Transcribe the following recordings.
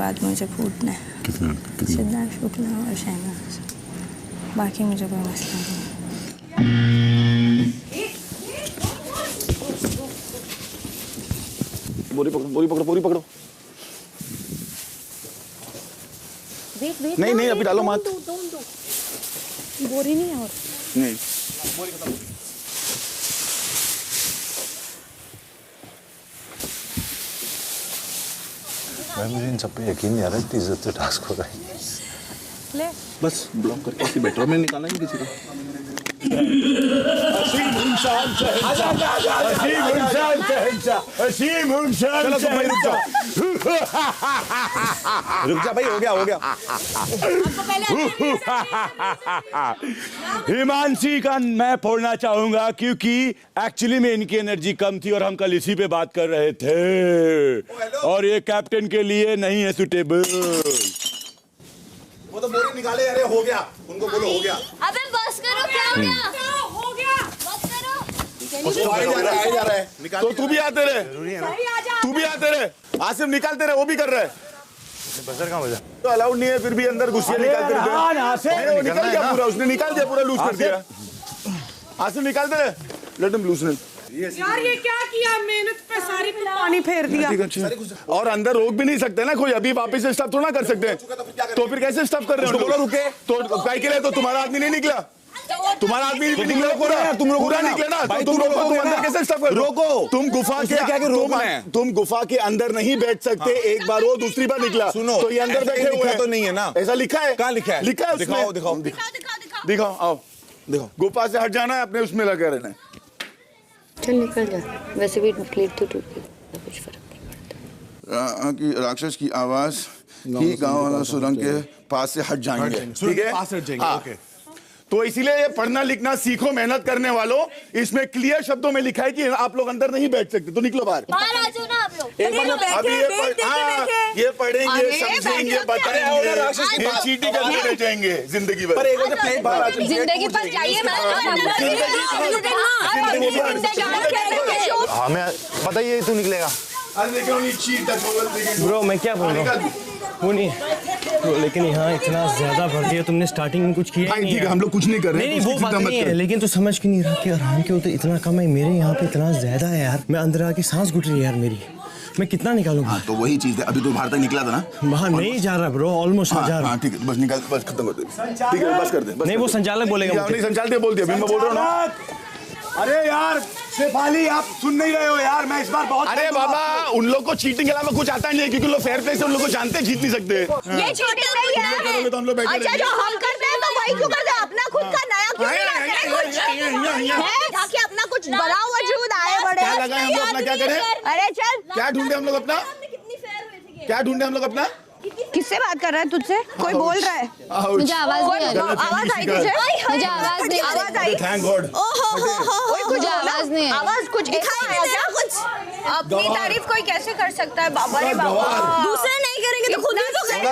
बाद मुझे फूटना है। सिद्धार्थ शुक्ला और शहनाज, बाकी मुझे कोई मसला नहीं। बोरी पकड़ो, बोरी पकड़ो, बोरी पकड़ो। नहीं नहीं अभी डालो मत। बोरी नहीं है और नहीं भाई मुझे इन सब पे यकीन नहीं आ रहा इतनी इज्जत से टास्क हो रहा है। ले बस ब्लॉक करके ऐसे बेटर में निकालना ही किसी को। चलो तुम भाई रुक जाओ। रुक जा भाई, हो गया हो गया। हिमांशी का मैं फोड़ना चाहूंगा क्योंकि एक्चुअली में इनकी एनर्जी कम थी और हम कल इसी पे बात कर रहे थे और ये कैप्टन के लिए नहीं है सुटेबल। वो तो बोरी निकाले। अरे हो गया, उनको बोलो हो गया। अबे बस करो, क्या हो गया? हो गया, बस करो। आ जा रहा है। तो तू भी आते रहे, तू भी आते रहे, आसिफ निकालते रहे, वो भी कर रहे। बजर कहाँ बजा? तो अलाउड नहीं है फिर भी अंदर घुसिए निकालते रहे। वो निकल गया पूरा, उसने निकाल दिया पूरा, लूज कर दिया। आसिफ निकालते रहे, लेट हिम लूजन। यार ये क्या किया, मेहनत पे सारी पानी फेर दिया। और अंदर रोक भी नहीं सकते ना कोई, अभी वापस से स्टफ थोड़ा कर सकते हैं। तो फिर कैसे स्टफ कर रहे हो? बोलो रुके तो काय के लिए? तो तुम्हारा आदमी नहीं निकला, तुम्हारा आदमी नहीं निकला पूरा, तुम लोग पूरा निकले ना। तुम रोको, तुम अंदर कैसे स्टफ कर? रोको, तुम गुफा के क्या तुम गुफा के अंदर नहीं बैठ सकते। एक बार वो दूसरी बार निकला, सुनो तो ये अंदर बैठे हुए तो नहीं है ना। ऐसा लिखा है? कहाँ लिखा है? लिखा है उसमें। दिखाओ दिखाओ दिखाओ, आओ देखो। गुफा से हट जाना है, अपने उसमें लगे रहना है। चल निकल जा, वैसे भी प्लेट तो टूट गई, कुछ फर्क नहीं पड़ता। राक्षस की आवाज ही गांव वाला सुरंग के पास से हट जाएंगे। ठीक है, पास हट जाएंगे। ओके, तो इसीलिए ये पढ़ना लिखना सीखो मेहनत करने वालों। इसमें क्लियर शब्दों में लिखा है कि आप लोग अंदर नहीं बैठ सकते, तो निकलो बाहर। बाहर आ जाओ ना आप लोग। एक बार अभी ये पढ़ेंगे, समझेंगे, बताएंगे, ये चीटी करके रह जाएंगे जिंदगी भर। जिंदगी पर चाहिए हमें पता ही है तू निकलेगा। ब्रो मैं क्या बोल रहा हूँ, वो नहीं ब्रो, लेकिन यहाँ इतना ज्यादा भर दिया तुमने, स्टार्टिंग में कुछ किया नहीं है। हम लोग कुछ नहीं कर रहे। नहीं वो बात नहीं है, लेकिन तू समझ क्यों नहीं रहा कि आराम क्यों तो इतना कम है, मेरे यहाँ पे इतना ज्यादा है यार। मैं अंदर आके सांस घुट रही है यार मेरी, मैं कितना निकालूंगा? तो वही चीज है, अभी तो बाहर तक निकला था ना। बाहर नहीं जा रहा ब्रो, ऑलमोस्ट जा रहा। ठीक है, बस निकाल, बस खत्म कर दे। ठीक है, बस कर दे। नहीं वो संचालक बोलेगा। नहीं संचालक बोल दिया, मैं बोल रहा हूँ ना। अरे यार शेफाली, आप सुन नहीं रहे हो यार, मैं इस बार बहुत। अरे बाबा, उन लोग को चीटिंग के अलावा कुछ आता नहीं है, क्योंकि लोग फेयर प्ले से उन लोग को जानते हैं, जीत नहीं सकते। ये चीटिंग नहीं है। तो हम लोग बैठे अच्छा जो हम करते हैं तो वही क्यों करते हैं? अपना खुद का नया क्यों नहीं लाते हैं? ताकि अपना कुछ बड़ा वजूद आए बड़े। क्या लगा हम लोग अपना क्या करें? अरे चल, क्या ढूंढे हम लोग अपना? क्या ढूंढे हम लोग अपना? किससे बात कर रहा है? तुझसे कोई बोल रहा है? मुझे आवाज नहीं आ रही। आवाज आई तुझे? मुझे आवाज नहीं आ आवाज आई? Thank God. मुझे आवाज नहीं है। आवाज कुछ दिखाया क्या? कुछ अपनी तारीफ कोई कैसे कर सकता है? बाबा रे बाबा, दूसरे नहीं करेंगे तो खुद भी तो करेंगे।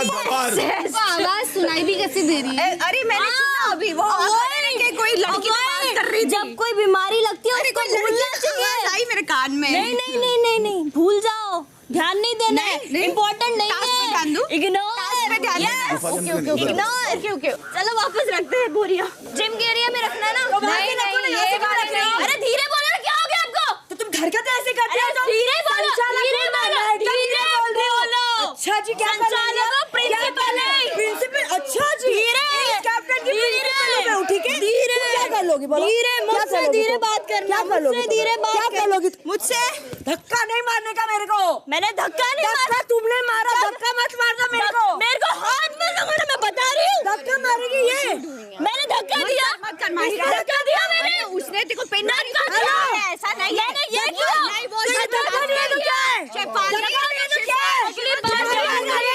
आवाज सुनाई भी कैसे दे रही है? अरे मैंने सुना अभी, वो कोई लड़की बात कर रही थी। जब कोई बीमारी लगती है उसको भूलना चाहिए। आई मेरे कान में। नहीं नहीं नहीं नहीं नहीं, भूल जाओ, ध्यान नहीं देना है, इम्पोर्टेंट नहीं है। इग्नोर। चलो वापस रखते हैं बोरिया। जिम के एरिया में रखना है ना। नहीं नहीं, ये बात नहीं। अरे धीरे बोलो ना, क्या हो गया आपको? तो तुम घर का तो ऐसे करते हो? धीरे बोलो, धीरे बोलो, धीरे बोलो। अच्छा जी, क्या प्रिंसिपल है। प्रिंसिपल? अच्छा जी, धीरे। कैप्टन की प्रिंसिपल हो, ठीक है? धीरे। क्या कर लोगी बोलो? धीरे, मुझसे धीरे बात करना। क्या कर लोगी? मुझसे धीरे बात क्या कर लोगी? मुझसे धक्का नहीं मारने का मेरे को। मैंने धक्का नहीं मारा। तुमने मारा, धक्का मत मारना मेरे को। मेरे को हाथ मत लगाना, मैं बता रही हूँ। धक्का मारेगी ये। मैंने धक्का दिया। धक्का दिया मैंने। उसने तेरे को पेन ऐसा नहीं है। मैंने ये किया। नहीं बोल धक्का दिया तो क्या है?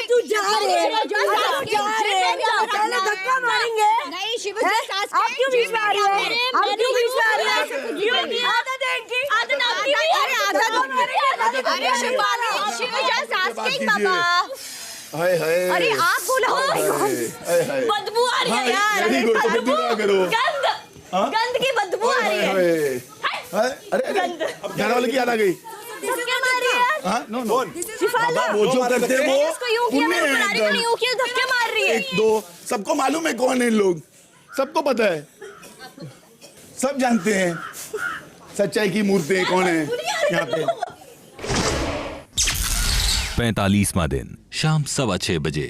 तू जा रही है, धक्का मारेंगे। नहीं शिव, आप क्यों बीच में आ रही है? आप क्यों बीच में आ रही है? आदत है इनकी। आदत आपकी भी है। अरे शिवानी, शिव सास के बाबा। हाय हाय। अरे आप बोलो। बदबू आ रही है यार। बदबू ना करो। गंद, गंद की बदबू आ रही है। अरे अब घर वाले की याद आ गई। धक्के मारी है। हाँ नो नो शिफाला वो जो करते हैं वो इसको यूं किया, उन्हें मैं बना रही हूँ, यूं किया, धक्के मार रही है। एक दो सबको मालूम है कौन है इन लोग, सबको पता है, सब जानते हैं सच्चाई की मूर्ति कौन है यहाँ पे। 45वां दिन शाम 6:15 बजे।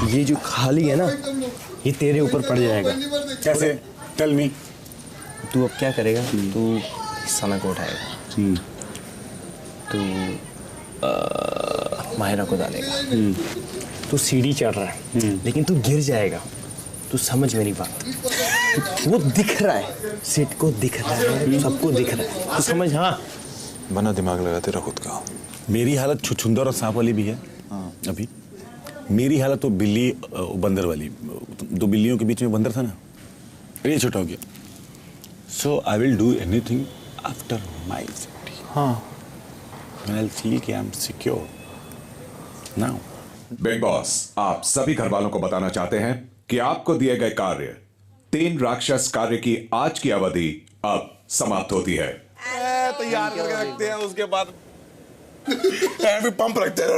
ये जो खाली है ना, ये तेरे ऊपर पड़ जाएगा। कैसे? Tell me. तू अब क्या करेगा? तू सना को उठाएगा, तू माहिरा को डालेगा। तू सीढ़ी चढ़ रहा है लेकिन तू गिर जाएगा। तू समझ मेरी बात, वो दिख रहा है, सेठ को दिख रहा है, सबको दिख रहा है, तू समझ। हाँ बना दिमाग लगा तेरा खुद का। मेरी हालत छुछुंदर और सांप वाली भी है अभी। मेरी हालत तो बिल्ली बंदर वाली, दो बिल्लियों के बीच में बंदर था ना, ये छोटा हो गया। So I will do anything after my safety. हाँ, आई फील कि I am secure now. Big Boss आप सभी घर वालों को बताना चाहते हैं कि आपको दिए गए कार्य 3 राक्षस कार्य की आज की अवधि अब समाप्त होती है। तैयार करके रखते हैं, उसके बाद पंप रखते हैं।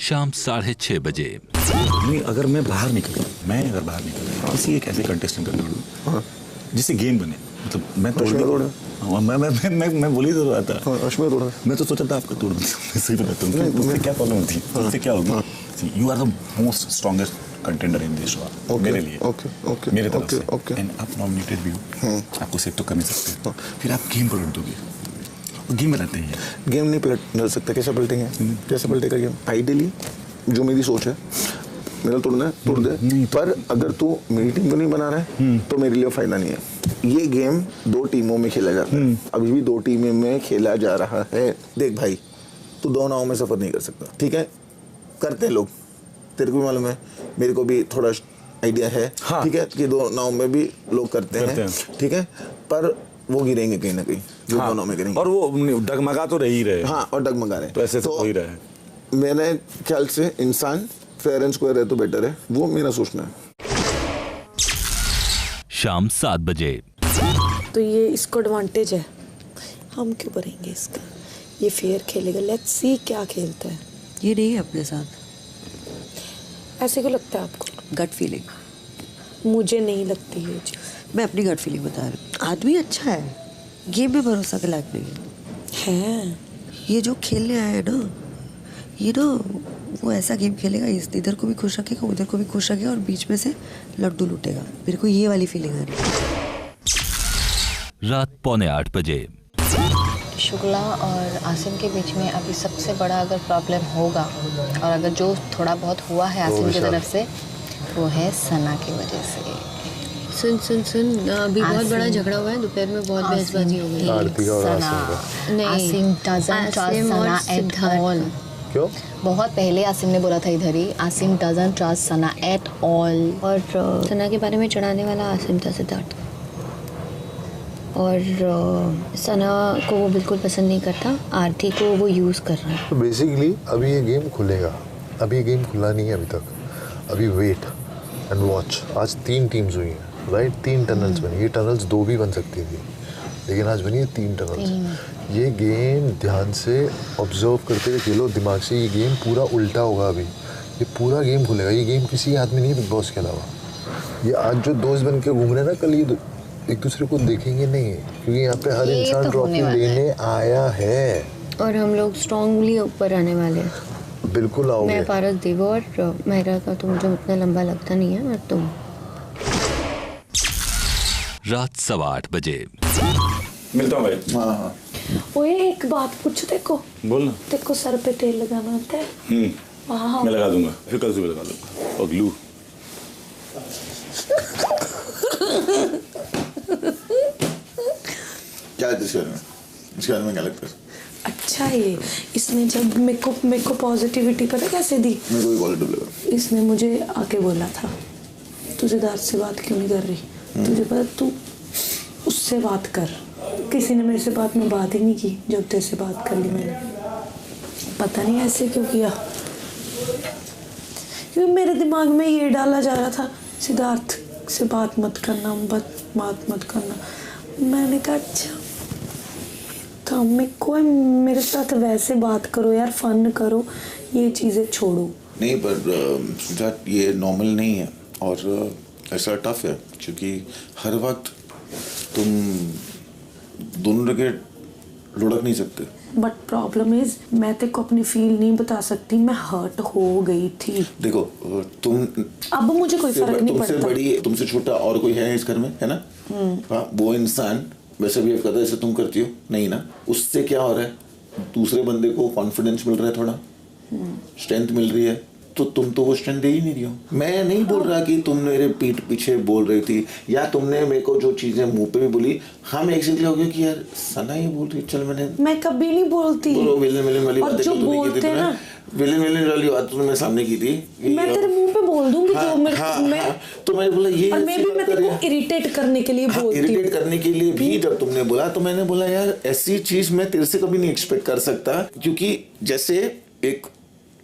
शाम 6:30 बजे। नहीं, अगर मैं बाहर निकलूँ, अगर बाहर निकलूँ किसी एक ऐसे कंटेस्टेंट का तोड़ूँ जिससे गेम बने, मतलब मैं तोड़ मैं बोल ही तो रहा था। मैं तो सोचा था आपका तोड़ दूँ। सही बताता हूँ, उससे क्या प्रॉब्लम होती है, उससे क्या होगी। You are the most strongest contender in this show मेरे लिए, मेरे तरफ से। एंड आप नॉमिनेटेड भी हो, आपको सेट तो कर नहीं सकते, फिर आप गेम पलट दोगे। गेम बनाते हैं, गेम नहीं पलट सकता। कैसे पलटेंगे? कैसे पलटेगा गेम? आइडियली जो मेरी सोच है, मेरा तोड़ना है तोड़ दे, पर अगर तू मेरी टीम को नहीं बना रहा है तो मेरे लिए फायदा नहीं है। ये गेम 2 टीमों में खेला जाता है, अभी भी 2 टीमों में खेला जा रहा है। देख भाई, तू 2 नाव में सफर नहीं कर सकता, ठीक है? करते हैं लोग, तेरे को भी मालूम है, मेरे को भी थोड़ा आइडिया है, ठीक है, कि 2 नाव में भी लोग करते हैं, ठीक है, पर वो गिरेंगे कहीं ना कहीं, जो 2 नाव में गिरेंगे। और वो डगमगा तो रही रहे। हाँ, और डगमगा रहे, तो ऐसे तो हो ही रहा है। मेरे ख्याल से इंसान फेयर एंड स्क्वायर है तो बेटर है, वो मेरा सोचना है। शाम 7 बजे। तो ये इसको एडवांटेज है, हम क्यों भरेंगे इसका? ये फेयर खेलेगा, लेट्स सी क्या खेलता है। ये नहीं है अपने साथ, ऐसे क्यों लगता है आपको? Gut feeling. मुझे नहीं लगती ये चीज़। मैं अपनी गट फीलिंग बता रही हूँ। आदमी अच्छा है, गेम में भरोसा के लायक नहीं है। ये जो खेलने आया है ना, ये ना वो ऐसा गेम खेलेगा, इधर को भी खुश रखेगा, उधर को भी खुश रखेगा और बीच में से लड्डू लूटेगा। मेरे को ये वाली फीलिंग आ रही है। रात 7:45 बजे। शुक्ला और आसिम के बीच में अभी सबसे बड़ा अगर प्रॉब्लम होगा, और अगर जो थोड़ा बहुत हुआ है आसिम की तरफ से, वो है सना की वजह से। सुन अभी बहुत बड़ा झगड़ा हुआ है, दोपहर में बहुत बहसबाजी हो गई। Asim doesn't trust Sana at all. क्यों? बहुत पहले आसिम ने बोला था इधर ही, Asim doesn't trust Sana at all. और सना के बारे में चढ़ाने वाला आसिम था, सिद्धार्थ। और सना को वो बिल्कुल पसंद नहीं करता, आरती को वो यूज़ कर रहा है। तो बेसिकली अभी ये गेम खुलेगा, अभी ये गेम खुला नहीं है अभी तक। अभी वेट एंड वॉच। आज 3 टीम्स हुई हैं, राइट? 3 टनल्स बनी। ये टनल्स 2 भी बन सकती थी, लेकिन आज बनी है 3 टनल्स। ये गेम ध्यान से ऑब्जर्व करते हुए खेलो, दिमाग से। ये गेम पूरा उल्टा होगा अभी, ये पूरा गेम खुलेगा। ये गेम किसी हाथ में नहीं है बिग बॉस के अलावा। ये आज जो दोस्त बन के घूम रहे हैं ना, कल ये एक दूसरे को देखेंगे नहीं, क्योंकि यहाँ पे हर इंसान ट्रॉफी लेने आया है। और हम लोग स्ट्रांगली ऊपर आने वाले हैं। बिल्कुल आओगे। मैं पारस देवो और मेहरा का तो मुझे उतना लंबा लगता नहीं है, और तुम। रात 8:15 बजे। मिलता हूँ भाई। हाँ। ओए, एक बात पूछो, देखो बोल ना। देखो, सर पे तेल लगाना आता है? मैं लगा दूंगा, फिर कल सुबह लगा दूंगा। और ग्लू। क्या है इसके बारे में क्या लगता है? अच्छा, ये इसने जब मेरे को पॉजिटिविटी पता कैसे दी? मेरे को भी पॉजिटिव लगा। इसने मुझे आके बोला था, तू सिद्धार्थ से बात क्यों नहीं कर रही? तुझे पता, तू उससे बात कर। किसी ने मेरे से बात ही नहीं की, जब तेरे से बात कर ली मैंने। पता नहीं ऐसे क्यों किया, क्योंकि मेरे दिमाग में ये डाला जा रहा था, सिद्धार्थ से बात मत करना, बात मत करना। मैंने कहा अच्छा, तो काम में कोई मेरे साथ वैसे बात करो यार, फन करो, ये चीज़ें छोड़ो। नहीं पर सिद्धार्थ ये नॉर्मल नहीं है और ऐसा टफ है क्योंकि हर वक्त तुम दोनों रैकेट लुढ़क नहीं सकते। बट प्रॉब्लम इज मैं तेरे को अपनी फील नहीं बता सकती, मैं हर्ट हो गई थी। देखो तुम अब मुझे कोई फर्क नहीं पड़ता। तुमसे बड़ी तुमसे छोटा और कोई है इस घर में, है ना? हाँ, वो इंसान वैसे बिहेव करता है जैसे तुम करती हो, नहीं ना? उससे क्या हो रहा है, दूसरे बंदे को कॉन्फिडेंस मिल रहा है, थोड़ा स्ट्रेंथ मिल रही है, तो तुम तो वो स्ट्रेंथ दे ही नहीं रही हो। मैं नहीं बोल रहा कि तुम मेरे पीठ पीछे बोल रही थी या तुमने मेरे को जो चीजें मुंह पे भी बोली, हाँ मैं एक्चुअली हो गया कि यार सना ही बोल रही, चल मैं कभी नहीं बोलती। विलन वाली और जो बोलते हैं ना, विलन वाली बात तुमने सामने की थी, मैं तेरे मुंह पे बोल दूंगी जो मैं तो मैंने बोला ये, और मैं भी मैं तेरे को इरिटेट करने के लिए बोलती हूँ। इरिटेट करने के लिए भी जब तुमने बोला तो मैंने बोला यार ऐसी चीज मैं तेरे से कभी नहीं एक्सपेक्ट कर सकता, क्योंकि जैसे एक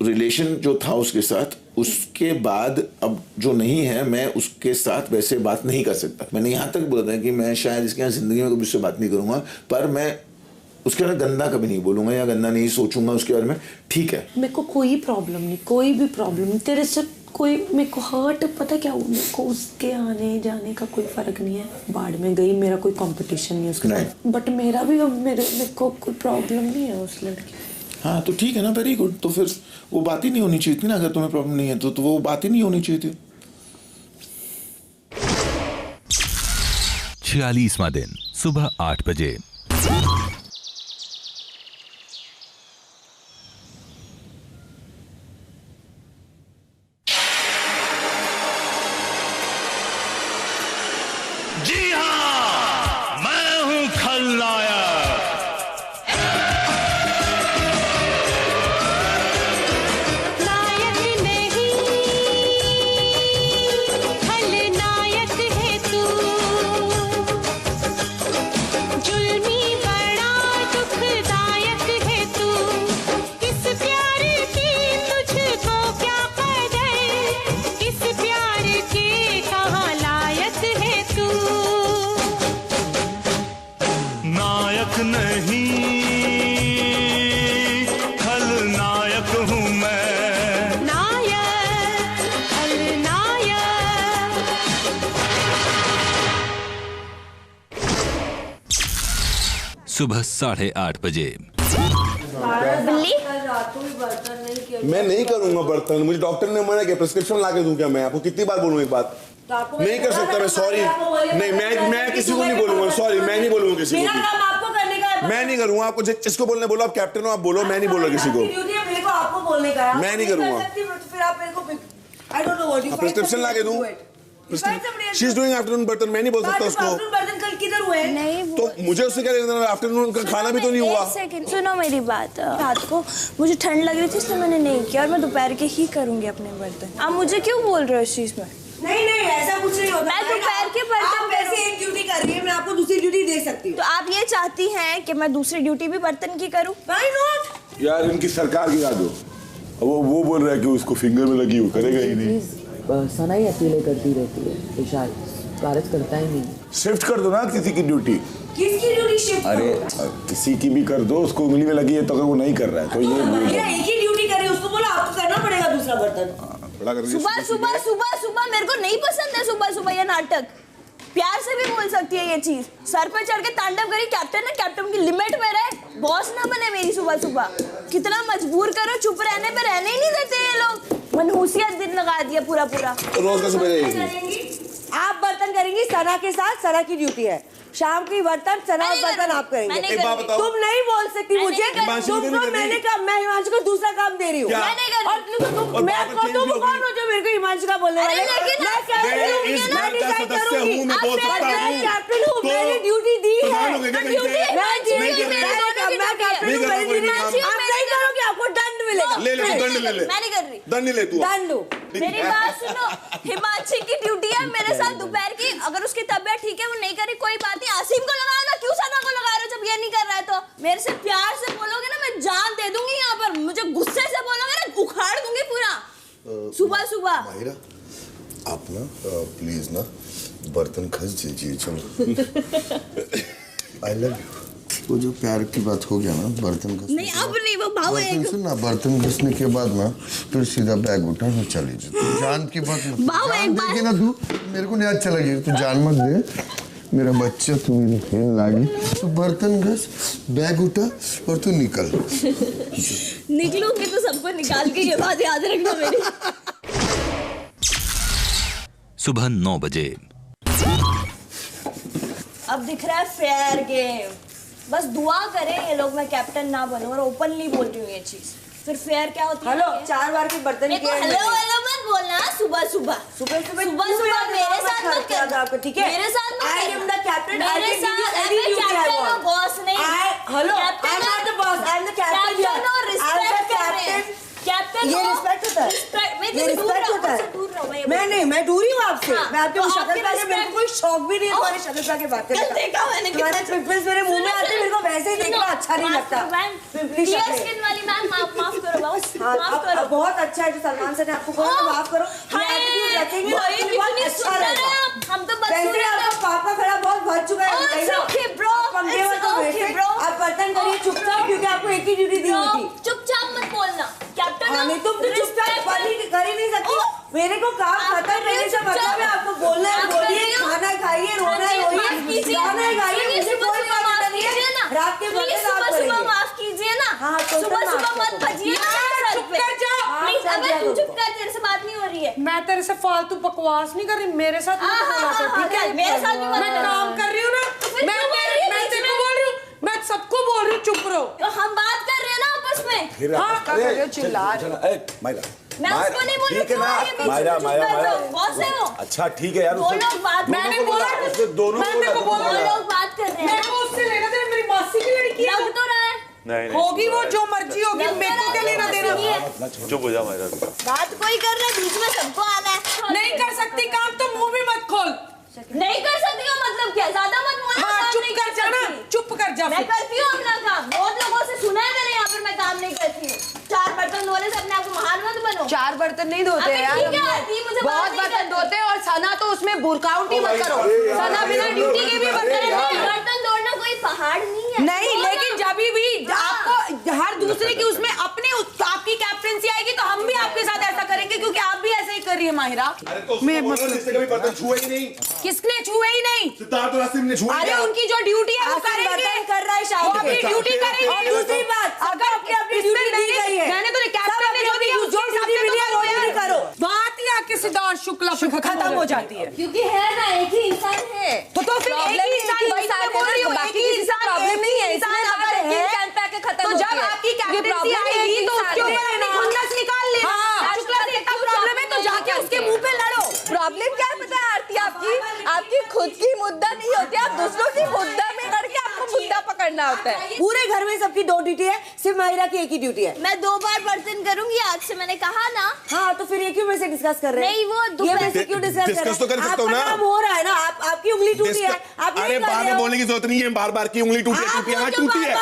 रिलेशन जो था उसके साथ, उसके बाद अब जो नहीं है, मैं उसके साथ वैसे बात नहीं कर सकता। मैंने यहाँ तक बोला था कि मैं शायद इसके यहाँ जिंदगी में कभी उससे बात नहीं करूंगा, पर मैं उसके बारे में गंदा कभी नहीं बोलूंगा या गंदा नहीं सोचूंगा उसके बारे में, ठीक है? मेरे को कोई प्रॉब्लम नहीं, कोई भी प्रॉब्लम नहीं तेरे से, कोई मेरे को हर्ट पता क्या हुआ, मेरे को उसके आने जाने का कोई फर्क नहीं है, बाढ़ में गई, मेरा कोई कंपटीशन नहीं है उसके साथ, बट मेरा भी अब मेरे को कोई प्रॉब्लम नहीं है उस लड़की। हाँ तो ठीक है ना, वेरी गुड। तो फिर वो बात ही नहीं होनी चाहिए थी ना, अगर तुम्हें प्रॉब्लम नहीं है तो वो बात ही नहीं होनी चाहिए थी। 46वां दिन सुबह 8 बजे। जी हाँ, मैं हूं खलनायक। सुबह 8:30 बजे। बिल्ली मैं नहीं करूंगा बर्तन, मुझे डॉक्टर ने मना किया, प्रिस्क्रिप्शन ला के दूं क्या? मैं आपको कितनी बार बोलूं एक बात? नहीं कर सकता मैं, सॉरी। नहीं मैं किसी को नहीं बोलूंगा, सॉरी मैं नहीं बोलूंगा किसी को। मैं नहीं करूंगा, आपको जिसको बोलने बोलो, आप कैप्टन हो, आप बोलो, मैं नहीं बोल रहा किसी को। आपको बोलने का मैं नहीं करूंगा। फिर आप मेरे को प्रिस्क्रिप्शन ला के दूं? शी इज डूइंग आफ्टरनून बर्तन, मैं नहीं बोल सकता उसको। बर्तन कल किधर हुए? नहीं तो मुझे उससे क्या लेना, आफ्टरनून का खाना भी तो नहीं हुआ। सुनो मेरी बात, रात को मुझे ठंड लग रही थी इसलिए मैंने नहीं किया, और मैं दोपहर के ही करूंगी अपने बर्तन। आप मुझे क्यों बोल रहे हो इस चीज में? नहीं ऐसा कुछ नहीं होता। मैं दोपहर के बर्तन वैसे एक ड्यूटी कर रही है, मैं आपको दूसरी ड्यूटी दे सकती हूँ। तो आप ये चाहती हैं कि मैं दूसरी ड्यूटी भी बर्तन की करूँ? Why not? यार इनकी सरकार गिरा दो। वो बोल रहा है कि उसको फिंगर में लगी हुई, करेगा ही नहीं। सना ही अकेले करती रहती है, इशार कारज करता ही नहीं। शिफ्ट कर दो ना किसी की ड्यूटी। किसकी ड्यूटी शिफ्ट? अरे किसी की भी कर दो, उसको उंगली में लगी है तो अगर वो नहीं कर रहा है तो ये एक ही ड्यूटी करे, उसको बोलो आपको करना पड़ेगा दूसरा बर्तन। सुबह मेरे को नहीं पसंद है सुबह ये नाटक। प्यार से भी बोल सकती है ये चीज, सर पे चढ़ के तांडव करी, कैप्टन है, कैप्टन की लिमिट में रहे, बॉस ना बने मेरी सुबह। कितना मजबूर करो, चुप रहने पे रहने ही नहीं देते ये लोग, मनहूसियत दिन लगा दिया पूरा। तो रोज का सुबह आप बर्तन करेंगी सना के साथ, सना की ड्यूटी है। शाम की बर्तन सना और बर्तन आप करेंगे। तुम नहीं बोल सकती मुझे, तुमको मैंने कहा, मैं हिमांशु को दूसरा काम दे रही हूँ। और मैं तुम कौन हो जो मेरे को हिमांशु का बोलने वाले? मैं कैप्टन हूँ, मैंने ड्यूटी दी है। आपको दंड मिलेगा। ले मैं नहीं कर रही। दंड नहीं ले तू। दंड लो। मेरी बात सुनो, हिमांशी की ड्यूटी है मेरे साथ दोपहर की, अगर उसकी तबीयत ठीक है वो नहीं करी कोई बात नहीं, आसिम को लगाओ ना, क्यों सना को लगा रहे हो जब ये नहीं कर रहा है? तो मेरे से प्यार से बोलोगे ना, मैं जान दे दूंगी यहाँ पर, मुझे गुस्से से बोलोगे ना, उखाड़ दूंगी पूरा। सुबह माहिरा आप ना प्लीज ना बर्तन घस दीजिए, चलो। I love you. वो जो प्यार की बात हो गया ना बर्तन का नहीं अब नहीं, वो भाव है। बर्तन सुन ना, बर्तन घिसने के बाद ना फिर सीधा बैग उठा और चली जा। जान की बात मत, जान देगी ना तू, मेरे को नहीं अच्छा लगेगा, तू जान मत दे मेरा बच्चा, तू मेरे खेल लागी। तो बर्तन घस, बैग उठा और तू निकल। निकलूंगी तो सबको निकाल के, ये बात याद रखना मेरी। सुबह 9 बजे। अब दिख रहा है फेयर गेम। बस दुआ करें ये लोग मैं कैप्टन ना बनूं, और ओपनली बोल रही हूँ ये चीज। फिर फेयर क्या होती है? हेलो, 4 बार के बर्तन हेलो हेलो मत बोलना। सुबह सुबह मेरे साथ मत कर, ठीक है? मेरे साथ I am the captain. मेरे साथ बॉस नहीं। Hello, I'm not the boss. I'm the captain here. Captain ये रिस्पेक्ट होता है, ये रिस्पेक्ट होता है। मैं नहीं, मैं दूरी हूँ आपसे। मैं आपके शक्ल पे आके, मेरे को कोई शौक भी नहीं है तुम्हारी शक्ल पे आके बात करने का। देखा मैंने, तुम्हारे पिंपल्स मेरे मुंह में आते हैं, मेरे को वैसे ही देखना अच्छा नहीं लगता। पिंपली स्किन वाली मैम, माफ करो बस, माफ करो। बहुत अच्छा है जो सलमान सर ने आपको बोला, माफ करो। हम तो बस आपका पापा खड़ा बहुत भर चुका है। आप बर्तन करिए चुपचाप, क्योंकि आपको एक ही ड्यूटी दी हुई थी। चुपचाप मत बोलना कैप्टन। नहीं, तुम तो चुपचाप कर ही नहीं सकती। मेरे को काम खत्म करने से मतलब है आपको बोलना है, बोलिए, खाना खाइए, रोना है रोइए, गाना है गाइए, मुझे कोई बात नहीं है। रात के वक्त आप सुबह माफ कीजिए ना। हाँ, सुबह मत भजिए। चुप कर जा। प्लीज, अबे तू चुप कर, तेरे से बात नहीं हो रही है। मैं तेरे से फालतू बकवास नहीं कर रही, मेरे साथ मत बोला कर, ठीक है? मेरे साथ भी मत मैं काम कर रही हूँ ना, मैं तेरे को बोल रही हूँ, मैं सबको बोल रही हूँ चुप रहो। हम बात कर रहे हैं ना आपस में। हाँ कर रहे हो, चिल्ला। मैं उसको नहीं बोल रही हूँ, मायरा बॉस है वो। अच्छा ठीक है यार, वो लोग बात, मैंने बोला, दोनों लोग बात कर रहे हैं। मेरे को उससे लेना देना, मेरी मासी की लड़की है। लग तो रहा है नहीं होगी, वो जो मर्जी होगी, मेरे को क्या लेना देना। चुप हो जा मायरा। बात कोई कर रहा है, बीच में सबको आना है। नहीं कर सकती काम तो मुंह भी मत खोल। नहीं कर सकती का मतलब क्या? ज्यादा मत बोलना। हाँ, चुप कर जा ना, चुप कर जा। मैं करती हूँ अपना काम। बहुत लोगों से सुना है मैंने यहाँ पर मैं काम नहीं करती हूँ। 4 बर्तन धोने से अपने आप को महान मत बनो। 4 बर्तन नहीं धोते यार, बहुत बर्तन धोते हैं। और सना तो उसमें बुरकाउट ही मत करो, सना बिना ड्यूटी के भी बर्तन तोड़ना कोई पहाड़ नहीं है। नहीं, लेकिन जब भी आपको हर दूसरे की उसमें अपने आपकी कैप्टनसी आएगी तो हम भी आपके साथ ऐसा करेंगे, क्योंकि आप भी ऐसे ही कर रही है माहिरा। मैं कभी बर्तन छुए ही नहीं। किसने छुए ही नहीं? सिद्धार्थ और आसिम ने छुए। अरे उनकी जो ड्यूटी है वो करेंगे, कर रहा है शाम वो अपनी ड्यूटी करेंगे। और दूसरी बात, अगर अपनी ड्यूटी दी गई है, मैंने तो कैप्टन ने जो दिया जो ड्यूटी मिली है वो ड्यूटी करो। बात ही आके सिद्धार्थ शुक्ला पे खत्म हो जाती है, क्योंकि है ना एक ही इंसान है। तो फिर एक ही इंसान, बोल रही हूँ, बाकी किसी से प्रॉब्लम नहीं है। इंसान अगर है तो जब आपकी कैप्टनसी आएगी तो उसके ऊपर अपनी खुन्नस निकाल लेना। शुक्ला से क्या प्रॉब्लम है तो जाके उसके मुंह पे लड़ो। प्रॉब्लम क्या है पता है आरती, आपकी खुद की मुद्दा नहीं होती, आप दूसरों की मुद्दा में करके आपको मुद्दा पकड़ना होता है। पूरे घर में सबकी 2 ड्यूटी है, सिर्फ माहिरा की एक ही ड्यूटी है। मैं 2 बार बर्तन करूंगी आज से, मैंने कहा ना। हाँ, तो फिर ये क्यों वैसे डिस्कस कर रहे हैं? नहीं, वो ये वैसे क्यों डिस्कस कर रहे हैं? तो कर सकता हूँ ना। काम हो रहा है ना, आपकी उंगली टूटी है। अरे बार बार बोलने की जरूरत नहीं है, बार बार की उंगली टूटी है, टूटी है, टूटी है।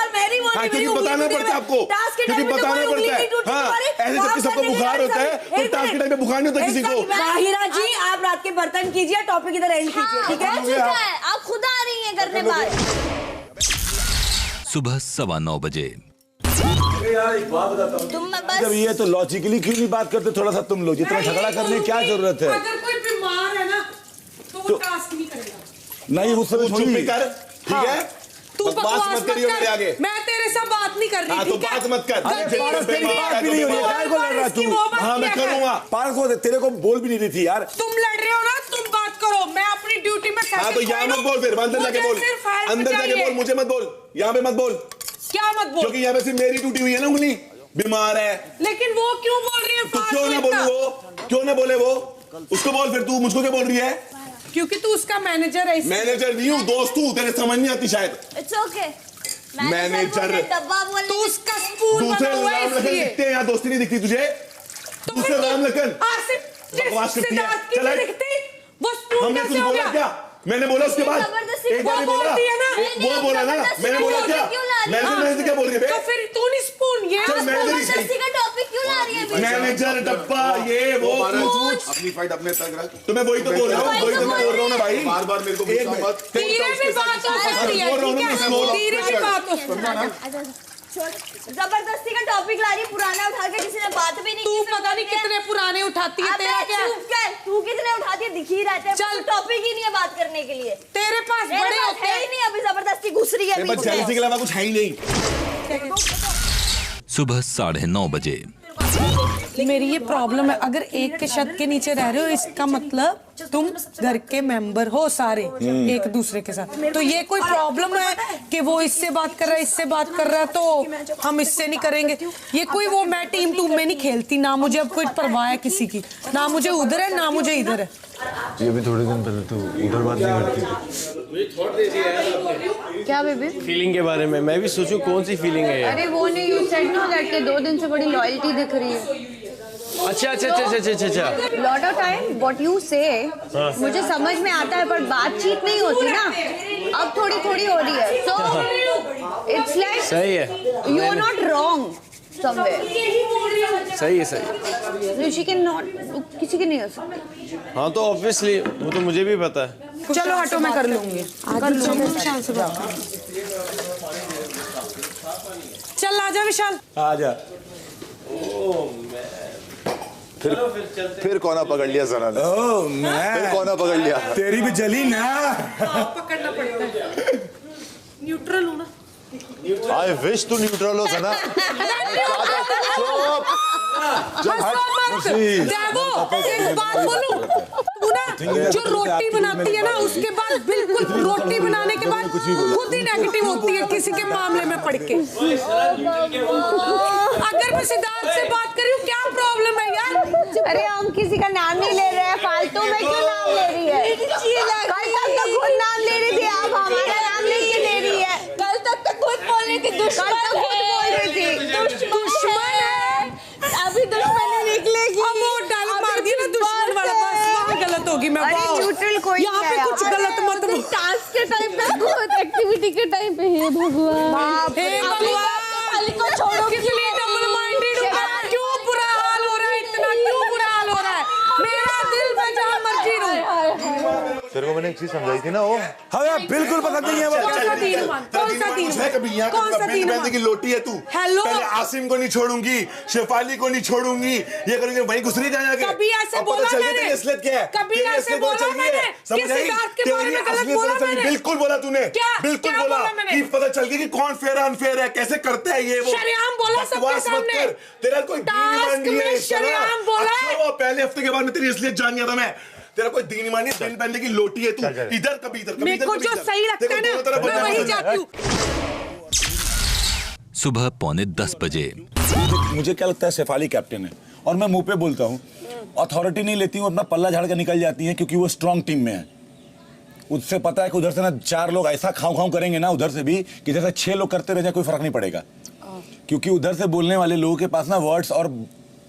क्योंकि बताना पड़ता है आपको, क्योंकि बताना पड़ता है। हाँ, ऐसे जबकि सबको बुखार होता है, फिर टास्क के टाइम पे बुखार नहीं होता किसी को। माहिरा जी, आप रात के बर्तन कीजिए, टॉपिक इधर एंड कीजिए, ठीक है? आप खुद आ रही हैं करने बात। सुबह 9:15 बजे। यार एक बात बताता हूँ, तुम बस जब ये तो लॉजिकली क्यों नहीं बात करते थोड़ा सा तुम लोग? जितना झगड़ा करने क्या जरूरत है? अगर कोई बीमार है ना तो वो टास्क नहीं करेगा। नहीं, उस समय चुप कर, ठीक है? तू बकवास मत करियो मेरे आगे। मैं तेरे से बात नहीं कर रही। हाँ, तो बात मत कर। तेरी बात भी नहीं हो रही है, काय को लड़ रहा तू? हाँ, मैं करूँगा। पार्क को तेरे को बोल भी नहीं रही थी यार। तुम लड़ रहे हो ना, तुम बात करो, मैं अपनी ड्यूटी में। हाँ, तो यहाँ मत बोल, फिर अंदर जाके बोल, अंदर जाके बोल, मुझे मत बोल, यहाँ पे मत बोल। क्या मत बोल? क्योंकि यहाँ पे सिर्फ मेरी ड्यूटी हुई है ना, उंगली बीमार है। लेकिन वो क्यों बोल रही है? तो क्यों ना बोले वो, क्यों ना बोले वो? उसको बोल, फिर तू मुझको क्या बोल रही है? क्योंकि तू उसका मैनेजर है। मैनेजर नहीं हूँ, दोस्त हूँ, तेरे समझ नहीं आती शायद। It's okay. मैनेजर डब्बा बोल, तू उसका स्पून दूसरे बना हुआ है राम लखन इसलिए। दिखते हैं, यहाँ दोस्ती नहीं दिखती तुझे? दूसरे राम लखन बकवास करती है। चल वो स्पून हमने कैसे कुछ हो बोला गया? क्या? मैंने बोला उसके बाद एक बार ही बोला, वो बोला ना, मैंने बोला क्या? मैंने क्या बोल रही है? तो फिर तू नहीं स्पून, ये जबरदस्ती का टॉपिक क्यों ला रही है? मैनेजर डब्बा ये वो अपनी फाइट अपने तक रख। तो मैं वही तो बोल रहा हूँ, वही तो मैं बोल रहा हूँ ना भाई। बार-बार मेरे को गुस्सा मत। धीरे भी बात हो सकती है, धीरे भी बात हो सकती है। जबरदस्ती का टॉपिक ला रही है, पुराना उठा के किसी ने बात भी नहीं की। तू पता नहीं कितने पुराने उठाती है, तेरा क्या? तू कितने उठाती है, दिख ही रहते हैं। चल टॉपिक ही नहीं है बात करने के लिए। तेरे पास बड़े होते है ही नहीं, अभी जबरदस्ती घुस रही है बीच में। जल्दी के अलावा कुछ है ही नहीं। सुबह 9:30 बजे। मेरी ये प्रॉब्लम है, अगर एक के छत के नीचे रह रहे हो इसका मतलब तुम घर के मेंबर हो सारे एक दूसरे के साथ। तो ये कोई प्रॉब्लम है कि वो इससे बात कर रहा है, इससे बात कर रहा है तो हम इससे नहीं करेंगे। ये कोई वो मैं टीम टूम में नहीं खेलती, ना मुझे अब कोई परवाह है किसी की, ना मुझे उधर है ना मुझे इधर है। ये भी थोड़े दिन पहले तो उधर बात नहीं करती। क्या बेबी? फीलिंग के बारे में मैं भी सोचूं कौन सी फीलिंग है। अरे वो नहीं, यू सेड नो दैट के 2 दिन से बड़ी लॉयल्टी दिख रही है। अच्छा अच्छा अच्छा अच्छा अच्छा। Lot of time what you से मुझे समझ में आता है, पर बातचीत नहीं होती ना, अब थोड़ी थोड़ी हो रही है। सो इट्स लाइक सही है, you are not wrong somewhere. सही है सही। ऋषि के नॉट, किसी की नहीं हो सकती। हाँ तो ऑब्वियसली वो तो मुझे भी पता है। चलो हटो, मैं कर लूंगी, कर लूंगी विशाल से बात। चल आजा विशाल, आजा। फिर कौन पकड़ लिया सना ने? ओह मैं फिर कौन पकड़ लिया? तेरी भी जली ना। पकड़ना पड़ता है, न्यूट्रल हूँ ना। आई विश तू न्यूट्रल हो सना। एक बात बोलूं, तू ना जो रोटी बनाती है ना उसके बाद बिल्कुल रोटी बनाने के बाद खुद ही नेगेटिव होती है किसी के मामले में पड़ के। अगर मैं सिद्धार्थ से बात कर रही हूँ, क्या प्रॉब्लम है यार? अरे हम किसी का नाम नहीं ले रहे हैं, फालतू में क्यों नाम ले रही है? कल तक तो खुद नाम ले रही थी, अब हमारा नाम लेके ले रही है। कल तक तो खुद बोल रही थी दुश्मन है, बोल रही थी दुश्मन है, अभी दुश्मनी निकलेगी। अब वो डायलॉग मार दिया ना दुश्मन वाला, बस वहाँ गलत होगी। मैं न्यूट्रल कोई यहाँ पे कुछ गलत मत बोल। टास्क के टाइम पे, एक्टिविटी के टाइम पे, हे भगवान, हे भगवान, को छोड़ो कितनी डबल माइंडेड हूँ। क्यों बुरा हाल हो रहा है इतना, क्यों बुरा हाल हो रहा है? मेरा दिल मैं जहाँ मर्जी रहूं। तेरे को मैंने एक चीज समझाई थी ना, वो हमें बिल्कुल पता नहीं है। कौन सा तीन मान? कौन सा तीन मान? कभी यहाँ कौन सा तीन मान? की लोटी है तू। हेलो, पहले आसिम को नहीं छोड़ूंगी, शेफाली को नहीं छोड़ूंगी, ये करेंगे वहीं घुसरी जाएंगे। कभी ऐसे बोला मैंने? असलियत क्या है? कभी ऐसे बोला मैंने? किस सिद्धार्थ के बारे में गलत बोला मैंने? बिल्कुल बोला तूने, बिल्कुल बोला कि पता चल गया कि कौन फेयर है अनफेयर है, कैसे करते हैं ये वो। शरेआम बोला सबके सामने। तेरा कोई दीन ईमान नहीं है। शरेआम बोला। अच्छा वो पहले हफ्ते के बाद में तेरी असलियत जान गया था मैं। तेरा कोई दीन ईमान नहीं, दिन पहले की लोटी है तू। इधर कभी इधर, मेरे को जो सही लगता है ना मैं वही जाती हूँ। सुबह 9:45 बजे। मुझे क्या लगता है शेफाली कैप्टन है और मैं मुंह पे बोलता हूँ, अथॉरिटी नहीं लेती हूँ, अपना पल्ला झाड़ कर निकल जाती है क्योंकि वो स्ट्रांग टीम में है। उससे पता है कि उधर से ना 4 लोग ऐसा खाऊ खाऊ करेंगे ना उधर से भी कि जैसे 6 लोग करते रह जाए कोई फर्क नहीं पड़ेगा, क्योंकि उधर से बोलने वाले लोगों के पास ना वर्ड्स और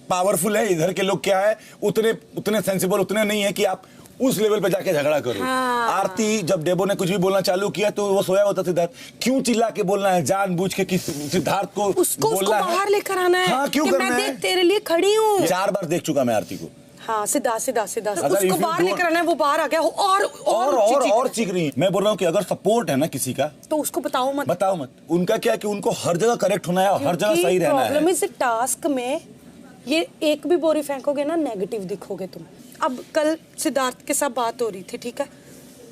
पावरफुल है। इधर के लोग क्या है, उतने सेंसिबल उतने नहीं है कि आप उस लेवल पे जाके झगड़ा करो। आरती जब डेबो ने कुछ भी बोलना चालू किया तो वो सोया होता सिद्धार्थ, क्यों चिल्ला के बोलना है जानबूझ के कि सिद्धार्थ को उसको बोलना है, बाहर लेकर आना है। हाँ, क्यों कि करना मैं है? देख तेरे लिए खड़ी हूँ। 4 बार देख चुका मैं आरती को। हाँ सिद्धार्थ अगर उसको बाहर लेकर आना है, वो बाहर आ गया और चीख रही है। मैं बोल रहा हूँ कि अगर सपोर्ट है ना किसी का तो उसको बताओ मत। उनका क्या है कि उनको हर जगह करेक्ट होना है और हर जगह सही रहना है। प्रॉब्लम इस टास्क में ये एक भी बोरी फेंकोगे ना नेगेटिव दिखोगे तुम। अब कल सिद्धार्थ के साथ बात हो रही थी, ठीक है,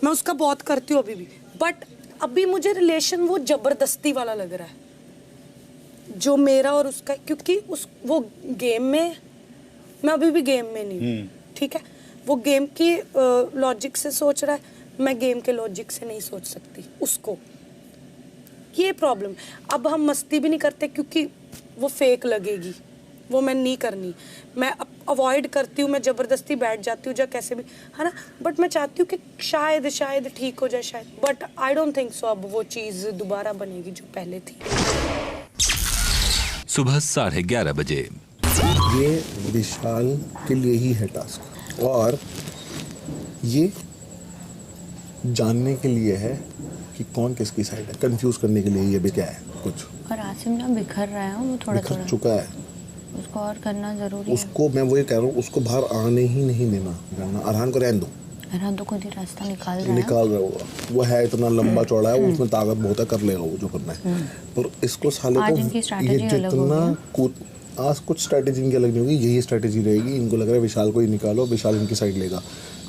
मैं उसका बहुत करती हूँ अभी भी, बट अभी मुझे रिलेशन वो जबरदस्ती वाला लग रहा है जो मेरा और उसका, क्योंकि वो गेम में, मैं अभी भी गेम में नहीं हूँ, ठीक है। वो गेम की लॉजिक से सोच रहा है, मैं गेम के लॉजिक से नहीं सोच सकती उसको, ये प्रॉब्लम। अब हम मस्ती भी नहीं करते क्योंकि वो फेक लगेगी, वो मैं नहीं करनी, मैं अवॉइड करती हूँ, मैं ज़बरदस्ती बैठ जाती हूँ या कैसे भी, है ना। बट मैं चाहती हूँ कि शायद ठीक हो जाए, शायद, but I don't think so अब वो चीज़ दोबारा बनेगी जो पहले थी। सुबह 11:30 बजे। ये विशाल के लिए ही है टास्क और ये जानने के लिए है कि कौन किसकी साइड है, कंफ्यूज करने के लिए ये भी क्या है कुछ। और आसिम ना बिखर रहा है, वो थोड़ा बिखर चुका है, उसको और करना जरूरी है। उसको मैं वही कह रहा हूँ, उसको बाहर आने ही नहीं देना। अरहान को रहने दो, अरहान तो खुद ही रास्ता निकाल रहा है। निकाल रहा होगा, वो है इतना लंबा चौड़ा है, उसमें ताकत बहुत है, कर लेगा वो जो करना है। पर इसको साले आज को इनकी ये स्ट्रैटेजी अलग जितना आज कुछ स्ट्रैटेजी इनकी अलग नहीं होगी, यही स्ट्रैटेजी रहेगी। इनको लग रहा है विशाल को ही निकालो, विशाल इनकी साइड लेगा,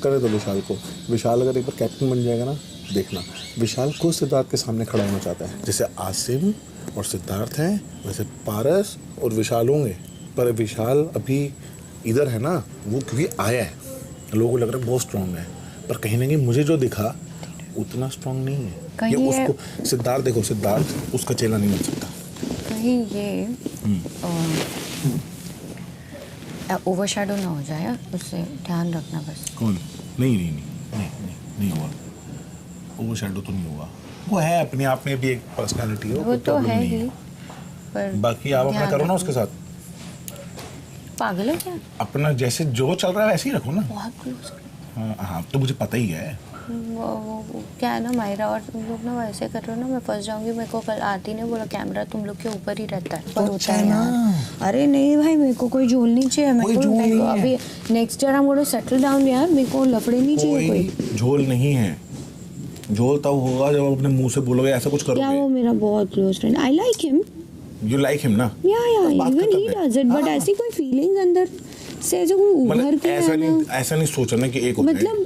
करे तो विशाल को। विशाल अगर एक बार कैप्टन बन जाएगा ना, देखना विशाल खुद सिद्धार्थ के सामने खड़ा होना चाहता है। जैसे आसिम और सिद्धार्थ हैं, वैसे पारस और विशाल होंगे। पर विशाल अभी इधर है ना, वो क्योंकि आया है, लोगों को लग रहा है बहुत स्ट्रांग है, पर कहीं ना कहीं मुझे जो दिखा उतना स्ट्रांग नहीं है। ये उसको सिद्धार्थ, देखो सिद्धार्थ उसका चेला नहीं बन सकता। कहीं ये ओवरशैडो ना हो जाए, उससे ध्यान रखना बस। कौन? नहीं हुआ ओवरशैडो तो नहीं हुआ। वो है अपने आप में भी एक पर्सनालिटी है, वो तो है ही, पर बाकी आप अपना करो ना उसके साथ। पागल है क्या? अपना जैसे जो चल रहा है वैसे ही रखो ना। बहुत क्लोज। हाँ तो मुझे पता ही है। वो क्या है ना, मायरा और तुम लोग ना वैसे कर रहे हो ना, मैं फंस जाऊंगी। मेरे को कल आती ने बोला कैमरा तुम लोग के ऊपर ही रहता है, पर होता है यार। अरे नहीं भाई, मेरे को कोई झोल नहीं चाहिए। मेरे को अभी नेक्स्ट ईयर हम गोइंग टू सेटल डाउन यार, मेरे को लफड़े नहीं चाहिए। कोई झोल नहीं है, झोल तब होगा जब अपने मुंह से बोलोगे ऐसा कुछ करोगे। क्या वो मेरा बहुत close friend, I like him. You like him ना? Yeah, even he does it, but ऐसी कोई फीलिंग्स अंदर से जो उभर के ऐसा नहीं सोचना कि एक होता है। मतलब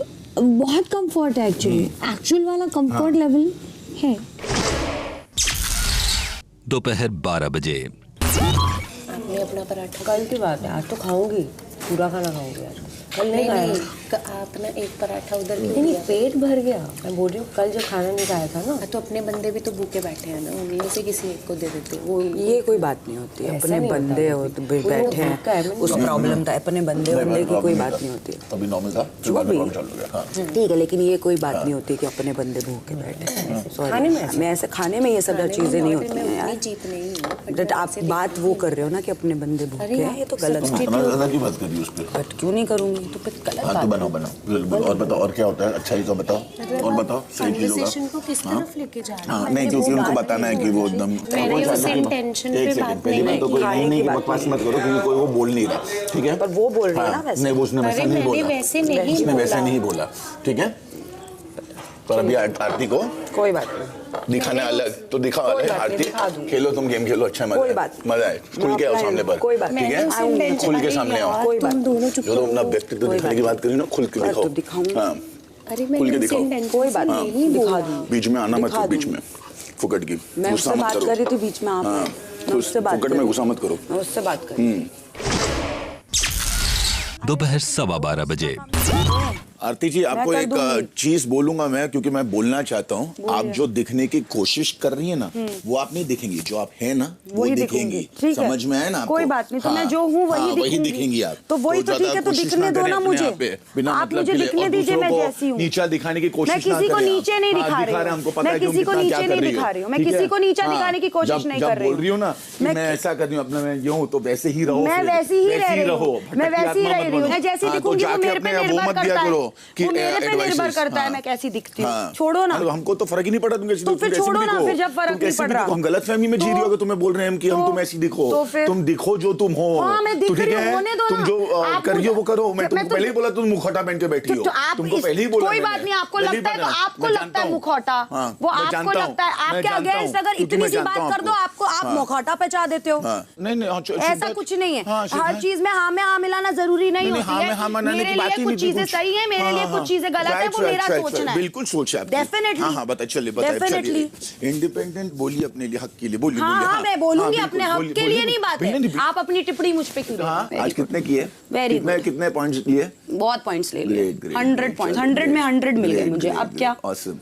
बहुत कंफर्ट है एक्चुअली, एक्चुअल वाला कंफर्ट लेवल है। दोपहर 12 बजे। आपने अपना पराठा, कल की बात है, आज तो खाऊंगी, पूरा खाना खाऊंगी आज। कल नहीं खाया। आपने एक पराठा उधर नहीं, पेट भर गया। मैं बोल रही हूँ कल जो खाना नहीं खाया था ना, तो अपने बंदे भी तो भूखे बैठे हैं ना, उनमें से किसी एक को दे देते। वो ये कोई बात नहीं होती, अपने बंदे बैठे हैं, उस प्रॉब्लम था, अपने बंदे की कोई बात नहीं होती। अभी नॉर्मल था, ठीक है, लेकिन ये कोई बात नहीं होती कि अपने बंदे भूखे बैठे। खाने में ऐसे खाने में ये सब चीजें नहीं होती हैं यार। आप बात वो कर रहे हो ना कि अपने बंदे भूखे हैं, ये तो गलत है। बट क्यों नहीं करूँगी, तो फिर गलत बात। बनाओ और बताओ और क्या होता है, अच्छा ही तो बताओ और बताओ सही चीज होगा। को किस तरफ लेके जा रहा है? नहीं, क्योंकि उनको बताना है कि वो एकदम पहली बात तो कोई नहीं बकवास मत करो, क्योंकि कोई वो बोल नहीं रहा, ठीक है? पर वो बोल रहा है ना वैसे। नहीं, वो उसने वैसा नहीं बोला, उसने वैसे नहीं बोला, ठीक है? पर अभी आरती को कोई बात नहीं दिखाना अलग तो दिखाओ अलग। आरती खेलो, तुम गेम खेलो, अच्छा मजा आए, खुल के आओ सामने पर, ठीक है? खुल के सामने आओ, जो तुम अपना व्यक्तित्व दिखाने की बात करी ना, खुल के दिखाओ। हाँ, खुल के दिखाओ, कोई बात नहीं, दिखा दूँ। बीच में आना मत, बीच में फुकट की मैं उससे बात कर रही थी, बीच में आप फुकट में गुस्सा मत करो। मैं उससे बात कर रही। दोपहर 12:15 बजे। आरती जी, आपको एक चीज बोलूंगा मैं, क्योंकि मैं बोलना चाहता हूँ। आप जो दिखने की कोशिश कर रही है ना, वो आप नहीं दिखेंगी, जो आप है ना वो दिखेंगी। समझ में आया ना आपको? कोई बात नहीं, तो मैं जो हूँ वही दिखेंगी आप। तो वही तो ठीक है, तो दिखने दो ना मुझे, बिना आप मुझे दिखने दीजिए, मैं जैसी हूँ। नीचा दिखाने की कोशिश मैं किसी को नीचे नहीं दिखा रही हूँ, मैं किसी को नीचे नहीं दिखा रही हूँ, मैं किसी को नीचा दिखाने की कोशिश नहीं कर रही हूँ। बोल रही हूँ ना मैं ऐसा कर रही हूँ, अपना मैं ये हूँ, तो वैसे ही रहो, मैं वैसी ही रहो, मैं वैसी ही रह रही हूँ। मैं जैसी दिखूंगी वो मेरे पे निर्भर करता है, निर्भर करता है मैं कैसी दिखती हूँ। छोड़ो ना, हमको तो फर्क ही नहीं पड़ा तुम कैसी, तो फिर छोड़ो ना, फिर जब फर्क नहीं पड़ रहा, हम गलत फहमी में जी रही हो कि तुम्हें बोल रहे हैं कि हम तुम ऐसी दिखो, तुम दिखो जो तुम हो। ठीक है, तुम जो कर रही हो वो करो। मैं तुमको पहले ही बोला तुम मुखौटा पहन के बैठी हो, तुमको पहले ही बोला। कोई बात नहीं, आपको लगता है तो आपको लगता है मुखौटा, वो आपको लगता है, आपके अगेंस्ट अगर इतनी सी बात कर दो आपको, आप मुखौटा पहचा देते हो। नहीं, ऐसा कुछ नहीं है। हर चीज में हाँ में हाँ मिलाना जरूरी नहीं होती है। मेरे लिए कुछ चीजें सही है, मेरे लिए कुछ चीजें गलत है, वो मेरा सोचना है। बिल्कुल सोच है। डेफिनेटली। हाँ, बताइए, चलिए। इंडिपेंडेंट बोलिए, अपने लिए, हक के लिए बोलिए। हाँ, मैं बोलूंगी अपने हक के लिए, नहीं बात है। आप अपनी टिप्पणी मुझ पे क्यों? आज कितने किए? कितने पॉइंट्स लिए? बहुत पॉइंट्स ले लिए, 100 पॉइंट्स, 100 में 100 मिल गए मुझे। अब क्या? Awesome.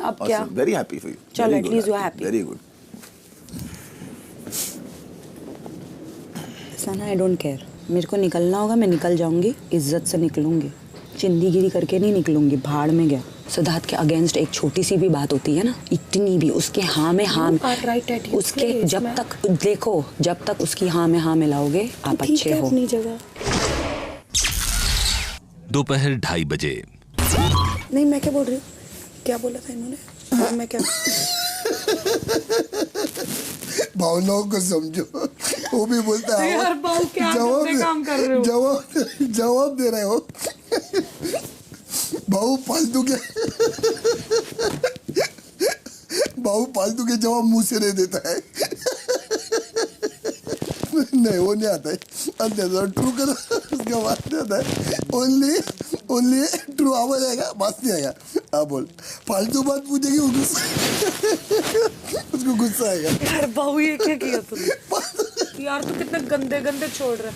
अब क्या? Very happy for you. चलो, at least you are happy. Very good. Sana, I don't care. मेरे को निकलना होगा, मैं निकल जाऊंगी, इज्जत से निकलूंगी, चिंदीगिरी करके नहीं निकलूंगी। भाड़ में गया। सिद्धार्थ के अगेंस्ट एक छोटी सी भी बात होती है ना, इतनी भी उसके हाँ में हाँ, उसके जब तक देखो, जब तक उसकी हाँ में हाँ मिलाओगे आप अच्छे हो। अपनी जगह। दोपहर 2:30 बजे। नहीं, मैं क्या बोल रही हूँ, क्या बोला था इन्होंने? मैं क्या भावनाओं को समझो। वो भी बोलता है यार बाबू क्या गंदे काम कर रहे हो? जवाब दे रहे हो भाऊ फालतू के जवाब मुंह से नहीं देता है। नहीं वो नहीं आता है, ट्रू कर उसका बात नहीं आता है, ओनली ट्रू आवाज आएगा, बात नहीं आएगा। हाँ बोल, फालतू बात पूछेगी उसको गुस्सा आएगा। यार बाबू ये क्या किया तुमने? यार तू कितने गंदे गंदे छोड़ रहा है।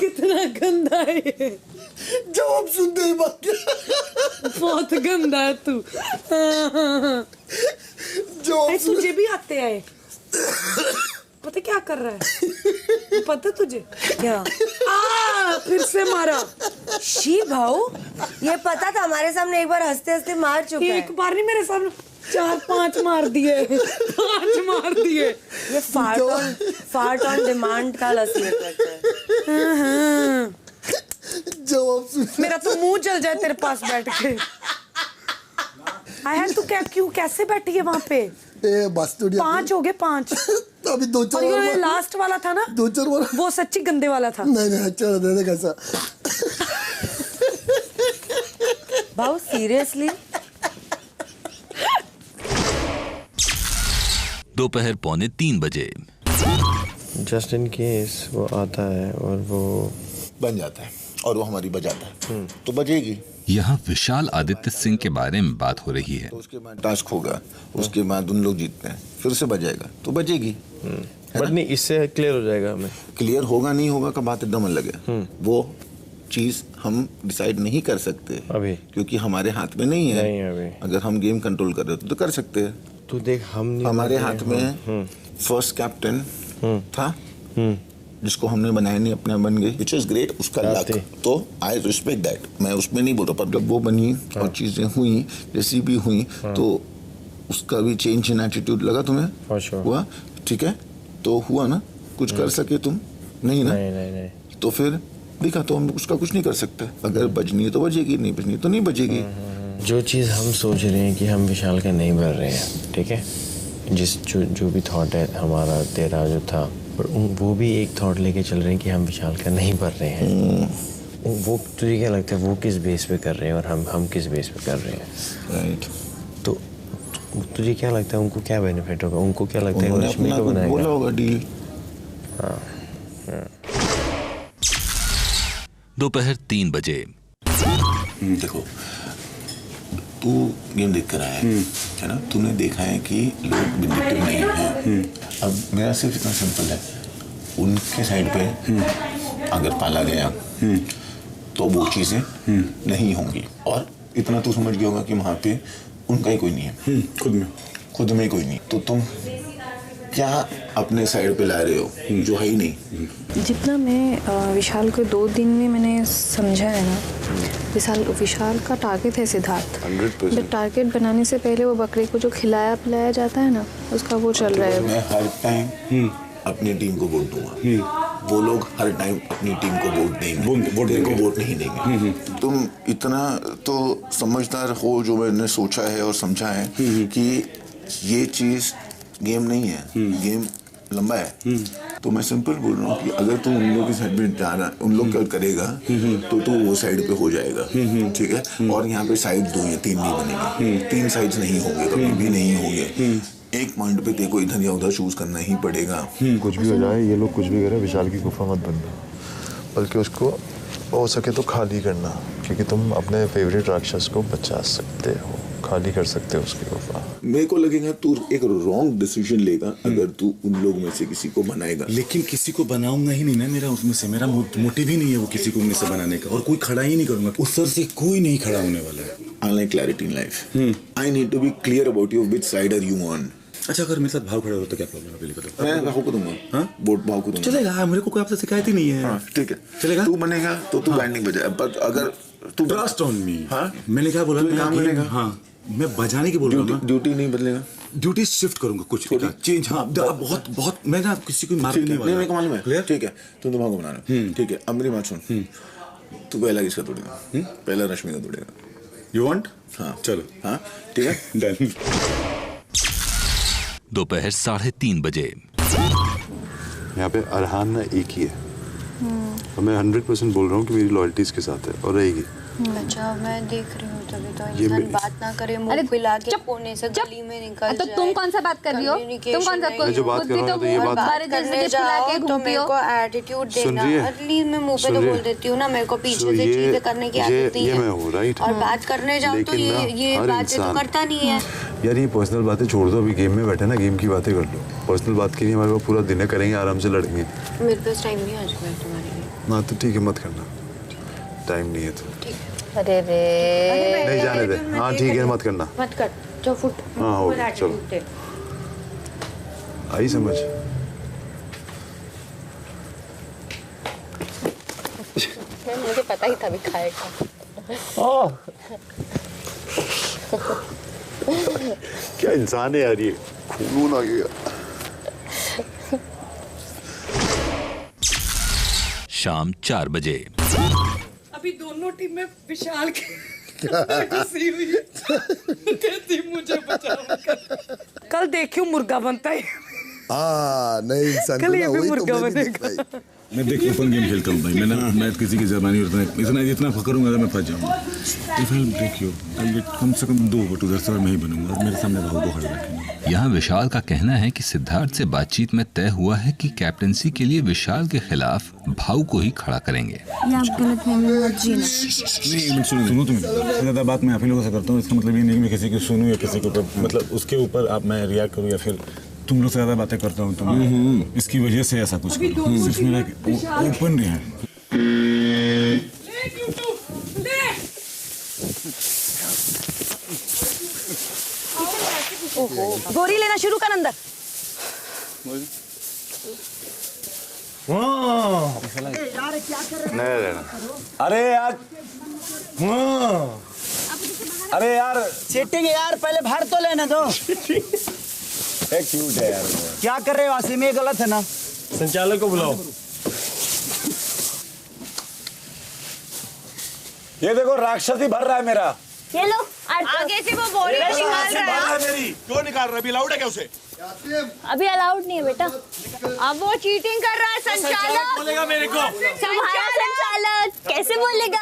कितना गंदा है ये। जवाब सुनते ही बात बहुत गंदा है तू। तुझे भी आते आए, पता क्या कर रहा है? पता तुझे क्या? फिर से मारा। शी भाऊ, ये पता था हमारे सामने एक बार हंसते हंसते मार चुका है। एक बार नहीं, मेरे सामने 4-5 मार दिए। 5 मार दिए। ये फार्ट ऑन डिमांड का असलियत लगता है। जवाब मेरा तो मुंह जल जाए तेरे पास बैठ के। आया तू क्यों कैसे बैठी है वहाँ पे? 5 हो गए 5। अभी 2-4 और ये लास्ट वाला था ना? 2-4 बार वो सच्ची गंदे वाला था। नहीं अच्छा दे कैसा भाऊ सीरियसली? दोपहर 2:45 जस्ट इन केस वो आता है और वो बन जाता है और वो हमारी बजाता है तो बजेगी। यहाँ विशाल आदित्य सिंह के बारे में बात हो रही है। तो उसके बाद टास्क होगा, उसके बाद उन लोग जीतते हैं, फिर से बजाएगा तो बजेगी। बट नहीं, इससे क्लियर हो जाएगा हमें। क्लियर होगा नहीं होगा का बात एकदम अलग है। वो चीज हम डिसाइड नहीं कर सकते अभी, क्योंकि हमारे हाथ में नहीं है। नहीं अभी। अगर हम गेम कंट्रोल कर रहे हो तो कर सकते हैं। तो देख हमारे हाथ में फर्स्ट कैप्टन था जिसको हमने बनाया नहीं, अपने बन गई, विच इज ग्रेट, उसका लक। तो आई रिस्पेक्ट दैट, मैं उसमें नहीं बोल रहा, पर जब वो बनी और चीजें हुई जैसी भी हुई तो उसका भी चेंज इन एटीट्यूड लगा तुम्हें? हुआ? ठीक है, तो हुआ ना, कुछ कर सके तुम? नहीं ना? नहीं। तो फिर दिखा, तो हम उसका कुछ नहीं कर सकते। अगर बजनी है तो बजेगी, नहीं बजनी तो नहीं बजेगी। जो चीज़ हम सोच रहे हैं कि हम विशाल का नहीं भर रहे हैं, ठीक है, जो भी थॉट है हमारा तेरा जो था, पर वो भी एक थॉट लेके चल रहे हैं कि हम विशाल का नहीं भर रहे हैं। वो तुझे क्या लगता है वो किस बेस पे कर रहे हैं और हम किस बेस पे कर रहे हैं? राइट। तो तुझे क्या लगता है उनको क्या बेनिफिट होगा? उनको क्या लगता है रश्मि को बनाएगा? बोला होगा डील। हाँ। दोपहर 3 बजे। देखो, तू गेम देख कर आया है ना? तूने देखा है कि लोग विंडिक्टिव नहीं हैं। अब मेरा सिर्फ इतना सिंपल है, उनके साइड पे अगर पाला गया तो वो चीजें नहीं होंगी। और इतना तो समझ गया होगा कि वहां पे उनका ही कोई नहीं है, खुद में कोई नहीं। तो तुम क्या अपने साइड पे ला रहे हो जो है ही नहीं? जितना मैं विशाल को 2 दिन में मैंने समझा है ना, विशाल का टारगेट है सिद्धार्थ। 100%। टारगेट बनाने से पहले वो बकरे को जो खिलाया पिलाया जाता है ना, उसका वो चल रहा है। मैं हर टाइम अपनी टीम को वोट दूंगा, वो लोग हर टाइम अपनी टीम को वोट देंगे, वोट नहीं देंगे। तुम इतना तो समझदार हो, जो मैंने सोचा है और समझा है कि ये चीज गेम नहीं है, गेम लंबा है। तो मैं सिंपल बोल रहा हूँ कि अगर तू उन लोगों की साइड में जा रहा, उन लोग क्या करेगा तो तू वो साइड पे हो जाएगा, ठीक है। और यहाँ पे साइड 2 या 3 नहीं बनेंगे, 3 साइड्स नहीं होंगे, कभी भी नहीं होंगे। एक पॉइंट पे तेरे को इधर या उधर चूज करना ही पड़ेगा। कुछ भी हो जाए, ये लोग कुछ भी करें, विशाल की गुफा मत बनना, बल्कि उसको हो सके तो खाली करना, क्योंकि तुम अपने फेवरेट राक्षस को बचा सकते हो, खाली कर सकते हो उसकी गुफा। मेरे को लगेगा तू एक रॉन्ग डिसीजन लेगा अगर तू उन लोग में से किसी को बनाएगा। लेकिन किसी को बनाऊंगा ही नहीं ना, मेरा उसमें से मेरा मोटिव ही नहीं है वो किसी को उनमें से बनाने का, और कोई खड़ा ही नहीं करूंगा, उस सर से कोई नहीं खड़ा होने वाला है। I like clarity in life. I need to be clear about you, which side are you on. अच्छा, अगर मेरे साथ भाव खड़ा हो तो क्या प्रॉब्लम है? पहले बताओ। मैं भाव को दूंगा। हाँ, वोट भाव को दूंगा। चलेगा, मेरे को कोई आपसे शिकायत ही नहीं है। हाँ, ठीक है, चलेगा। तू बनेगा तो तू बैंडिंग बजाए, पर अगर तू ट्रस्ट ऑन मी। हाँ, मैंने क्या बोला? मैं काम बनेगा। हाँ, मैं बजाने की बोल रहा हूँ। ड्यूटी नहीं बदलेगा, ड्यूटी शिफ्ट करूंगा, कुछ चेंज। हाँ, बहुत मैं ना किसी को मार नहीं वाला। नहीं, मालूम है, ठीक है, तुम तो भाव को बना रहे हो, ठीक है। अब मेरी बात सुन, तू पहला किसका तोड़ेगा? पहला रश्मि का तोड़ेगा। You want? हाँ, चलो। हाँ, ठीक है, डन। दोपहर 3:30 बजे। यहाँ पे अरहान ना एक ही है और मैं 100% बोल रहा हूँ कि मेरी लॉयल्टी इसके साथ है और रहेगी। अच्छा मैं देख रही हूँ तभी तो इंसान बात ना करे, मुंह फैला के कोने से गली में निकल तो तुम कौन सा बात कर रही हो? तुम कौन सा मैं जो बात कर रहा हूँ तो ये बात करने जाओ तो मेरे को एटीट्यूड देना, अगली मैं मुंह पे तो बोल देती हूँ ना, मेरे को पीछे से चीजें करने की आदत नहीं है और बात करने जाओ तो ये बातें तो करता नहीं है। यार ये पर्सनल बातें छोड़ दो, अभी गेम में बैठे ना, गेम की बातें कर लो। पर्सनल बात के लिए हमारे पास पूरा दिन करेंगे, आराम से लड़ेंगे। मेरे पास टाइम नहीं आज मैं तुम्हारे लिए। ना तो ठीक है, मत करना, टाइम नहीं है तो। अरे रे नहीं जाने दे। हाँ ठीक है, मत करना, मत कर जो फुट। हाँ हो गया, चलो आई समझ। मुझे पता ही था भी खाएगा। क्या इंसान है यार ये, खून आ गया। शाम 4 बजे। अभी दोनों टीम में विशाल की घुसी हुई है। कहती मुझे बचाओ। कल देखियो मुर्गा बनता है। नहीं इंसान कल ये भी मुर्गा बनेगा। मैं देख ओपन गेम खेलता हूँ भाई, मैं किसी की जबानी इतना फकरूंगा मैं फंस जाऊंगा। देखियो कम से कम 2 वोट उधर से मैं ही बनूंगा और मेरे सामने भाव को खड़ा रखेंगे। यहाँ विशाल का कहना है कि सिद्धार्थ से बातचीत में तय हुआ है कि कैप्टनसी के लिए विशाल के खिलाफ भाव को ही खड़ा करेंगे। ये आप गलतफहमी मत जीना। नहीं सुनो तुम, ज्यादा बात मैं आप ही लोगों से करता हूँ, इसका मतलब ये नहीं कि मैं किसी की सुनूं या किसी के ऊपर मतलब उसके ऊपर आप मैं रिएक्ट करूँ या फिर तुम लोग से ज्यादा बातें करता हूँ तो इसकी वजह से ऐसा कुछ करूँ। सिर्फ मेरा ओपन नहीं है। गोरी लेना शुरू कर अंदर। नहीं लेना। अरे यार अरे यार सेटिंग यार, पहले बाहर तो लेना दो। क्यूट है यार। क्या कर रहे हो आसिम, ये गलत है ना। संचालक को बुलाओ। ये देखो राक्षसी भर रहा है मेरा। ये लो आगे से वो बोरी निकाल रहा है। मेरी क्यों निकाल रहा है? अभी अलाउड है क्या उसे? अभी अलाउड नहीं है बेटा। अब वो चीटिंग कर रहा है। संचालक बोलेगा मेरे को। तुम्हारा संचालक कैसे बोलेगा?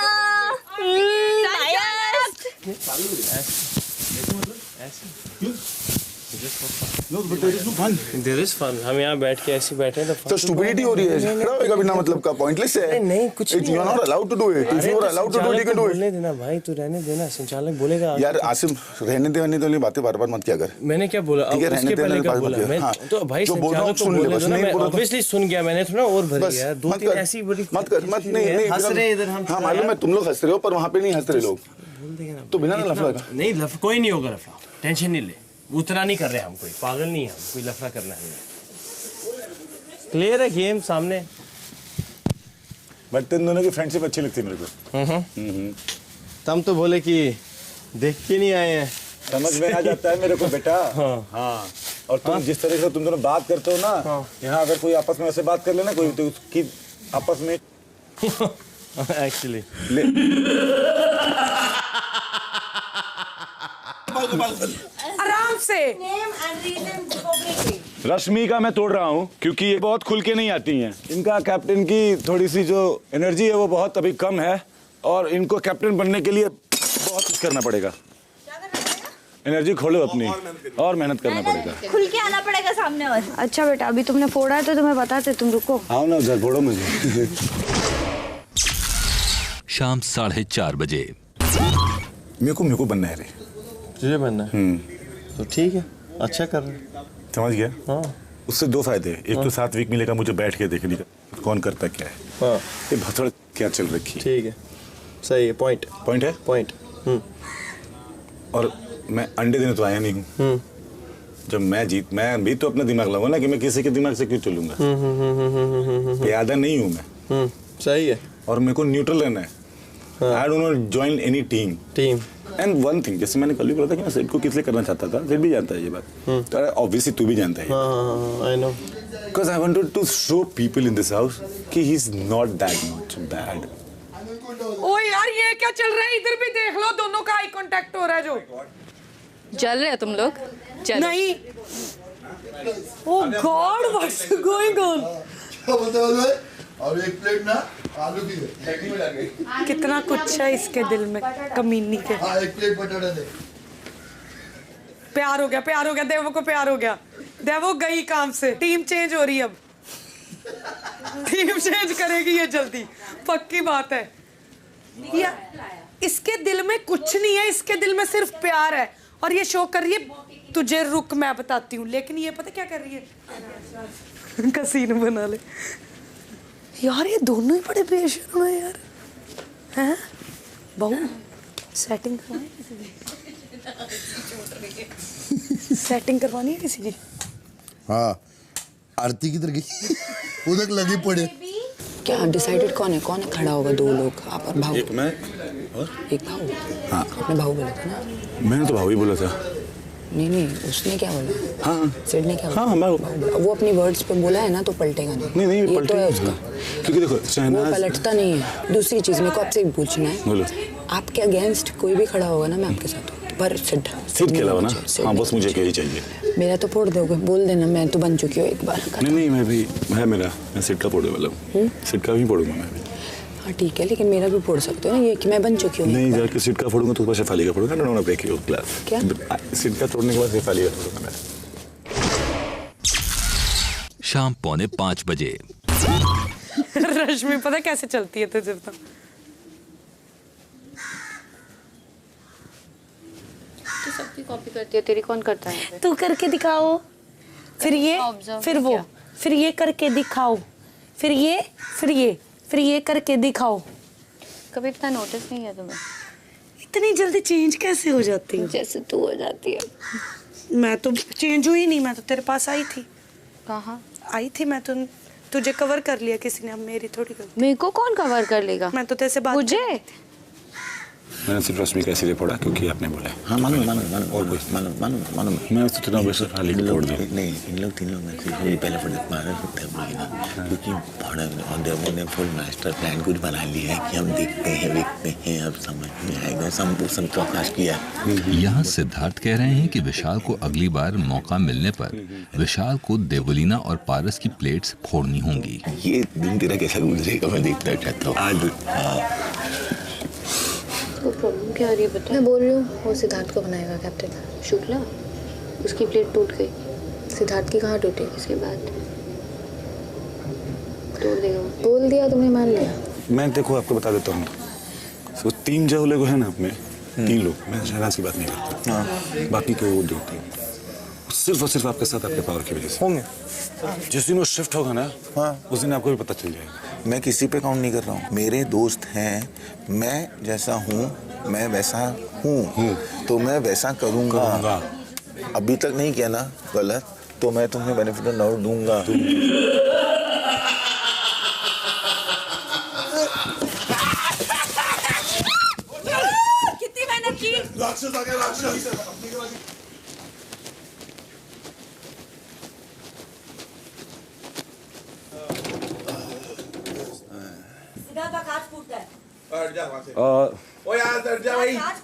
There is fun. हम यहाँ बैठ के ऐसे बैठे तो स्टुपिडिटी हो रही है, खड़ा होएगा बिना मतलब का, पॉइंटलेस है। नहीं कुछ नहीं। You are not allowed to do it. If you are allowed to do it, you can do it. रहने देना भाई, तू रहने देना, संचालक बोलेगा। यार आसिम रहने दे वाली बातें बार-बार मत किया कर। मैंने क्या बोला? ठीक है, रहने दे वाली बात मत मैं तो भाई संचालक को बोल देना, मैं ऑब्वियसली सुन गया, मैंने थोड़ा और भर दिया। 2-3 ऐसी बड़ी मत कर, मत नहीं हंस रहे इधर हम। हाँ मालूम है तुम लोग हंस रहे हो, पर वहाँ पे नहीं हंस रहे लोग। तो बिना लफड़ा नहीं, कोई नहीं होगा लफड़ा, टेंशन नहीं ले। उतना नहीं कर रहे हम, कोई पागल नहीं है, कोई लफड़ा करना है। क्लियर है गेम सामने। बट तुम दोनों की फ्रेंडशिप अच्छी लगती है मेरे को। तुम तो बोले कि देख के नहीं आए हैं। समझ में आ जाता है मेरे को बेटा। हाँ और तुम जिस तरह से तुम दोनों बात करते हो ना, यहाँ अगर कोई आपस में ऐसे बात कर लेना कोई, तो उसकी आपस में एक्चुअली आराम से। रश्मि का मैं तोड़ रहा हूँ क्योंकि ये बहुत खुल के नहीं आती हैं। इनका कैप्टन की थोड़ी सी जो एनर्जी है वो बहुत अभी कम है और इनको कैप्टन बनने के लिए बहुत कुछ करना पड़ेगा। एनर्जी खोलो अपनी और मेहनत करना पड़ेगा। खुल के आना पड़ेगा सामने। और अच्छा बेटा, अभी तुमने फोड़ा है तो तुम्हें बताते, तुम रुको। आओ ना उधर, फोड़ो मुझे। शाम 4:30 बजे। मेरे को बनना है रे। तुझे बनना है? तो ठीक है, अच्छा कर रहे। समझ गया? हाँ। उससे 2 फायदे, एक तो 7 वीक मिलेगा मुझे बैठ के देखने का कौन करता क्या है। हाँ। ये भसड़ क्या चल रखी है। ठीक है, सही है। पॉइंट है पॉइंट। और मैं अंडे देने तो आया नहीं हूँ। जब मैं भी तो अपना दिमाग लगाऊंगा ना कि मैं किसी के दिमाग से क्यों चलूंगा। प्यादा नहीं हूँ मैं। सही है। और मेरे को न्यूट्रल रहना है। I don't want to join any team. And one thing, जैसे मैंने कल भी बोला था कि मैं सेट को किस लिए करना चाहता था, सेट भी जानता है ये बात। तो obviously तू भी जानता है। I know. Because I wanted to show people in this house कि he's not that much bad. ओ यार ये क्या चल रहा है? इधर भी देख लो, दोनों का आई कांटेक्ट हो रहा है। जो जल रहे हो तुम लोग? नहीं Oh God, what's going on? क्या बता रहे हैं? और एक प्लेट ना आलू की चटनी में डाल गई। कितना कुछ है इसके दिल में, कमीनी के। हाँ, एक प्लेट बटाटा दे। प्यार हो गया, देवो को प्यार हो गया। देवो गई काम से, टीम चेंज हो रही है अब। टीम चेंज करेगी ये जल्दी, पक्की बात है। या इसके दिल में कुछ नहीं है, इसके दिल में सिर्फ प्यार है। और ये शो कर रही है तुझे रुक मैं बताती हूँ, लेकिन ये पता क्या कर रही है, कसीन बना ले। यार ये दोनों ही बड़े बेशर्म है यार। हैं बहू सेटिंग करवानी है किसी की? सेटिंग करवानी है किसी की? हाँ, आरती किधर गई? उधर लगी पड़े। क्या डिसाइडेड कौन है खड़ा होगा? 2 लोग, आप और भाऊ। एक मैं और एक भाऊ। हाँ, आपने भाऊ बोला था ना? मैंने तो भाऊ ही बोला था। नहीं, उसने क्या बोला? हाँ, सिड ने क्या बोला? हाँ, वो अपनी वर्ड्स पे बोला है ना, तो पलटेगा नहीं। नहीं, ये तो है उसका। क्योंकि देखो वो पलटता नहीं है। दूसरी चीज मेरे को आपसे पूछना है, बोलो। आपके अगेंस्ट कोई भी खड़ा होगा ना, मैं आपके साथ हूँ, पर सिड के अलावा ना, हाँ, बस मुझे क्या ही चाहिए। मेरा तो फोड़ दोगे, बोल देना, मैं तो बन चुकी हूँ एक बार। नहीं, मैं सिड का फोड़ने वाला हूँ। सिड का भी फोड़ूंगा मैं भी। हाँ ठीक है, लेकिन मेरा भी फोड़ सकते हो ना, ये कि मैं बन चुकी हूँ। नहीं, जाके सीट का फोड़ूंगा तो ऊपर शेफाली का फोड़ूंगा। ना ब्रेक यू क्लास। क्या? सीट का तोड़ने के बाद शेफाली का फोड़ूंगा मैं। शाम 4:45 बजे। रश्मि पता कैसे चलती है तुझे तो? तू सबकी कॉपी करती है, तेरी कौन करता है? तू करके दिखाओ, फिर ये, फिर वो, फिर ये करके दिखाओ, फिर ये, फिर ये करके दिखाओ। कभी इतना नोटिस नहीं है तुम्हें? इतनी जल्दी चेंज कैसे हो जाती है? जैसे तू हो जाती है। मैं तो चेंज हुई नहीं, मैं तो तेरे पास आई थी। कहाँ आई थी मैं? तो तुझे कवर कर लिया किसी ने, अब मेरी थोड़ी गलती। मेरे को कौन कवर कर लेगा? मैं तो तेरे से बात मुझे मैंने सिर्फ रश्मि का इसीलिए फोड़ा क्योंकि आपने बोला। हाँ, मानो और कुछ मानो मैं तो तेरा वैसे खाली फोड़ दूँ। नहीं, इन लोग 3 लोग में से पहले फोड़ मारा सकते हैं ना, क्योंकि और देवो ने फुल मास्टर प्लान कुछ बना लिया है कि हम देखते हैं अब समझ में आएगा। सब प्रकाश किया। यहाँ सिद्धार्थ कह रहे हैं कि विशाल को अगली बार मौका मिलने पर विशाल को देवलीना और पारस की प्लेट्स फोड़नी होंगी। ये दिन तेरा कैसा गुजरेगा मैं देखना चाहता हूँ आज। तो प्रॉब्लम क्या आ रही है बता? मैं बोल रही हूँ वो सिद्धार्थ को बनाएगा कैप्टन। शुक्ला, उसकी प्लेट टूट गई, सिद्धार्थ की कहाँ टूटेगी? इसके बाद तोड़ देगा। बोल दिया, तुमने मान लिया। मैं देखो आपको बता देता हूँ, तो 3 जो लोग हैं ना अपने, 3 लोग, मैं शहनाज की बात नहीं करता। बाकी के वो 2-3 सिर्फ और सिर्फ आपके साथ आपके पावर की वजह से होंगे। जिस दिन वो शिफ्ट होगा ना, उस दिन आपको भी पता चल जाएगा। मैं किसी पे काउंट नहीं कर रहा हूँ। मेरे दोस्त हैं, मैं जैसा हूँ मैं वैसा हूँ, तो मैं वैसा करूँगा। अभी तक नहीं किया ना गलत, तो मैं तुम्हें बेनिफिट ऑफ डाउट दूंगा। कितनी मेहनत की? राक्षस आ गया, राक्षस।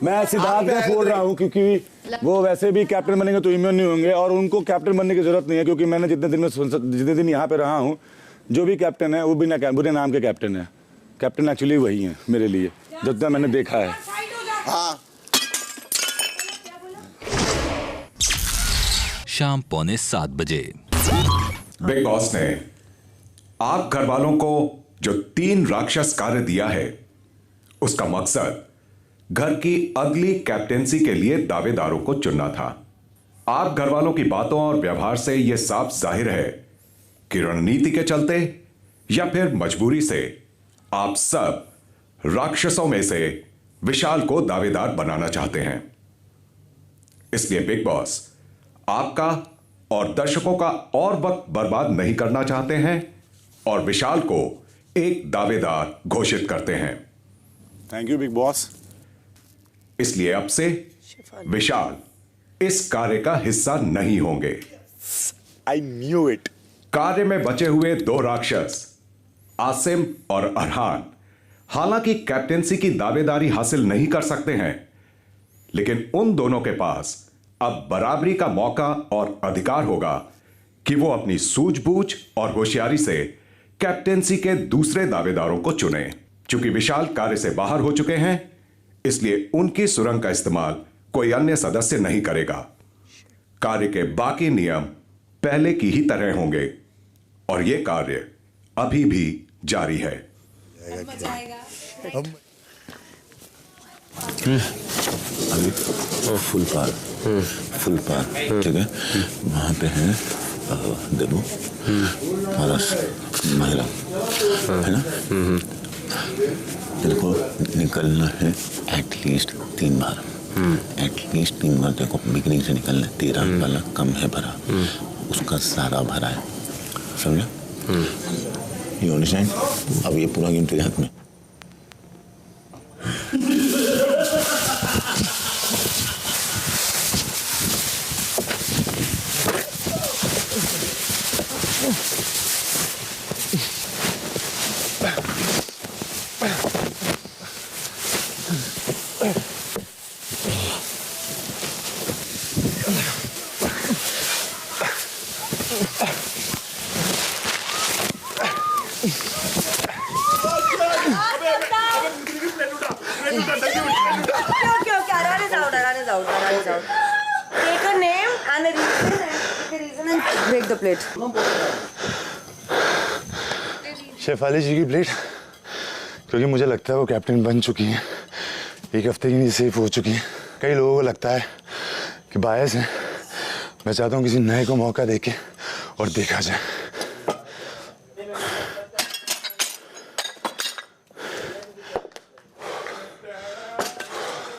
मैं सिद्धार्थ का फोड़ रहा हूँ क्योंकि वो वैसे भी कैप्टन बनेंगे तो इम्यून नहीं होंगे, और उनको कैप्टन बनने की जरूरत नहीं है, क्योंकि मैंने जितने दिन यहाँ पे रहा हूँ, जो भी कैप्टन है वो बिना बुरे नाम के कैप्टन है। कैप्टन एक्चुअली वही है मेरे लिए, जब तक मैंने देखा है। हाँ। शाम 6:45 बजे। बिग बॉस ने आप घर वालों को जो 3 राक्षस कार्य दिया है, उसका मकसद घर की अगली कैप्टेंसी के लिए दावेदारों को चुनना था। आप घर वालों की बातों और व्यवहार से यह साफ जाहिर है कि रणनीति के चलते या फिर मजबूरी से आप सब राक्षसों में से विशाल को दावेदार बनाना चाहते हैं। इसलिए बिग बॉस आपका और दर्शकों का और वक्त बर्बाद नहीं करना चाहते हैं और विशाल को एक दावेदार घोषित करते हैं। Thank you big boss. इसलिए अब से विशाल इस कार्य का हिस्सा नहीं होंगे। I knew it. कार्य में बचे हुए 2 राक्षस आसिम और अरहान हालांकि कैप्टेंसी की दावेदारी हासिल नहीं कर सकते हैं, लेकिन उन दोनों के पास अब बराबरी का मौका और अधिकार होगा कि वो अपनी सूझबूझ और होशियारी से कैप्टेंसी के दूसरे दावेदारों को चुने। चूंकि विशाल कार्य से बाहर हो चुके हैं, इसलिए उनकी सुरंग का इस्तेमाल कोई अन्य सदस्य नहीं करेगा। कार्य के बाकी नियम पहले की ही तरह होंगे और यह कार्य अभी भी जारी है। अभी फुल पार ठीक है। वहाँ पे है देवो पारस महिला है ना। तेरे को निकलना है एटलीस्ट 3 बार। एटलीस्ट 3 बार तेरे को बिगनिंग से निकलना है। 13 वाला कम है भरा, उसका सारा भरा है, समझा? You understand? अब ये पूरा गेम तेरे हाथ में। शेफाली जी की प्लेट, क्योंकि मुझे लगता है वो कैप्टन बन चुकी हैं, 1 हफ्ते की नहीं सेफ हो चुकी हैं। कई लोगों को लगता है कि बायस है। मैं चाहता हूँ किसी नए को मौका देके और देखा जाए।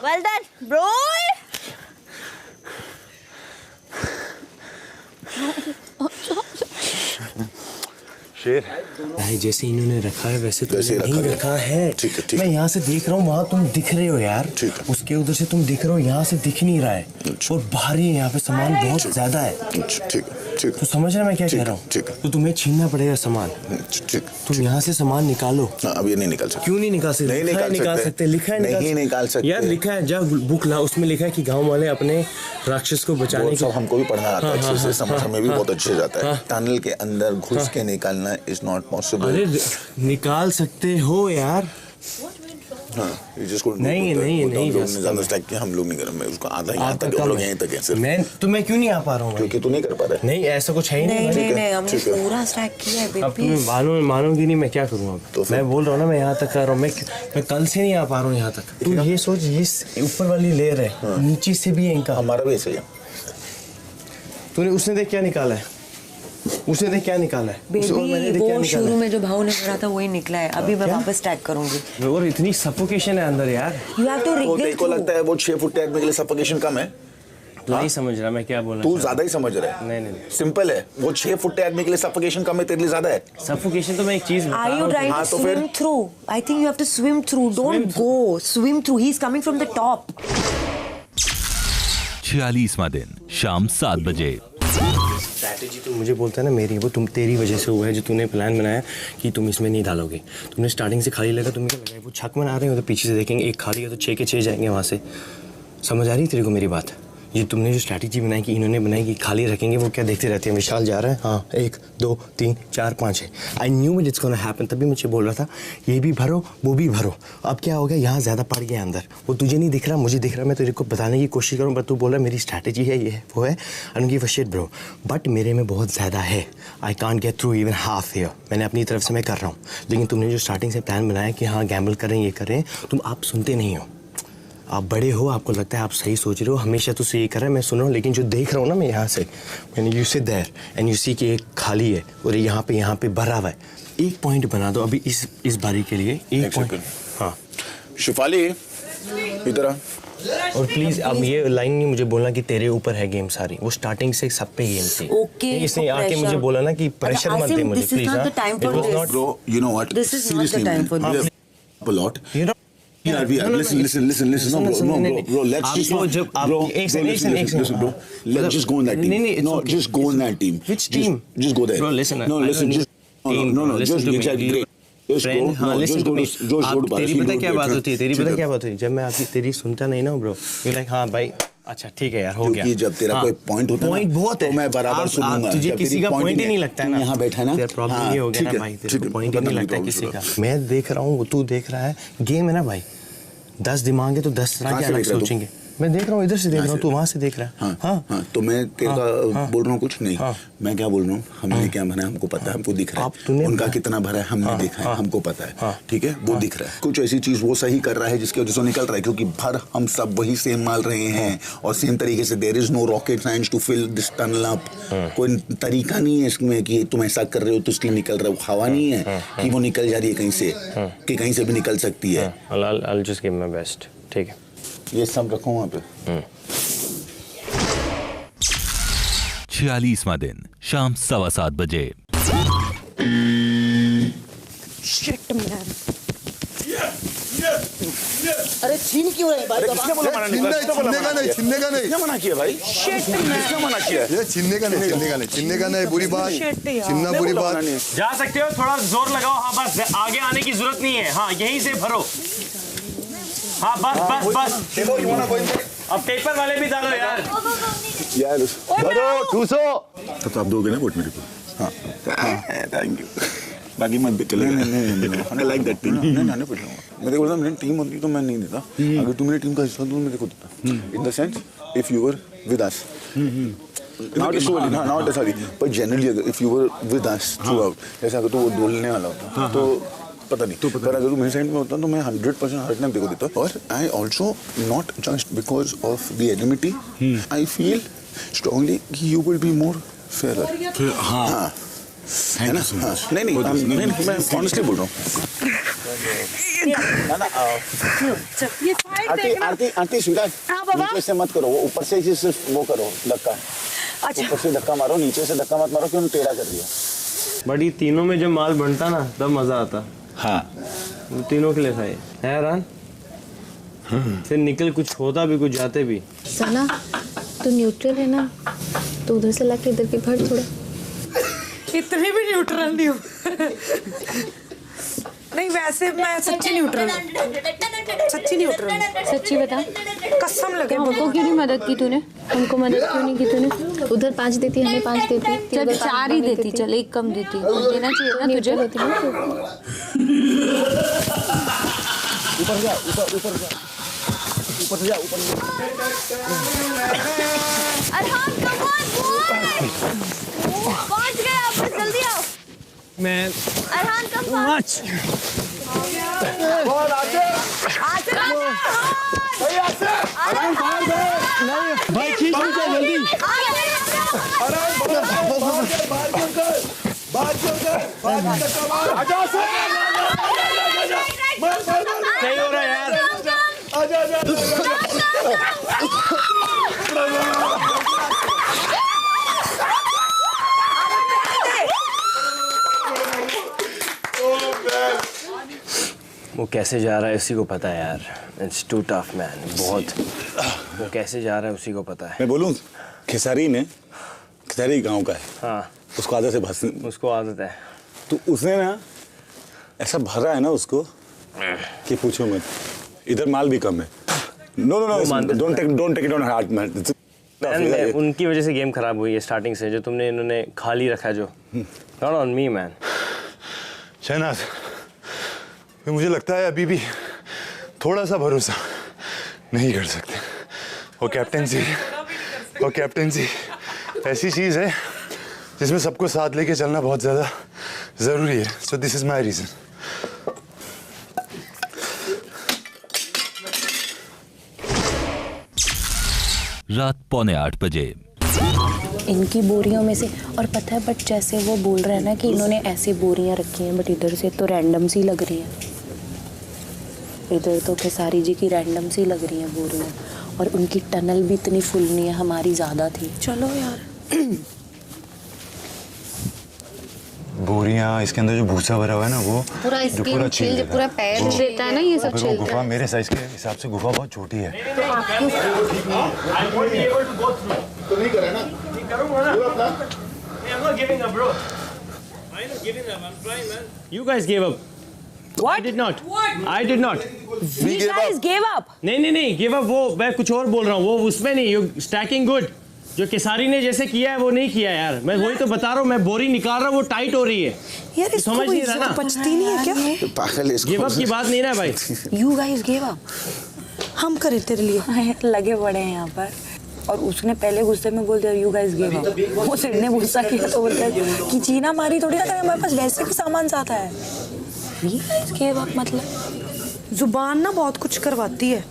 Well done, bro. शेर भाई जैसे इन्होंने रखा है वैसे तो नहीं रखा है। मैं यहाँ से देख रहा हूँ, वहाँ तुम दिख रहे हो यार। उसके उधर से तुम दिख रहे हो, यहाँ से दिख नहीं रहा है। और भारी है यहाँ पे, सामान बहुत ज्यादा है। तो समझ रहे मैं क्या कह रहा हूँ? तो तुम्हें छीनना पड़ेगा सामान। तुम यहाँ से सामान निकालो। अब ये नहीं निकाल सकते। क्यों नहीं निकाल सकते? नहीं निकाल सकते। लिखा है नहीं निकाल सकते यार, लिखा है। जा बुक ला, उसमें लिखा है कि गाँव वाले अपने राक्षस को बचाने के। हमको भी पढ़ना आता है अच्छे से, समझ हमें भी बहुत अच्छे जाता है। टनल के अंदर घुस के निकालना इज नॉट पॉसिबल। अरे निकाल सकते हो यार। नहीं हम लोग नहीं कर रहे। उसको आधा ही आता है, हम लोग यहीं तक है सिर्फ। मैं क्यों नहीं आ पा रहा हूँ? क्योंकि तू नहीं कर पा रहा है। नहीं ऐसा कुछ है ही नहीं। हमने पूरा स्टैक किया है। अब तुम्हें मानोगी नहीं, मैं क्या करूँ अब? तो मैं बोल रहा हूँ ना, मैं यहाँ तक कर रहा हूँ। मैं कल से नहीं आ पा रहा हूँ यहाँ तक। तू ये सोच, ये ऊपर वाली लेयर है, नीचे से भी है इनका। हमारा भी ऐसे ही है। तूने उसने देख क्या निकाला है? उसने देख क्या निकाला है? बेबी वो शुरू में जो भाव निकला था वही निकला है। अभी मैं वापस टैग करूंगी। और इतनी सफोकेशन है अंदर यार। You have to rig it. को लगता है वो 6 फुट टैग में के लिए सफोकेशन कम है। नहीं समझ रहा मैं क्या बोलना। तू ज्यादा ही समझ रहा है। नहीं सिंपल है। वो 6 फुट आदमी के लिए सफोकेशन कम है, तेरे लिए ज्यादा है। सफोकेशन तो मैं एक चीज Are you trying to swim through? I think you have to swim through. Don't go. Swim through. He's coming from the top. 46वां दिन शाम 7 बजे। स्ट्रैटेजी तो मुझे बोलता है ना मेरी, वो तेरी वजह से हुआ है। जो तूने प्लान बनाया कि तुम इसमें नहीं डालोगे, तुमने स्टार्टिंग से खाली लगा। तुम्हें क्या लगा वो छक बना रहे हो? तो पीछे से देखेंगे एक खाली है तो 6 के 6 जाएंगे वहाँ से। समझ आ रही है तेरे को मेरी बात? ये तुमने जो स्ट्रैटेजी बनाई कि इन्होंने बनाई कि खाली रखेंगे, वो क्या देखते रहते हैं विशाल जा रहा है, हाँ 1 2 3 4 5 है। I knew it's gonna happen. तभी मुझे बोल रहा था ये भी भरो वो भी भरो। अब क्या हो गया, यहाँ ज़्यादा पड़ गया अंदर। वो तुझे नहीं दिख रहा, मुझे दिख रहा। मैं तेरे को बताने की कोशिश करूँ, पर तू बोल रहा मेरी स्ट्रैटेजी है ये है वो है। I don't give a shit bro, but मेरे में बहुत ज़्यादा है। I can't get through even half here. मैंने अपनी तरफ से मैं कर रहा हूँ, लेकिन तुमने जो स्टार्टिंग से प्लान बनाया कि हाँ गैम्बल करें ये करें, तुम आप सुनते नहीं हो। आप बड़े हो, आपको लगता है आप सही सोच रहे हो, हमेशा तो सही कर रहा है, मैं सुन रहा हूँ। लेकिन जो देख रहा हूँ ना मैं यहाँ से, मैंने you sit there and you see कि एक खाली है और यहाँ पे भरा हुआ है। एक पॉइंट बना दो अभी इस बारी के लिए। एक पॉइंट। हाँ शिफाली इधर आ। और प्लीज अब ये लाइन नहीं मुझे बोलना कि तेरे ऊपर है गेम सारी। वो स्टार्टिंग से सब पे गेम थी। ओके इसने आके मुझे बोला ना कि प्रेशर मत दे मुझे please. Bro you know what, this is not the time for this. A lot. Yeah, listen. No, bro. Let's just just go in that team. No, just go in that team. Which team? Just go there. Bro, listen. No, listen. Just no. Just exactly. Just go. No, just go to तेरी पता क्या बात होती है? जब मैं आपकी तेरी सुनता नहीं ना ब्रो, यू लाइक हाँ भाई अच्छा ठीक है यार, हो गया। क्योंकि जब तेरा कोई पॉइंट होता है पॉइंट बहुत है तो मैं बराबर सुनूंगा। तुझे जब किसी तेरी का point पॉइंट ही है, नहीं लगता है तू ना, यहाँ बैठा है ना, तेरा प्रॉब्लम ये हो गया ना भाई, तेरे को पॉइंट ही नहीं लगता है किसी का। मैं देख रहा हूँ, तू देख रहा है, गेम है ना भाई, 10 दिमाग है तो 10 तरह के अलग सोचेंगे। मैं देख रहा हूँ, इधर से देख रहा हूँ, तू वहाँ से देख रहा है। हाँ, तो मैं तेरा बोल रहा हूँ कुछ नहीं। मैं क्या बोल रहा हूँ, हमने क्या भरा है हमको पता है, हमको दिख रहा है। उनका कितना भरा है हमने देखा है, हमको पता है। ठीक है, वो दिख रहा है। कुछ ऐसी चीज वो सही कर रहा है जिसकी वजह से निकल रहा है, क्योंकि भर हम सब वही सेम माल रहे हैं और सेम तरीके से। There is no rocket science to fill this tunnel up. कोई तरीका नहीं है इसमें कि तुम ऐसा कर रहे हो तो इसलिए निकल रहा है। हवा नहीं है कि वो निकल जा रही है कहीं से, कि कहीं से भी निकल सकती है। I'll just give my best, ठीक है। ये सब रखो वहाँ पे। 46वां दिन शाम 7:15 बजे। शिट मैन, अरे छीन क्यों रहे भाई? किसने बोला मना नहीं? छीनने का नहीं, छीनने का नहीं। किसने मना किया भाई? शिट मैन, किसने मना किया? ये छीनने का नहीं, छीनने का नहीं, छीनने का नहीं, बुरी बात। छीनना बुरी बात। जा सकते हो, थोड़ा जोर लगाओ। हाँ बस, आगे आने की जरूरत नहीं है। हाँ यहीं से भरो। हाँ बस बस बस, अब पेपर वाले भी डालो यार। यार दो 200 तो आप दोगे ना वोट मेरे को? हाँ, थैंक यू। बाकी मत चले। नहीं लाइक दैट टीम। नहीं पूछूंगा। मेरे को मेरी टीम होती तो मैं नहीं देता। अगर तुम मेरी टीम का हिस्सा तो मेरे को देता। In the sense if you were with us, not sorry, but generally if you were with us through out, जैसे अगर तो वो बोलने वाला होता तो पता नहीं, पर अगर तू मेरे साइड में होता तो मैं 100% हर टाइम देखो देता। और I also not just because of the enmity, I feel strongly कि you will be more fair. हाँ है ना? नहीं मैं ऑनेस्टली बोल रहा हूँ। आरती स्वीकार, नीचे से मत करो, वो ऊपर से ही सिर्फ वो करो धक्का। ऊपर से धक्का मारो, नीचे से धक्का मत मारो, क्यों टेढ़ा कर दिया। बट ये तीनों में जब माल बनता ना तब मजा आता। हाँ, वो तीनों के लिए था ये, है रान? फिर निकल कुछ होता भी, कुछ जाते भी। सना, तू न्यूट्रल है ना, तो उधर से लाके इधर की भर थोड़ा। इतनी भी न्यूट्रल नहीं हूँ। नहीं वैसे मैं सच्ची न्यूट्रल हूँ, सच्ची न्यूट्रल। सच्ची बता, कसम लगे। हमको क्यों नहीं मदद की तूने? हमको मदद क्यों नहीं की तूने? उधर 5 देती, हमें 5 देती। चल 4 ही देती, चल 1 कम देती। देना चाहिए ना तुझे। ऊपर जा, ऊपर जा, ऊपर जा, ऊपर जा। अरहान कम ऑन, पहुंच गए आप, बस जल्दी आओ। मैं अरहान कम मच बहुत आगे भाई खींच लीजिए जल्दी। नहीं हो रहा यार। वो कैसे जा रहा है उसी को पता है यार। इट्स टू टफ मैन, बहुत। वो कैसे जा रहा है उसी को पता है। मैं बोलूं, खेसारी गांव का है। हाँ, उसको आदत है भसने, उसको आदत है। तो उसने ना ऐसा भरा है ना उसको कि पूछो मत। इधर माल भी कम है। No don't take it on heart man. उनकी वजह से गेम खराब हुई है स्टार्टिंग से, जो तुमने इन्होंने खाली रखा जो। Not on me man. Shehnaaz, मुझे लगता है अभी भी थोड़ा सा भरोसा नहीं कर सकते। वो कैप्टेंसी ऐसी चीज है जिसमें सबको साथ लेके चलना बहुत ज्यादा जरूरी है। So this is my reason. रात 7:45 बजे। इनकी बोरियों में से, और पता है बट जैसे वो बोल रहे हैं ना कि इन्होंने ऐसी बोरियां रखी हैं, बट इधर से तो रैंडम सी लग रही हैं। इधर तो खेसारी जी की रैंडम सी लग रही हैं बोरियां, और उनकी टनल भी इतनी फुल नहीं है, हमारी ज्यादा थी। चलो यार। बोरियां, इसके अंदर जो भूसा भरा हुआ है ना, वो पूरा पूरा पैर देता है ना, ये सब छीलता है। गुफा मेरे साइज के हिसाब से गुफा बहुत छोटी है। You guys gave up. I did not. I did not. We guys gave up. नहीं give up वो मैं कुछ और बोल रहा हूँ वो उसमें नहीं you stacking good जो केसारी ने जैसे किया है वो नहीं किया यार मैं वही तो बता रहा हूँ मैं बोरी निकाल रहा हूँ वो टाइट हो रही है यार इसको समझ नहीं रहा ना पचती नहीं है क्या पागल इसको गिव अप की बात नहीं ना भाई You guys gave up. हम करे तेरे लिए लगे पड़े हैं यहाँ पर और उसने पहले गुस्से में बोल दिया यू गाइस गिव अप वो सिड ने गुस्सा किया तो बोलता है कि चीना मारी थोड़ी ना करें हमारे पास वैसे भी सामान आता है यू गाइस गिव अप मतलब जुबान ना बहुत कुछ करवाती है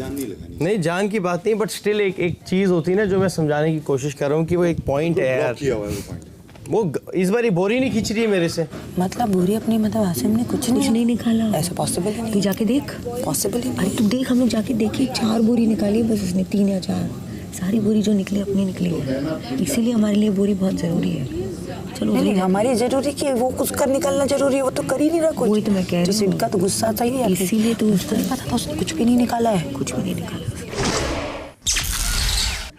नहीं जान की बात नहीं बट स्टिल एक चीज होती है ना जो मैं समझाने की कोशिश कर रहा हूँ कि वो एक पॉइंट है यार वो इस बार बोरी नहीं खींच रही है मेरे से मतलब बोरी अपनी मतलब आसिम ने कुछ नहीं निकाला ऐसा पॉसिबल है तू जाके देख पॉसिबल ही अरे तू देख हम लोग जाके देखे 4 बोरी निकाली बस उसने 3 या 4 सारी बोरी जो निकली अपनी निकली इसीलिए हमारे लिए बोरी बहुत जरूरी है चलो नहीं हमारी जरूरी कि वो कुछ कर निकलना जरूरी है वो तो कर ही नहीं रहा कुछ वही तो मैं कह रही हूँ सिड का तो गुस्सा था ही इसीलिए तो उसको नहीं पता था उसने कुछ भी नहीं निकाला है कुछ भी नहीं निकाला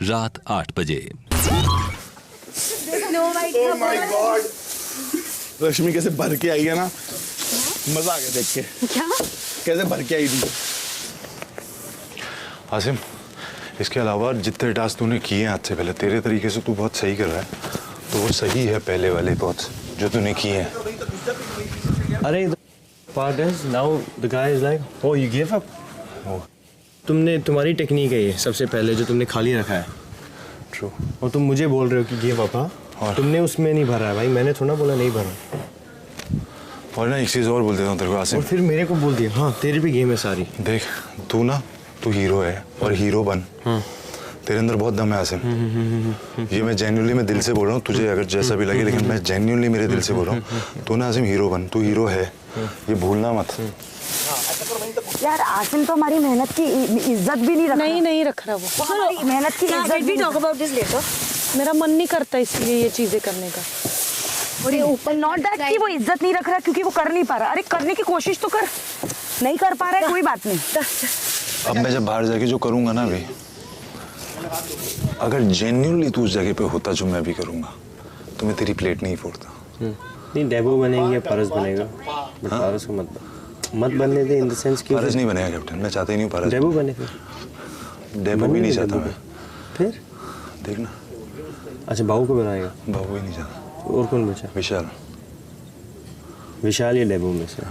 रात 8 बजे Oh my God! रश्मि कैसे भर के आई है ना मजा आ गया देख के क्या कैसे भर के आई थी आसिम इसके अलावा जितने टास्क तूने किए हैं आज से पहले तेरे तरीके से तू बहुत सही कर रहा है तो वो सही है पहले वाले बहुत जो तूने किए हैं अरे part is now the guy is like oh you gave up तुमने तुम्हारी टेक्निक है ये सबसे पहले जो तुमने खाली रखा है True. और तुम मुझे बोल रहे हो कि गिव अप हाँ तुमने उसमें नहीं भरा है भाई मैंने थोड़ा बोला नहीं भरा और ना एक चीज़ और बोल देता हूँ तेरे को आसिम और फिर मेरे को बोल दिया हाँ तेरी भी गेम है सारी देख तू हीरो है और हीरो बन तेरे अंदर बहुत दम है आसिम ये मैं जेन्युइनली मैं दिल से बोल रहा हूँ तुझे अगर जैसा भी लगे लेकिन मैं जेन्युइनली मेरे दिल से बोल रहा हूँ तू ना आसिम हीरो बन तू हीरो है ये भूलना मत यार आसिम तो हमारी मेहनत की इज्जत भी नहीं रख रहा नहीं रख रहा वो हमारी मेहनत की इज्जत भी टॉक अबाउट दिस लेटर मेरा मन नहीं करता इसलिए ये चीजें करने का और ये ऊपर नॉट दैट कि वो इज्जत नहीं रख रहा क्योंकि वो कर नहीं पा रहा अरे करने की कोशिश तो कर नहीं कर पा रहा है कोई बात नहीं अब मैं जब बाहर जाके जो करूंगा ना अभी अगर जेन्युइनली तू उस जगह पे होता जो मैं भी करूंगा तो मैं तेरी प्लेट नहीं फोड़ता नहीं डेबो बनेंगे पारस बनेगा बट पारस को मत बनने दे इन द सेंस कि पारस नहीं बनेगा कैप्टन मैं चाहता ही नहीं पारस डेबो बने फिर डेबो भी नहीं चाहता मैं फिर देखना अच्छा बाबू को बनाएगा बाबू ही नहीं चाहता और कौन बचा विशाल ये डेबो में से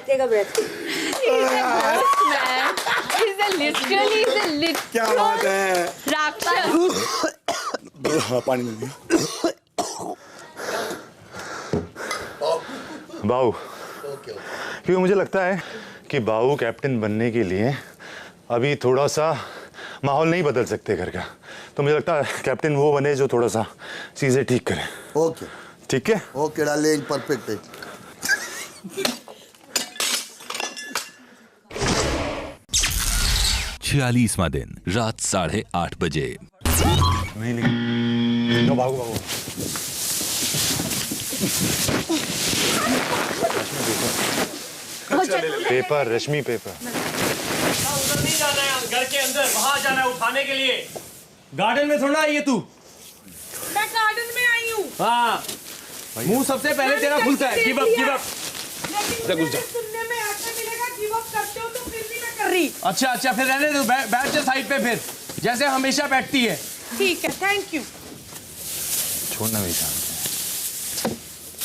Take a breath. He's a ghost man. He's a literally क्या बात है राक्षस पानी मिल गया बाऊ क्योंकि मुझे लगता है कि बाऊ कैप्टन बनने के लिए अभी थोड़ा सा माहौल नहीं बदल सकते घर का तो मुझे लगता है कैप्टन वो बने जो थोड़ा सा चीजें ठीक करे ओके ठीक है ओके डार्लिंग परफेक्ट है 46वां दिन रात 8:30 बजे भागो पेपर रश्मि पेपर उधर नहीं जाना है घर के अंदर वहां जाना है उठाने के लिए गार्डन में थोड़ा आई है तू मैं गार्डन में आई हूँ हाँ मुंह सबसे पहले तेरा खुलता है गिव अप सुनने में ऐसा मिलेगा गिव अप करते हो तो फिर भी मैं कर रही अच्छा फिर रहने दो बैठ जा साइड पे फिर जैसे हमेशा बैठती है ठीक है थैंक यू छोड़ना भी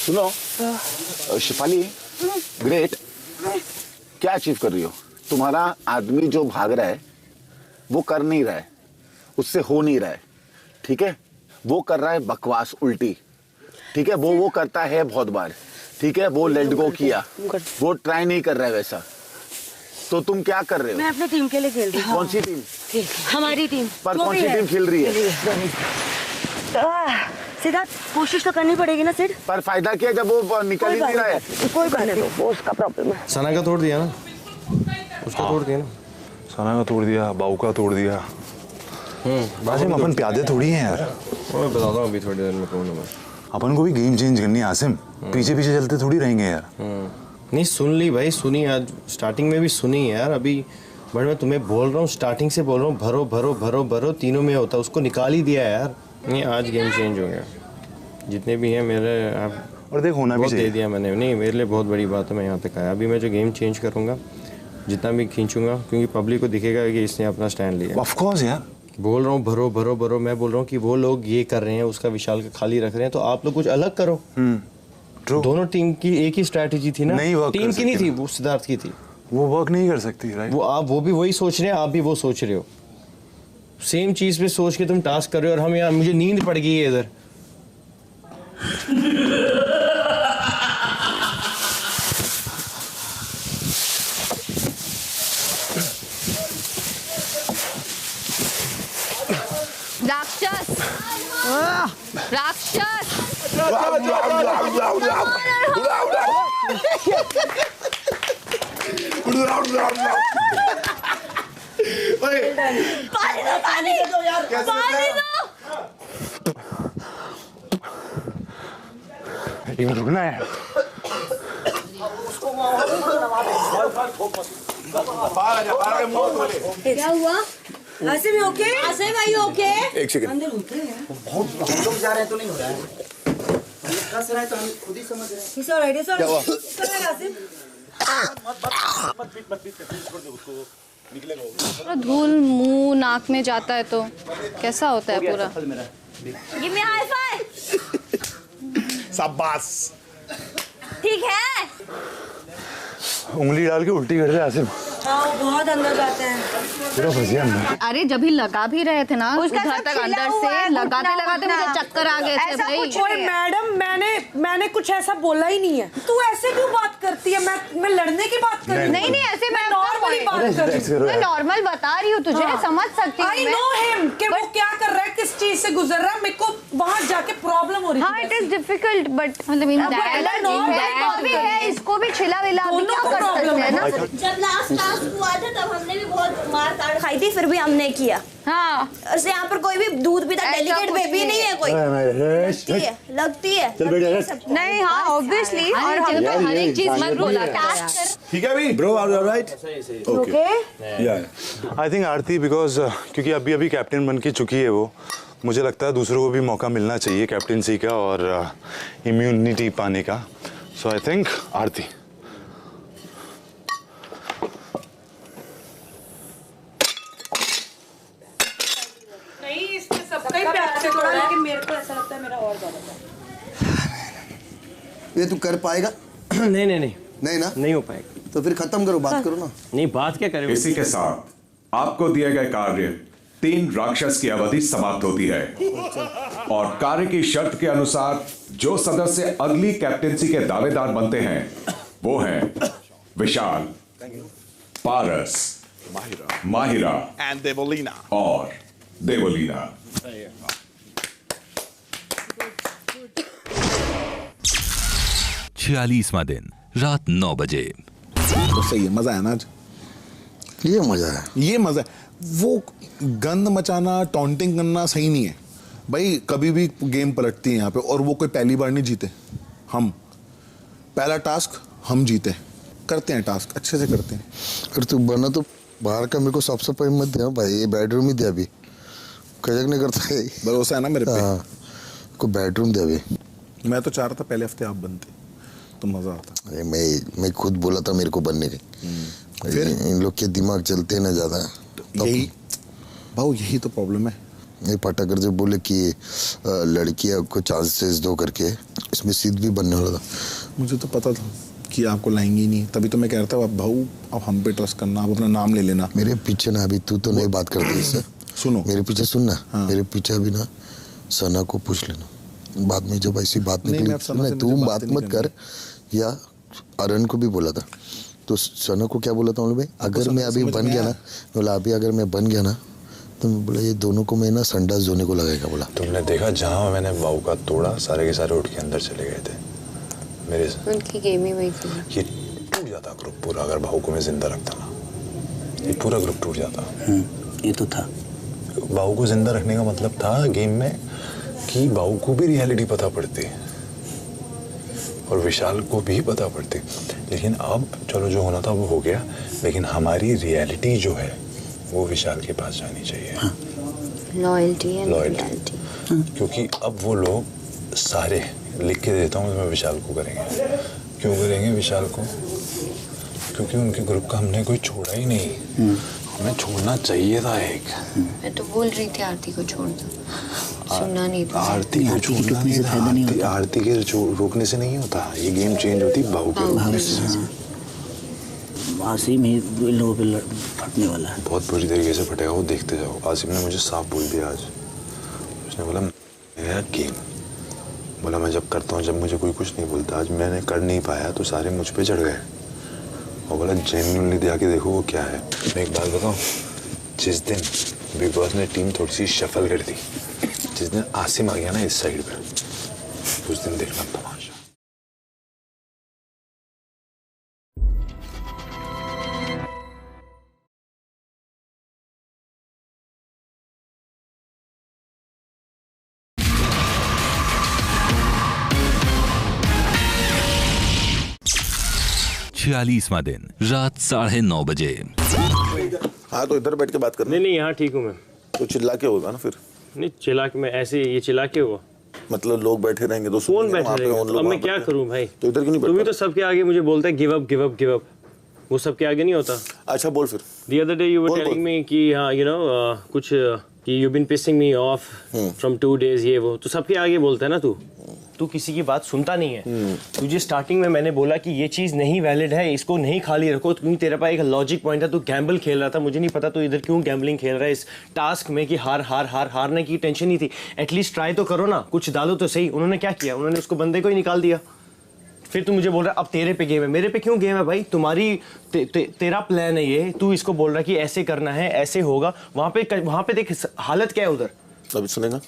सुनो शिफाली ग्रेट क्या अचीव कर रही हो तुम्हारा आदमी जो भाग रहा है वो कर नहीं रहा है उससे हो नहीं रहा है ठीक है वो कर रहा है बकवास उल्टी ठीक है वो करता है बहुत बार ठीक है वो लेट गो किया वो ट्राई नहीं कर रहा है वैसा तो तुम क्या कर रहे हो मैं अपनी टीम के लिए खेल रही हूँ कौन सी टीम हमारी टीम पर कौन सी टीम खेल रही है सिद्धार्थ कोशिश तो करनी पड़ेगी ना सिड पर फायदा क्या जब वो निकल ही नहीं रहा है कोई बात नहीं वो उसका प्रॉब्लम है सना का तोड़ दिया ना उसका तोड़ दिया ना सना का तोड़ दिया बाऊ का तोड़ दिया आसिम अपन प्यादे थोड़ी हैं यार। मैं बताता हूँ अभी थोड़ी देर में कौन है। अपन को भी गेम चेंज करनी है आसिम, पीछे पीछे चलते थोड़ी रहेंगे यार। नहीं सुन ली भाई, सुनी आज स्टार्टिंग में भी सुनी यार। अभी बट मैं तुम्हें बोल रहा हूँ, स्टार्टिंग से बोल रहा हूँ, भरो भरो भरो भरो तीनों में होता है, उसको निकाल ही दिया यार। नहीं आज गेम चेंज हो गया, जितने भी हैं मेरे आप और देख होना भी चाहिए। दे दिया मैंने, नहीं मेरे लिए बहुत बड़ी बात है, मैं यहाँ तक आया। अभी मैं जो गेम चेंज करूँगा, जितना भी खींचूंगा, क्योंकि पब्लिक को दिखेगा कि इसने अपना स्टैंड लिया। ऑफ कोर्स यार, बोल रहा हूँ भरो भरो भरो। मैं बोल रहा हूँ कि वो लोग ये कर रहे हैं, उसका विशाल का खाली रख रहे हैं, तो आप लोग कुछ अलग करो। दोनों टीम की एक ही स्ट्रैटेजी थी ना, नहीं वर्क टीम की नहीं थी, वो सिद्धार्थ की थी। वो वर्क नहीं कर सकती राइट। वो भी वही सोच रहे हैं, आप भी वो सोच रहे हो। सेम चीज पे सोच के तुम टास्क कर रहे हो, और हम यहाँ, मुझे नींद पड़ गई है इधर। राक्षस राक्षस पानी दो, पानी पानी दो। टीम रुकना है। क्या हुआ? Asim you okay? Asim are you okay? एक सेकंड। अंदर होते हैं। बहुत हम लोग जा रहे हैं तो नहीं हो रहा है, कस रहा है तो हम खुद ही समझ रहे हैं। He's alright, he's alright. He's alright, Asim. पूरा धूल मुंह नाक में जाता है तो कैसा होता है पूरा। Give me high five. शाबाश। ठीक है। उंगली डाल के उल्टी कर दे आसिम। हाँ वो बहुत अंदर जाते हैं। पूरा फंस गया अंदर। अरे जब ही लगा भी रहे थे ना उसका उधर सब तक छिला अंदर हुआ से है, लगाते लगाते घुटना, मुझे चक्कर आ गए थे ऐसा भाई। कुछ ओए मैडम, मैंने कुछ ऐसा बोला ही नहीं है। तू ऐसे क्यों बात करती है? मैं लड़ने की बात कर रही हूँ। नहीं ऐसे मैं नॉर्मली बात कर रही हूँ। मैं नॉर्मल बता रही हूँ तुझे, समझ सकती हूँ I know him कि वो क्या कर रहा है, किस चीज से गुजर रहा है। मेरे को वहाँ जाके प्रॉब्लम हो रही है। हाँ इट इज डिफिकल्ट बट मतलब इसको भी छिला विला अभी क्या कर सकते हैं ना। जब लास्ट टास्क हुआ था तब हमने भी बहुत मार काट खाई थी, फिर भी हमने किया। हाँ ऐसे यहाँ पर कोई भी दूध पीता डेलिकेट बेबी नहीं है कोई। लगती है नहीं। हाँ ऑब्वियसली, और हम तो हर एक चीज मत बोला। ठीक है अभी bro, are you alright? Okay. I think Aarti because क्योंकि अभी अभी कैप्टन बन के चुकी है वो, मुझे लगता है दूसरों को भी मौका मिलना चाहिए कैप्टनसी का और इम्यूनिटी पाने का। सो आई थिंक आरती। नहीं इसमें सबका ही प्यार से थोड़ा, लेकिन मेरे को ऐसा लगता है मेरा और ज्यादा था। ये तू कर पाएगा? नहीं नहीं नहीं नहीं ना, नहीं हो पाएगा। तो फिर खत्म करो, बात करो ना। नहीं बात क्या करें। इसी के साथ आपको दिए गए कार्य 3 राक्षस की अवधि समाप्त होती है और कार्य की शर्त के अनुसार जो सदस्य अगली कैप्टेंसी के दावेदार बनते हैं वो हैं विशाल, पारस, माहिरा एंड देवोलीना और देवोलीना। छियालीसवां दिन रात 9 बजे। तो सही है, मजा है ना आज। ये मजा है, ये मजा है। वो गंद मचाना, टॉन्टिंग करना सही नहीं है भाई। कभी भी गेम पलटती है यहाँ पे, और वो कोई पहली बार नहीं जीते। हम पहला टास्क हम जीते, करते हैं टास्क अच्छे से करते हैं। अगर तू बना तो बाहर का मेरे को सबसे पहले मत दे भाई, ये बेडरूम ही दे अभी। कजक नहीं करता है, भरोसा है ना मेरे पे? हाँ, को बेडरूम दे अभी। मैं तो चाह रहा था पहले हफ्ते आप बनते तो मजा आता। अरे मैं खुद बोला था मेरे को बनने के, फिर इन लोग के दिमाग चलते हैं ना ज्यादा। यही भाऊ, यही तो प्रॉब्लम है। ये पाटाकर जब बोले कि लड़कियां को चांसेस दो करके, इसमें सीध भी बनने वाला था। मुझे तो पता था कि आपको लाएंगे ही नहीं, तभी तो मैं कह रहा था भाऊ अब हम पे ट्रस्ट करना, आप अपना नाम ले लेना। मेरे पीछे ना, अभी तू तो नहीं बात करती इससे, सुनो मेरे पीछे सुनना। हाँ। मेरे पीछे अभी ना सना को पूछ लेना, बाद में जब ऐसी बात निकली तू बात मत कर। या अरन को भी बोला था, तो सना को क्या बोला था भाई, अगर मैं अभी बन गया ना, बोला अभी अगर मैं बन गया ना तो मैं बोला ये दोनों को मैं ना संडास धोने को लगाएगा। बोला तुमने देखा जहाँ मैंने वाव का तोड़ा, सारे के सारे उठ के अंदर चले गए थे मेरे से। उनकी गेम ही वही थी। ये टूट जाता ग्रुप पूरा, अगर भाव को मैं जिंदा रखता ना, ये पूरा ग्रुप टूट जाता। ये तो था। बाहू को जिंदा रखने का मतलब था गेम में कि बाहू को भी रियलिटी पता पड़ती और विशाल को भी पता पड़ती। लेकिन अब चलो जो होना था वो हो गया, लेकिन हमारी रियलिटी जो है वो विशाल के पास जानी चाहिए। लॉयल्टी एंड लॉयल्टी, क्योंकि अब वो लोग सारे लिख के देता हूँ मैं विशाल को करेंगे। क्यों करेंगे विशाल को? क्योंकि उनके ग्रुप का हमने कोई छोड़ा ही नहीं। हमें छोड़ना चाहिए था एक। मैं तो बोल रही थी आरती को छोड़ दो, सुनना नहीं था। आरती को छोड़ना नहीं था, आरती के रोकने से नहीं होता, ये गेम चेंज होती बाहू के रोकने से। आसिम ही इन लोगों पे फटने वाला है, बहुत बुरी तरीके से फटेगा वो, देखते जाओ। आसिम ने मुझे साफ बोल दिया आज, उसने बोला मेरा गेम, बोला मैं जब करता हूँ, जब मुझे कोई कुछ नहीं बोलता, आज मैंने कर नहीं पाया तो सारे मुझ पे चढ़ गए। और बोला जेन्युइनली दे आके देखो वो क्या है। मैं एक बात बताऊँ, जिस दिन बिग बॉस ने टीम थोड़ी सी शफल कर दी, जिस दिन आसिम आ गया ना इस साइड पे, उस दिन देखना तमाशा। छियालीसवां दिन रात 9:30 बजे। हाँ तो इधर बैठ के बात करना। नहीं यहाँ ठीक हूँ मैं। तो चिल्ला के होगा ना फिर? नहीं चिल्ला के मैं ऐसे ये चिल्ला के हुआ, मतलब लोग बैठे रहेंगे तो कौन बैठे रहेंगे? अब मैं क्या करूँ भाई? तो इधर क्यों नहीं? तू भी तो सबके आगे मुझे बोलता है give up give up give up, वो सबके आगे नहीं होता। अच्छा बोल फिर। The other day you were telling me कि हाँ you know कुछ कि you've been pissing me off from 2 days, ये वो, तो सबके आगे बोलता है ना तू। तू किसी की बात सुनता नहीं है। तुझे स्टार्टिंग में मैंने बोला कि ये चीज़ नहीं वैलिड है, इसको नहीं खाली रखो, क्योंकि तेरे पास एक लॉजिक पॉइंट है। तू गैम्बल खेल रहा था, मुझे नहीं पता तू इधर क्यों गैम्बलिंग खेल रहा है इस टास्क में कि हारने की टेंशन नहीं थी। एटलीस्ट ट्राई तो करो ना, कुछ डालो तो सही। उन्होंने क्या किया? उन्होंने उसको बंदे को ही निकाल दिया। फिर तू मुझे बोल रहा है अब तेरे पे गेम है। मेरे पे क्यों गेम है भाई? तुम्हारी तेरा प्लान है ये, तू इसको बोल रहा है कि ऐसे करना है, ऐसे होगा। वहाँ पे देख हालत क्या है उधर। अभी सुनेगा?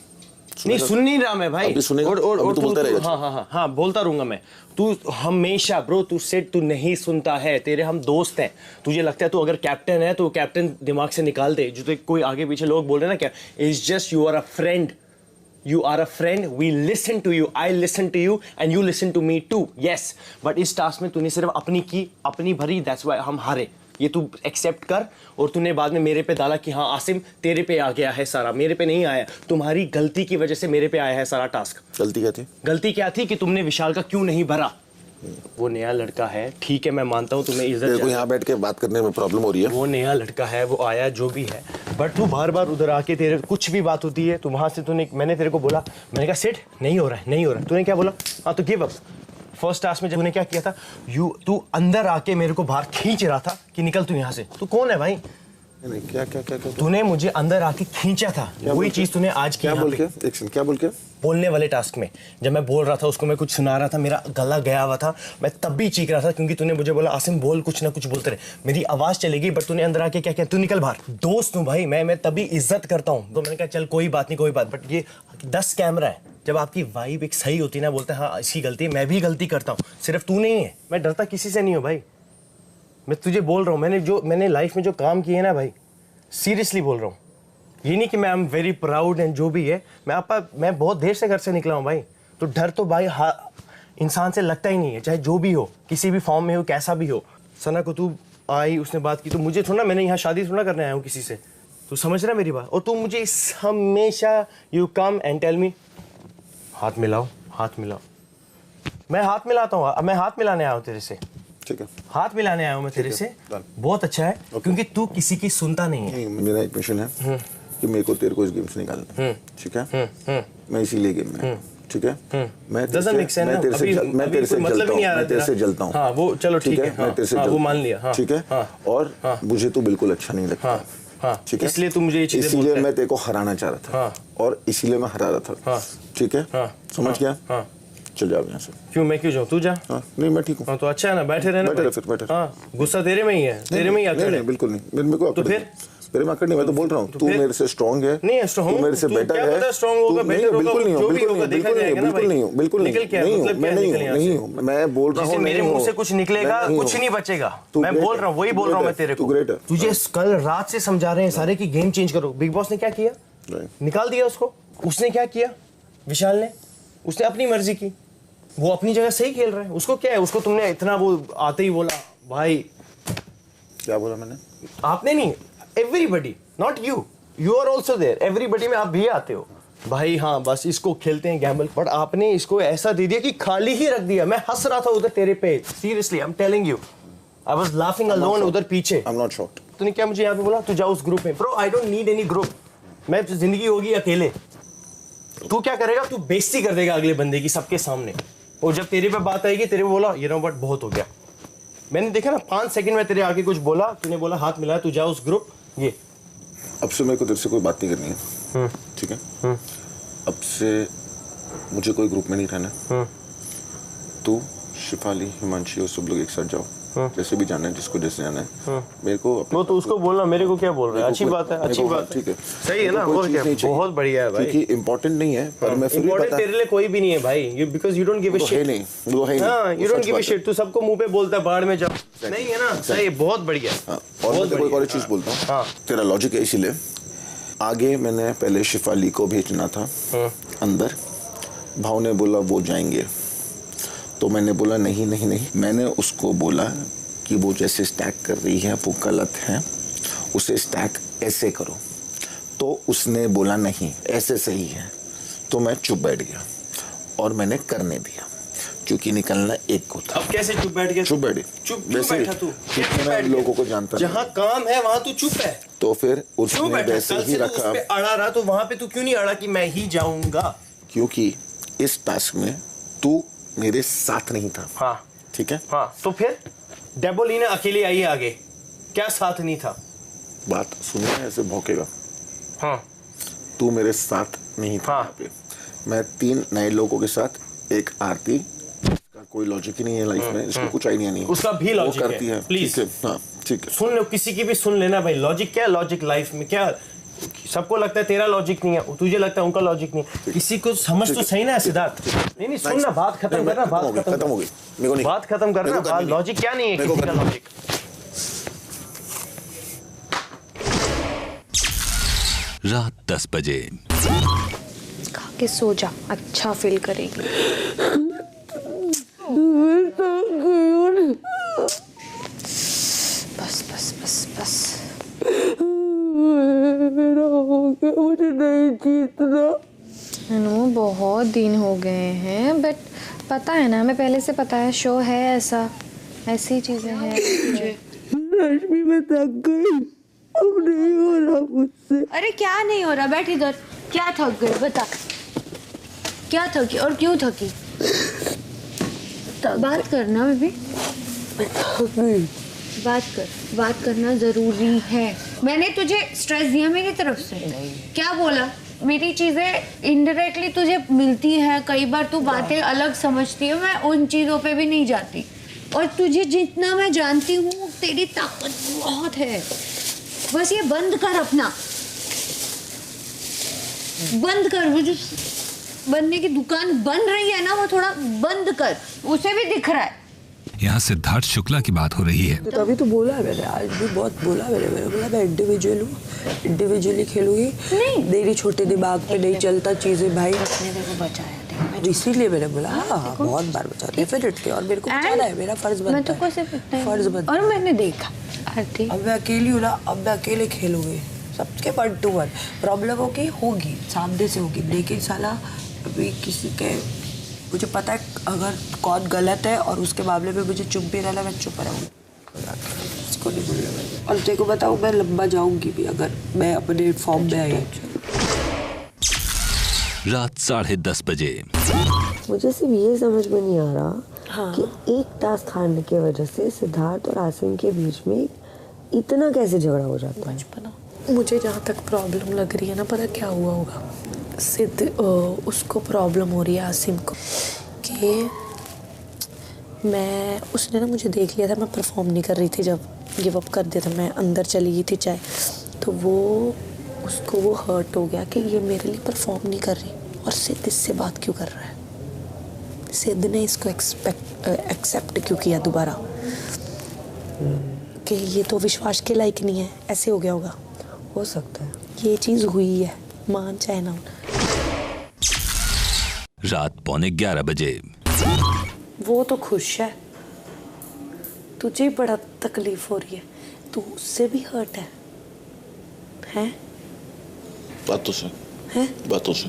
नहीं सुन नहीं रहा मैं भाई। और बोलता रहेगा। हाँ बोलता रहूंगा मैं। तू हमेशा ब्रो तू सेट तू नहीं सुनता है, तेरे हम दोस्त हैं। तुझे लगता है तू अगर कैप्टन है तो कैप्टन दिमाग से निकाल दे। जो तो कोई आगे पीछे लोग बोल रहे हैं ना क्या, is just you are a friend, you are a friend, we listen to you, I listen to you and you listen to me too, yes, but इस टास्क में तूने सिर्फ अपनी की, अपनी भरी, that's why हम हारे। ये तू एक्सेप्ट कर। और तूने बाद में मेरे पे डाला कि हाँ आसिम तेरे पे आ गया है सारा, मेरे पे नहीं आया। तुम्हारी गलती की वजह से मेरे पे आया है सारा टास्क। गलती क्या थी? गलती क्या थी कि तुमने विशाल का क्यों नहीं भरा। वो नया लड़का है, ठीक है मैं मानता हूँ तुम्हें इज्जत, को यहाँ बैठ के बात करने में प्रॉब्लम हो रही है। वो नया लड़का है, वो आया जो भी है, बट तू बार बार उधर आके तेरे कुछ भी बात होती है तो वहां से मैंने तेरे को बोला, मैंने कहा सेट नहीं हो रहा है। तूने क्या बोला? हाँ तो गिव अप। फर्स्ट टास्क में जब तूने क्या किया था, तू अंदर आके मेरे को बाहर खींच रहा था कि निकल तू यहाँ से। तू कौन है भाई? नहीं, क्या तूने मुझे अंदर आके खींचा था, वही चीज तूने आज क्या बोल के? क्या बोल के? बोलने वाले टास्क में जब मैं बोल रहा था उसको मैं कुछ सुना रहा था, मेरा गला गया हुआ था, मैं तब भी चीख रहा था क्योंकि तूने मुझे बोला आसिम बोल कुछ ना कुछ बोलते रहे। मेरी आवाज चली गई, बट तूने अंदर आके क्या किया? तू निकल बाहर। दोस्त हूँ भाई मैं तभी इज्जत करता हूँ, तो मैंने कहा चल कोई बात नहीं कोई बात। बट ये 10 कैमरा है, जब आपकी वाइब एक सही होती है ना, बोलते हैं हाँ इसकी गलती है, मैं भी गलती करता हूँ, सिर्फ तू नहीं है। मैं डरता किसी से नहीं हूँ भाई, मैं तुझे बोल रहा हूँ। मैंने लाइफ में जो काम किए ना भाई, सीरियसली बोल रहा हूँ। ये नहीं कि मैं I am very proud and जो भी है, मैं बहुत देर से घर से निकला हूँ भाई। तो डर तो भाई इंसान से लगता ही नहीं है, चाहे जो भी हो, किसी भी फॉर्म में हो, कैसा भी हो। सना को तू आई, उसने बात की, तो मुझे थोड़ा, मैंने यहाँ शादी थोड़ा करने आया हूँ किसी से, तू समझ रहा है मेरी बात? और तू मुझे हमेशा you come and tell me हाथ मिलाओ, हाथ मिलाओ। मैं हाथ मिलाता हूँ, मैं हाथ मिलाने आया हूँ तेरे से, ठीक है? हाथ मिलाने आया हूँ मैं तेरे से। बहुत अच्छा है क्योंकि तू किसी की सुनता नहीं है। मेरा एक मिशन है कि मेरे को तेरे को इस गेम से निकालना है, ठीक है? मैं इसीलिए गेम में, ठीक है? मैं तेरे से जलता हूँ। हाँ वो चलो ठीक है, मैं तेरे से वो मान लिया, ठीक है? और मुझे तो बिल्कुल अच्छा नहीं लगता, ठीक है? इसलिए तू मुझे इसीलिए मैं तेरे को हराना चाह रहा था और इसीलिए मैं हरा रहा था, ठीक है? समझ गया? चल जाओ यहाँ से। क्यों? मैं क्यों जाऊँ? तू जा। नहीं मैं ठीक हूँ। हाँ तो अच्छा है ना, बैठे रहना। बैठे। हाँ गुस्सा तेरे में ही है, तेरे में ही आकर। नहीं बिल्कुल नहीं, मेरे को तो फिर मेरे मार्केट नहीं, मैं तो बोल रहा हूँ तू मेरे से स्ट्रॉन्ग है, नहीं स्ट्रॉन्ग, तू मेरे से बेटर है, बिल्कुल नहीं हूँ, मैं बोल रहा हूँ मेरे मुंह से कुछ निकलेगा, कुछ नहीं बचेगा, मैं बोल रहा हूँ, वही बोल रहा हूँ मैं तेरे को। तुझे कल रात से समझा रहे हैं सारे कि गेम चेंज करो। बिग बॉस ने क्या किया, निकाल दिया उसको। उसने क्या किया विशाल ने, उसने अपनी मर्जी की, वो अपनी जगह सही खेल रहा है। उसको क्या है, उसको तुमने इतना वो आते ही बोला भाई, क्या बोला मैंने? आपने नहीं, everybody, not you, you are also there, everybody में आप भी आते हो भाई। हाँ बस इसको खेलते हैं गैम्बल, बट आपने इसको ऐसा दे दिया कि खाली ही रख दिया। मैं हंस रहा था उधर तेरे पे, seriously I am telling you, I was laughing alone उधर पीछे। आई एम नॉट शॉक्ड। तूने क्या मुझे यहाँ पे बोला तू जाओ उस ग्रुप में? Bro I don't need any group, मैं जिंदगी होगी अकेले। तू क्या करेगा, तू बेइज्जती कर देगा अगले बंदे की सबके सामने, और जब तेरे पे बात आएगी तेरे बोला ये नो बट बहुत हो गया। मैंने देखा ना 5 सेकंड में तेरे आगे कुछ बोला, तूने बोला हाथ मिलाया, तू जा उस ग्रुप। ये अब से मेरे को तेरे से कोई बात नहीं करनी है, ठीक है? अब से मुझे कोई ग्रुप में नहीं रहना। तू, शिफाली, हिमांशी और सब लोग एक साथ जाओ, जैसे भी जाना है, जिसको जैसे जाना है। मेरे को वो तो उसको बोलना, मेरे को क्या बोल रहा है? अच्छी बात है, अच्छी बात है, ठीक है, सही है ना, और क्या, बहुत बढ़िया है भाई। क्योंकि इम्पोर्टेंट नहीं है, पर मैं फिर भी इम्पोर्टेंट तेरे लिए कोई भी नहीं है भाई, because you don't give a shit. नहीं, वो है नहीं, हां, you don't give a shit, तू सबको मुंह पे बोलता है बाहर में जाओ, नहीं है ना, सही, बहुत बढ़िया। और मैं तेरे को एक चीज बोलता हूँ, तेरा लॉजिक है, इसीलिए आगे मैंने पहले शिफाली को भेजना था अंदर, भाव ने बोला वो जाएंगे, तो मैंने बोला नहीं नहीं नहीं, मैंने उसको बोला कि वो जैसे स्टैक कर रही है वो गलत है, उसे स्टैक ऐसे करो, तो उसने बोला नहीं ऐसे सही है, तो मैं चुप बैठ गया और मैंने करने दिया, क्योंकि निकलना एक को था। अब कैसे चुप बैठ गया? चुप बैठे, चुप बैठा तू, मैं लोगों को जानता नहीं, जहाँ काम है वहाँ तू चुप है, तो फिर उसने वैसे ही रखा। उस पे अड़ा रहा, तो वहाँ पे तू क्यों नहीं अड़ा कि मैं ही जाऊंगा? क्योंकि इस टास्क में तू मेरे साथ नहीं था। हाँ ठीक है, हाँ, तो फिर डेबोलिना अकेली आई आगे, क्या साथ नहीं था? बात सुनिए, ऐसे भौंकेगा। हाँ, तू मेरे साथ नहीं था। हाँ। पे मैं 3 नए लोगों के साथ, एक आरती, इसका कोई लॉजिक ही नहीं है लाइफ में, इसमें कुछ आइडिया नहीं है, उसका भी लॉजिक करती है, प्लीज। हाँ ठीक है, सुन लो, किसी की भी सुन लेना भाई। लॉजिक क्या है, लॉजिक लाइफ में क्या, सबको लगता है तेरा लॉजिक नहीं है, तुझे लगता है उनका लॉजिक नहीं, किसी को समझ तो सही ना सिद्धार्थ। नहीं सुनना, बात खत्म करना, बात खत्म हो गई, मेरे को नहीं, बात खत्म करना, बात लॉजिक क्या नहीं है किसी का लॉजिक। रात 10 बजे। खा के सो जा, अच्छा फील करेगी। बस बस बस बस, मेरा हो गया, मुझे नहीं जीतना। नो बहुत दिन हो गए हैं, बट पता है ना, हमें पहले से पता है शो है ऐसा, ऐसी चीजें हैं। रश्मि मैं थक गई, अब नहीं हो रहा मुझसे। अरे क्या नहीं हो रहा, बैठ इधर। क्या थक गई बता, क्या थकी और क्यों थकी? बात करना बेबी, थक गई। बात करना जरूरी है। मैंने तुझे स्ट्रेस दिया मेरी तरफ से? क्या बोला? मेरी चीजें इनडायरेक्टली तुझे मिलती है, कई बार तू बातें अलग समझती है, मैं उन चीजों पे भी नहीं जाती, और तुझे जितना मैं जानती हूँ तेरी ताकत बहुत है। बस ये बंद कर, अपना बंद कर। वो जो बनने की दुकान बन रही है ना, वो थोड़ा बंद कर, उसे भी दिख रहा है। यहाँ सिद्धार्थ शुक्ला की बात हो रही है। तो तभी तो बोला है मैंने, आज भी बहुत बोला मैंने बोला मैं इंडिविजुअल हूँ, इंडिविजुअली खेलूंगी। नहीं, मेरी छोटे दिमाग पे नहीं चलता चीजें भाई। को बचाया इसीलिए मैंने बोला, हाँ बहुत बार बचा, डेफिनेटली, और मेरे को बचाना है, मेरा फर्ज बनता है, फर्ज बनता है। और मैंने देखा, अब मैं अकेली हूँ ना, अब मैं अकेले खेलूंगी, सबके 1 to 1 प्रॉब्लम होगी सामने से होगी, लेकिन साला अभी किसी के, मुझे पता है अगर कौन गलत है, और उसके मामले में मुझे चुप भी रहना, मैं चुप रहूँगी, इसको नहीं बोलूँगा। और तेरे को बताऊँ, मैं लंबा जाऊँगी भी अगर मैं अपने फॉर्म में आई। रात 10:30 बजे। मुझे सिर्फ ये समझ में नहीं आ रहा कि एक टास्क हारने की वजह से सिद्धार्थ और आसिम के बीच में इतना कैसे झगड़ा हो जाता है। मुझे जहाँ तक प्रॉब्लम लग रही है ना, पता क्या हुआ होगा, उसको प्रॉब्लम हो रही है आसिम को कि उसने ना मुझे देख लिया था, मैं परफॉर्म नहीं कर रही थी, जब गिव अप कर दिया था, मैं अंदर चली गई थी चाय, तो वो उसको वो हर्ट हो गया कि ये मेरे लिए परफॉर्म नहीं कर रही, और सिद्ध इससे बात क्यों कर रहा है, सिद्ध ने इसको एक्सेप्ट क्यों किया दोबारा कि ये तो विश्वास के लायक नहीं है, ऐसे हो गया होगा। हो सकता है ये चीज़ हुई है, मान चाहे ना। रात 11:15 बजे। वो तो खुश है, तुझे बड़ा तकलीफ हो रही है, तू उससे भी हर्ट है, हैं? बातों से हैं? बातों से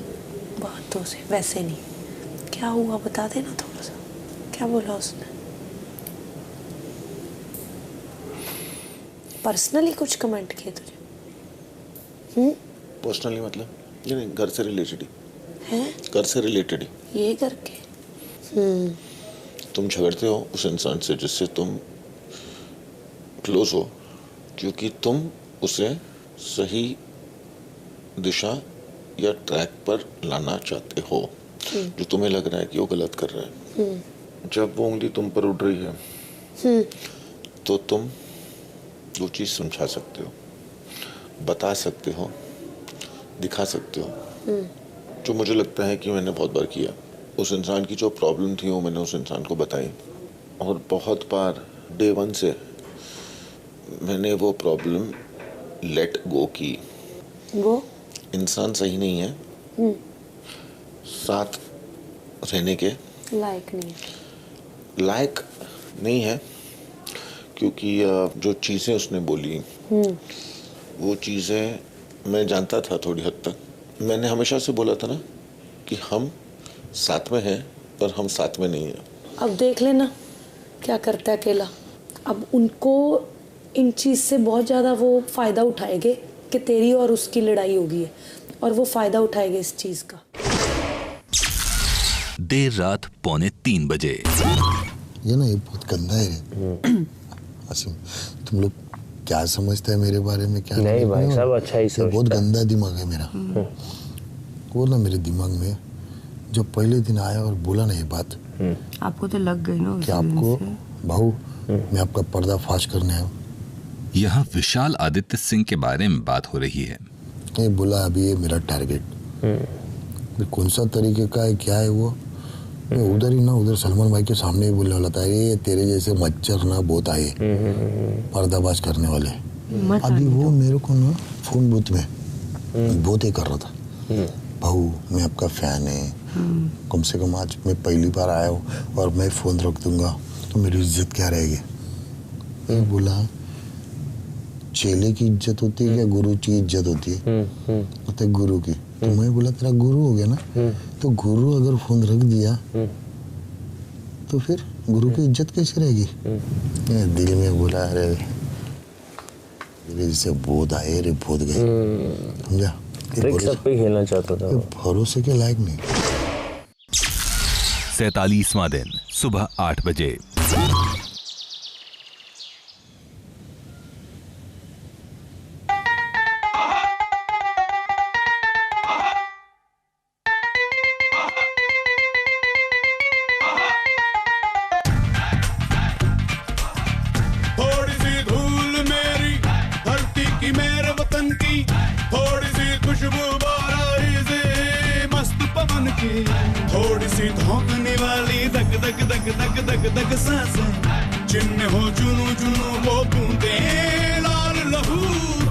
बातों से, वैसे नहीं। क्या हुआ बता देना थोड़ा सा, क्या बोला उसने? पर्सनली कुछ कमेंट किए तुझे? पर्सनली मतलब नहीं, घर से रिलेटेड ही हैं? घर से रिलेटेड ही। ये करके तुम झगड़ते हो उस इंसान से जिससे तुम क्लोज हो, क्योंकि तुम उसे सही दिशा या ट्रैक पर लाना चाहते हो, जो तुम्हें लग रहा है कि वो गलत कर रहा है। जब वो उंगली तुम पर उड़ रही है तो तुम वो चीज़ समझा सकते हो, बता सकते हो, दिखा सकते हो, जो मुझे लगता है कि मैंने बहुत बार किया। उस इंसान की जो प्रॉब्लम थी वो मैंने उस इंसान को बताई, और बहुत बार डे 1 से मैंने वो प्रॉब्लम लेट गो की। वो इंसान सही नहीं है, साथ रहने के लायक नहीं है, लायक नहीं है, क्योंकि जो चीज़ें उसने बोली वो चीज़ें मैं जानता था थोड़ी हद तक। मैंने हमेशा से बोला था ना कि हम साथ में हैं पर हम साथ में नहीं हैं। अब देख लेना क्या करता है अकेला। अब उनको इन चीज़ से बहुत ज़्यादा वो फ़ायदा उठाएंगे कि तेरी और उसकी लड़ाई होगी है, और वो फ़ायदा उठाएंगे इस चीज़ का। देर रात 2:45 बजे। ये ना ये बहुत गंदा है आसिम, तुम लोग क्या समझते हैं मेरे बारे में? क्या नहीं भाई सब अच्छा ही सोचता है। बहुत गंदा दिमाग है मेरा। वो ना मेरे दिमाग में जब पहले दिन आया और बोला ना ये बात, आपको तो लग गई ना कि आपको भाऊ मैं आपका पर्दाफाश करने आया। यहाँ विशाल आदित्य सिंह के बारे में बात हो रही है। ये बोला अभी ये मेरा टारगेट, कौन सा तरीके का है, क्या है वो, मैं उधर ही ना उधर सलमान भाई के सामने ही बोलने वाला था, ये तेरे जैसे मच्छर ना बहुत आए पर्दाबाज करने वाले। अभी वो मेरे को ना फोन बूथ में बहुत ही कर रहा था, भाऊ मैं आपका फैन है, कम से कम आज मैं पहली बार आया हूँ और मैं फोन रख दूंगा तो मेरी इज्जत क्या रहेगी। मैं बोला चेले की इज्जत होती है क्या गुरु की इज्जत होती है? तो गुरु की। तो मैं बोला तेरा गुरु हो गया ना, तो गुरु अगर फोन रख दिया तो फिर गुरु की इज्जत कैसे रहेगी? दिल में बोला अरे जैसे बोध आए रे बोध गए, समझा? सब पे खेलना चाहता था, भरोसे के लायक नहीं। 47वां दिन सुबह 8 बजे। थोड़ी सी धूल मेरी धरती की मेरे वतन की, थोड़ी सी खुशबू बाराई से मस्त पवन की, थोड़ी सी धोखने वाली धक धक धक धक धक धक सांसें, जिनमें हो जुनू जुनू वो बूंदे लाल लहू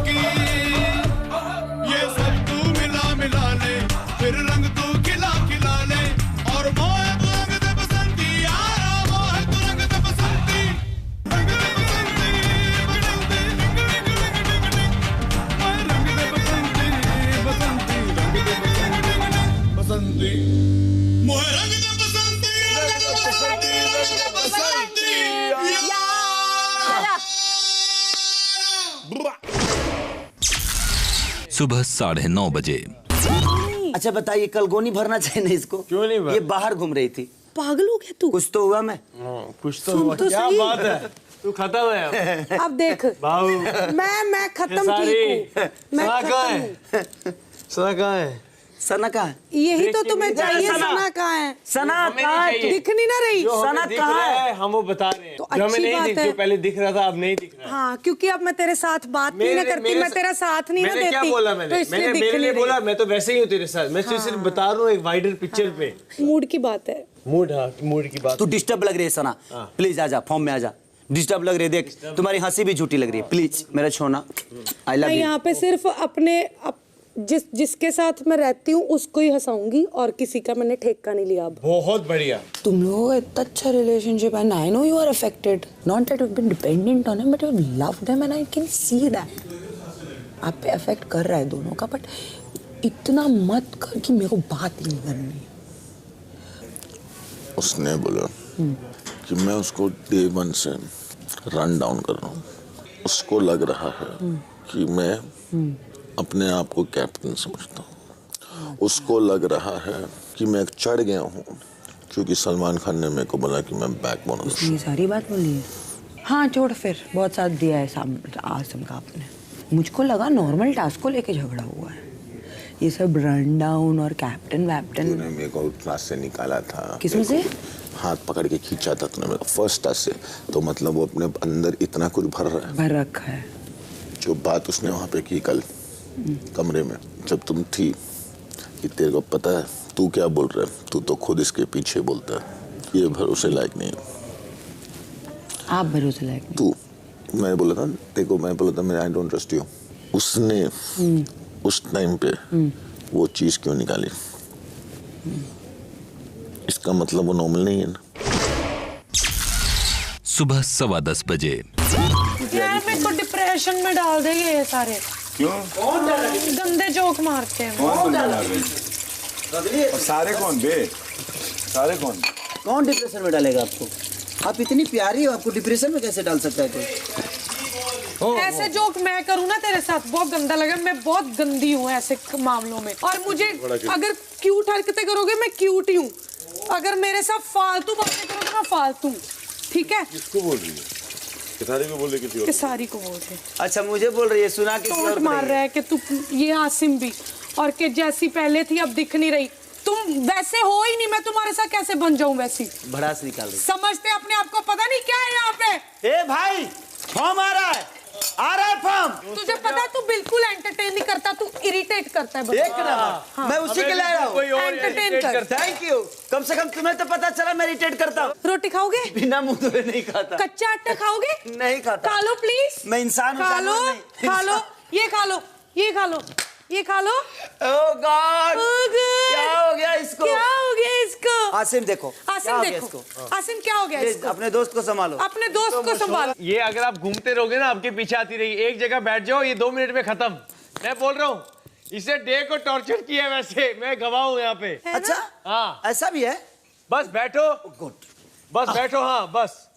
की, ये सब तू मिला मिला ले, फिर रंग तू खिला खिला ले, और मोह तू रंग दे बसंती यारा, मोह तू रंग दे बसंती, रंग दे बसंती, रंग दे बसंती, बसंती रंग दे बसंती, बसंती मोह रंग दे बसंती, रंग दे बसंती, रंग दे बसंती यारा। सुबह 9:30 बजे। अच्छा बताइए कल गोनी भरना चाहिए ना इसको? क्यों नहीं भर? ये बाहर घूम रही थी। पागल हो गया तू? कुछ तो हुआ मैं। कुछ तो सुन हुआ। तो क्या सही। बात है, तू खत्म है अब देख बाबू। मैं खत्म ठीक हूँ, मैं खत्म हूँ। सना कहाँ है? सना कहाँ है? यही तो तुम्हें चाहिए। सना कहाँ है? सना कहाँ है? दिख नहीं ना रही। सना कहाँ है? हम वो बता रहे हैं। तो जो हमें अच्छी नहीं बात दिख, है। जो पहले दिख रहा था अब नहीं दिख रहा। हाँ, क्योंकि अब मैं तेरे साथ बात नहीं ना करती, मैं तेरा साथ नहीं ना देती। क्या बोला मैंने? तो इसलिए मैंने दिख मेरे लिए नहीं बोला, रही। मैं तो वैसे ही हूँ तेरे साथ। मैं सिर्फ बता रहा हूँ एक वाइडर पिक्चर पे। मूड की बात है। मूड, हाँ मूड की बात। तू डिस्टर्ब लग रही है सना, प्लीज आजा, फॉर्म में आजा। डिस्टर्ब लग रही है, देख तुम्हारी हंसी भी झूठी लग रही है, प्लीज मेरा छोना, आई लव मैं यू। यहाँ पे सिर्फ अपने जिसके साथ मैं रहती हूँ उसको ही हंसाऊंगी, और किसी का मैंने ठेका नहीं लिया अब। बहुत बढ़िया। तुम लोगों का इतना अच्छा रिलेशनशिप है, I know you are affected, not that you have been dependent on him, but you love them and I can see that. आप पे अफेक्ट कर रहा है दोनों का, बट इतना मत कर कि मेरे को बात ही नहीं करनी है। उसने बोला कि मैं उसको डे 1 से रन डाउन कर रहा हूँ। उसको लग रहा है कि मैं अपने आप को कैप्टन समझता हूँ। उसको लग रहा है कि मैं चढ़ गया हूँ क्योंकि सलमान खान ने मेरे को बोला कि मैं बैकबोन हूँ। ये सारी बात बोली है। हाँ छोड़, फिर बहुत साथ दिया है आसिम का आपने। मुझको लगा नॉर्मल टास्क को लेके झगड़ा हुआ है, ये सब रन डाउन और कैप्टन वैप्टन। तूने मेरे को क्लास से निकाला था। किसमें से? हाथ पकड़ के खींचा था तूने मेरे को फर्स्ट टास्क से, तो मतलब वो अपने अंदर इतना कुछ भर रहा है। भर रखा है। जो बात उसने वहाँ पे की कल कमरे में जब तुम थी, कि तेरे को पता है तू क्या बोल रहा है, तू तो खुद इसके पीछे बोलता है, ये भरोसे लायक नहीं है। आप भरोसे लायक नहीं। तू, मैं बोला था देखो, मैं बोला था मैं आई डोंट ट्रस्ट यू। उसने उस टाइम पे वो चीज क्यों निकाली? इसका मतलब वो नॉर्मल नहीं है ना। सुबह 10:15 बजे। यार मेरे को डिप्रेशन में डाल देंगे ये सारे। क्यों? गंदे जोक मारते हैं। और सारे कौन बे? सारे कौन? कौन डिप्रेशन में डालेगा आपको? आप इतनी प्यारी हो, आपको डिप्रेशन में कैसे डाल सकता है कोई? ऐसे जोक मैं करूँ ना तेरे साथ, बहुत गंदा लगा। मैं बहुत गंदी हूँ ऐसे मामलों में, और मुझे अगर क्यूट हरकतें करोगे मैं क्यूट ही हूँ, अगर मेरे साथ फालतू बातें करोगे मैं फालतू। ठीक है? किसको बोल रही है? किसारी को बोल रही, किसी और किसारी को बोल रहे। अच्छा मुझे बोल रही है, सुना किसी और को मार रहा है कि तू ये आसिम भी, और कि जैसी पहले थी अब दिख नहीं रही। तुम वैसे हो ही नहीं, मैं तुम्हारे साथ कैसे बन जाऊं वैसी? भड़ास निकाल रही। समझते अपने आप को, पता नहीं क्या है यहाँ पे। ए भाई फॉर्म आ रहा है, आ रहा है फॉर्म। तुझे पता है तू बिल्कुल एंटरटेन नहीं करता, तू इरिटेट करता है। एक नंबर। मैं उसी के लिए आया हूँ। एंटरटेन कर। थैंक यू, कम से कम तुम्हें तो पता चला मैं इरिटेट करता हूँ। रोटी खाओगे? बिना मुंह धोए नहीं खाता। कच्चा आटा खाओगे? नहीं खाता। खा लो प्लीज। मैं इंसान हूँ। खा लो, खा लो, ये खा लो, ये खा लो, ये खा लो। ओह गॉड, क्या हो गया इसको? क्या हो गया इसको? आसिम देखो, आसिम देखो, आसिम क्या हो गया इसको? अपने दोस्त को संभालो, अपने दोस्त को संभालो। ये अगर आप घूमते रहोगे ना आपके पीछे आती रहेगी। एक जगह बैठ जाओ, ये 2 मिनट में खत्म। मैं बोल रहा हूँ, इसे डे को टॉर्चर किया वैसे, मैं गवाह हूँ यहाँ पे। अच्छा हाँ ऐसा भी है? बस बैठो, बस बैठो। हाँ बस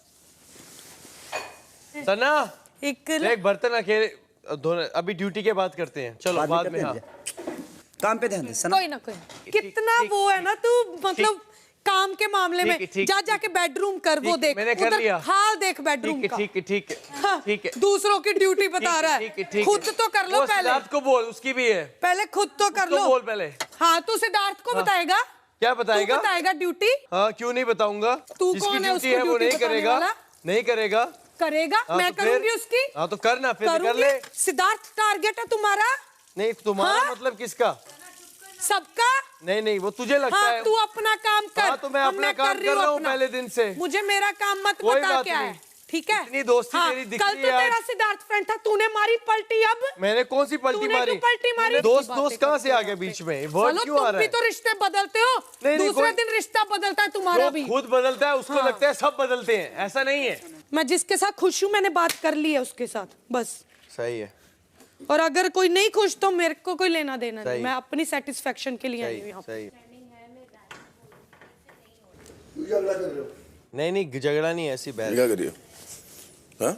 सना, एक बर्तन अकेले धोने, अभी ड्यूटी के बाद करते हैं। चलो बाद में। हाँ काम पे ध्यान दे सना। कोई ना कोई, कितना वो है ना तू, मतलब काम के मामले में जा जाके बेडरूम कर, वो देख मैंने कर लिया। हाल देख बेडरूम का। ठीक है ठीक है हाँ, ठीक है। दूसरों की ड्यूटी बता रहा है, खुद तो कर लो पहले। सिद्धार्थ को बोल, उसकी भी है। पहले खुद तो कर लो। बोल पहले। हाँ तू सिद्धार्थ को बताएगा? क्या बताएगा? बताएगा ड्यूटी। हाँ क्यों नहीं बताऊंगा? तू जिसकी कौन है ड्यूटी है वो नहीं करेगा, नहीं करेगा। करेगा? मैं करूंगी उसकी। हाँ तो करना, फिर कर ले। सिद्धार्थ टारगेट है तुम्हारा? नहीं तुम्हारा मतलब किसका? सबका। नहीं नहीं वो तुझे लगता है। तू अपना काम कर। हाँ तो मैं अपना काम कर रहा हूँ पहले दिन से। मुझे मेरा काम मत बता क्या है, ठीक है? इतनी दोस्ती मेरी दिख रही है। कल तो तेरा सिद्धार्थ फ्रेंड था, तूने मारी पलटी। अब मैंने कौन सी पलटी मारी? पलटी मारी? दोस्त कहाँ से आ गया बीच में? वर्ड क्यों आ रहा है? तुम भी तो रिश्ते बदलते हो, दूसरे दिन रिश्ता बदलता है तुम्हारा भी। खुद बदलता है, उसको लगता है सब बदलते हैं, ऐसा नहीं है। मैं जिसके साथ खुश हूँ मैंने बात कर ली है उसके साथ, बस। सही है। और अगर कोई नहीं खुश तो मेरे को कोई लेना देना नहीं, मैं अपनी सेटिस्फेक्शन के लिए आई हूँ यहाँ पे। नहीं झगड़ा नहीं, ऐसी बहस। क्या करिए? हाँ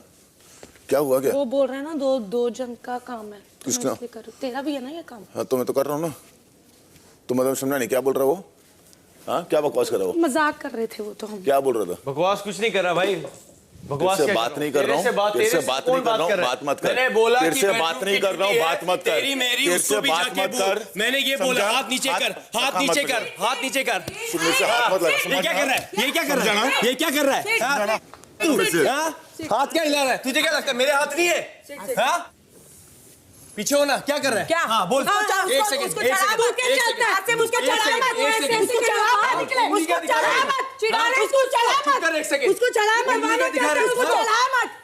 क्या हुआ? क्या वो बोल रहे हैं ना, दो जन का काम है। किसका? तेरा भी है ना ये काम? हाँ तो मैं तो कर रहा हूँ ना। तो मतलब समझा नहीं क्या बोल रहा वो? हाँ क्या बकवास कर रहा वो? मजाक कर रहे थे वो तो। हम क्या बोल रहा था? बकवास कुछ नहीं कर रहा भाई, बकवास तेरे से क्या बात नहीं कर रहा हूँ, तेरे से बात नहीं कर रहा हूँ, बात मत कर। मैंने बोला तेरे कि से बेडरूम बात नहीं की कर रहा हूँ, ड्यूटी बात है, मत कर। तेरी मेरी तेरे उसको से भी बात जाके मत बोल। कर। मैंने ये बोला समझा? हाथ नीचे कर, हाथ मत नीचे कर। कर, हाथ नीचे कर। सुनने से हाथ मत लगा, ये क्या कर रहा है? ये क्या कर रहा है? ये क्या कर रहा है? हाँ? हाँ? हाथ क्या हिला रहा है? तुझे क्या लगता है मेरे हाथ नहीं है? हाँ? पीछे हो ना, क्या कर रहा है? क्या? हाँ बोल। एक सेकंड, एक सेकंड,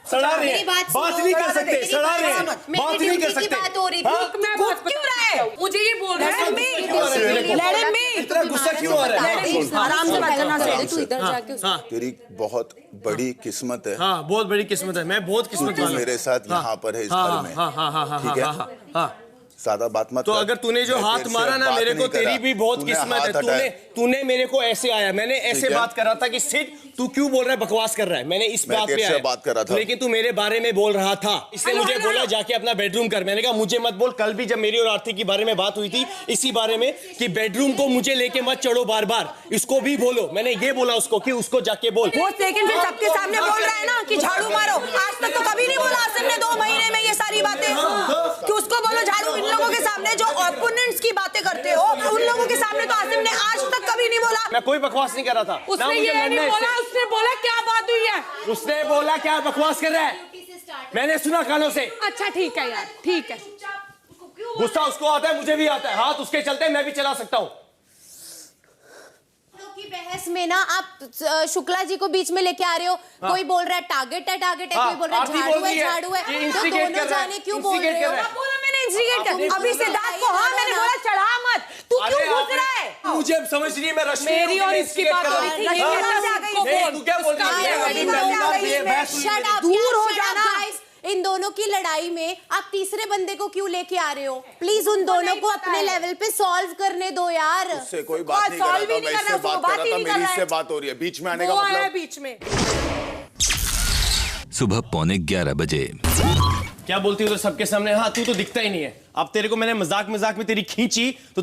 सड़ा रहे हैं, बात नहीं कर सकते, सड़ा रहे हैं, बात नहीं कर सकते। बात हो रही थी, मैं बात क्यों रहा है? मुझे ये बोल रहा है इतना गुस्सा क्यों आ रहा है? आराम से बैठना चाहिए, तू इधर जाके तेरी बहुत बड़ी किस्मत है। हाँ बहुत बड़ी किस्मत है, मैं बहुत किस्मत तू वाला हूँ। मेरे साथ यहाँ पर है इस घर में। ठीक है, ज्यादा बात मत तो कर। अगर तूने जो मैं हाथ तेरे से मारा ना बात मेरे को, नहीं करा। तेरी भी बहुत तूने किस्मत है। हाथ हटाया। तूने मेरे को ऐसे आया, मैंने ऐसे ठीक है। बात कर रहा था कि सिट तू क्यों बोल रहा है, बकवास कर रहा है। मैंने इस मैं बात पे तेरे से आया, बात कर रहा था। लेकिन तू मेरे बारे में बोल रहा था, इसलिए मुझे बोला जाके अपना बेडरूम कर। मैंने कहा मुझे मत बोल। कल भी जब मेरी और आरती के बारे में बात हुई थी इसी बारे में कि बेडरूम को मुझे लेके मत चढ़ो बार बार, इसको भी बोलो। मैंने ये बोला उसको कि उसको जाके बोल। वो लेकिन फिर सबके सामने बोल रहा है ना कि झाड़ू मारो। आज तक तो कभी नहीं बोला आसिम ने 2 महीने में ये सारी बातें कि उसको बोलो झाड़ू। इन लोगों के सामने जो ओपोनेंट्स की बातें करते हो उन लोगों के सामने तो आसिम ने आज तक कभी नहीं बोला। मैं कोई बकवास नहीं कर रहा था। ना उसने मुझे ये नहीं लड़ना बोला, इससे। उसने बोला क्या बात हुई है? उसने बोला क्या बकवास कर रहा है, मैंने सुना कानों से। अच्छा ठीक है यार, ठीक है। गुस्सा उसको आता है, मुझे भी आता है। हाथ उसके चलते मैं भी चला सकता हूँ। की बहस में ना आप शुक्ला जी को बीच में लेके आ रहे हो। कोई बोल रहा है टारगेट है, टारगेट है, कोई बोल रहा है झाड़ू है, तो दोनों जाने क्यों बोल रहे हो? मैंने इंस्टिगेट कर अभी सिद्धार्थ को। हाँ मैंने बोला चढ़ा मत, तू क्यों घुस रहा है? मुझे अब समझ नहीं है, मैं रश्मि मेरी और इसकी बात हो रही थी। तू क्या बोल रही है? दूर हो जाना। इन दोनों की लड़ाई में आप तीसरे बंदे को क्यों लेके आ रहे हो? प्लीज उन दोनों को अपने लेवल पे सॉल्व करने दो यार। उससे कोई बात नहीं कर रहा था, मैं इससे बात कर रहा था, मेरी इससे बात हो रही है। बीच में आने का मतलब बीच में। सुबह 11:15 बजे। क्या बोलती हो तो सबके सामने? हाँ तू तो दिखता ही नहीं है। अब तेरे को मैंने मजाक में तेरी खींची तो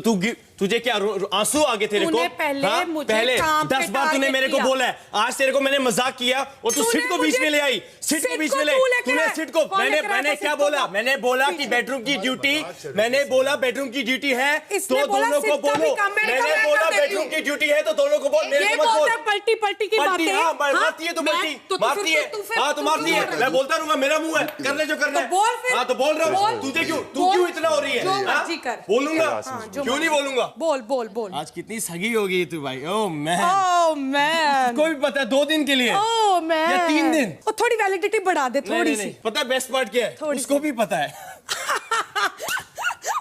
तुझे क्या आंसू आ गए तेरे को? पहले 10 बार तूने मेरे को बोला है। आज तेरे को मैंने मजाक किया और तू सिट को बीच में ले आई। सिट को बीच में ले, तूने सिट को मैंने क्या बोला? मैंने बोला कि बेडरूम की ड्यूटी, मैंने बोला बेडरूम की ड्यूटी है तो दोनों को बोलो। मैंने बोला बेडरूम की ड्यूटी है तो दोनों को बोल, मेरे को मत बोल। पलटी पलटी की बात है। हाँ मारती है तो पलटी मारती है। हाँ तो मारती है, मैं बोलता रहूंगा, मेरा मुंह है, कर ले जो करना है। हाँ तो बोल रहा हूँ। तुझे क्यों, तू क्यों इतना हो रही है? जो मर्जी कर। बोलूंगा, क्यों नहीं बोलूंगा? बोल बोल बोल। आज कितनी सगी हो गई तू भाई। ओह मैन, ओह मैन, कोई भी पता है 2 दिन के लिए ओह मैन, या 3 दिन। और थोड़ी वैलिडिटी बढ़ा दे थोड़ी सी। पता है बेस्ट पार्ट क्या है? उसको भी पता है।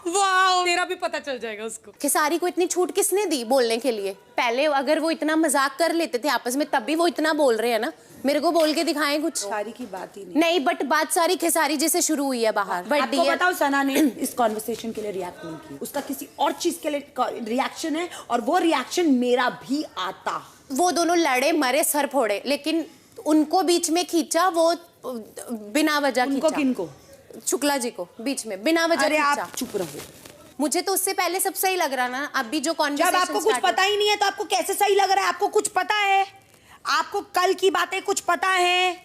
वाह, तेरा भी पता चल जाएगा उसको। खेसारी को इतनी छूट किसने दी बोलने के लिए? पहले अगर वो इतना मजाक कर लेते थे आपस में तब भी वो इतना बोल रहे हैं ना। मेरे को बोल के दिखाएं कुछ। सारी की बात ही नहीं, बट बात सारी खेसारी जैसे शुरू हुई है बाहर। बट आपको बताओ सना ने इस कॉन्वर्सेशन के लिए रिएक्ट नहीं की, उसका किसी और चीज के लिए रिएक्शन है और वो रिएक्शन मेरा भी आता। वो दोनों लड़े मरे सर फोड़े, लेकिन उनको बीच में खींचा वो बिना वजह। उनको किनको? शुक्ला जी को बीच में बिना वजह अरे खींचा। आप चुप रहो। मुझे तो उससे पहले सब सही लग रहा ना। अभी जो कॉन्वर्सेशन जब आपको कुछ पता ही नहीं है तो आपको कैसे सही लग रहा है? आपको कुछ पता है? आपको कल की बातें कुछ पता है?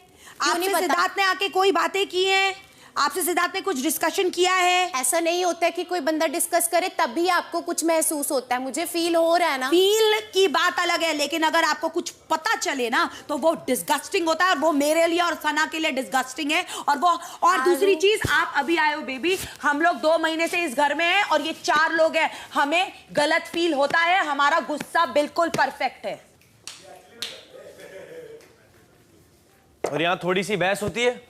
आपसे सिद्धार्थ ने आके कोई बातें की हैं? आपसे सिद्धार्थ ने कुछ डिस्कशन किया है? ऐसा नहीं होता है कि कोई बंदा डिस्कस करे तब भी आपको कुछ महसूस होता है। मुझे फील हो रहा है ना। फील की बात अलग है, लेकिन अगर आपको कुछ पता चले ना तो वो डिस्गस्टिंग होता है और वो मेरे लिए और सना के लिए डिस्गस्टिंग है। और दूसरी चीज, आप अभी आए हो बेबी, हम लोग 2 महीने से इस घर में हैं और ये 4 लोग हैं। हमें गलत फील होता है, हमारा गुस्सा बिल्कुल परफेक्ट है। और यहाँ थोड़ी सी बहस होती है,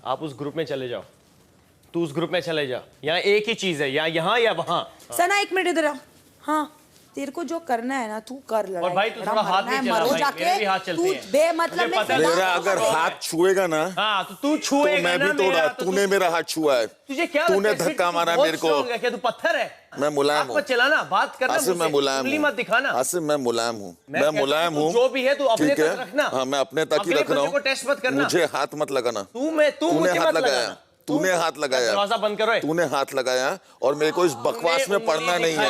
आप उस ग्रुप में चले जाओ, तू उस ग्रुप में चले जा। यहाँ एक ही चीज है, या यहाँ या वहां। सना 1 मिनट इधर आ। हाँ तेरे को जो करना है ना तू कर। और भाई तू थोड़ा हाथ नहीं चला भाई, मेरे भी हाथ चलते हैं। बेमतलब में मेरा अगर हाथ छुएगा ना, हाँ तो तू छुएगा तो मैं भी तोड़ा। तूने मेरा हाथ छुआ है, तुझे क्या तूने धक्का मारा मेरे को। क्या तू पत्थर है? मैं मुलायम हूँ। चलाना, बात करना, आसिम मैं मुलायम हूँ। मत दिखाना। आसिम मैं मुलायम हूँ, मैं मुलायम हूँ। जो भी है तू अपने तक रखना। हाँ मैं अपने तक ही रख रहा हूँ, टेस्ट मत करना। मुझे हाथ मत लगाना। तूने हाथ लगाया, तूने हाथ लगाया, दरवाजा बंद करो। तूने हाथ लगाया और मेरे को इस बकवास में पढ़ना नहीं है।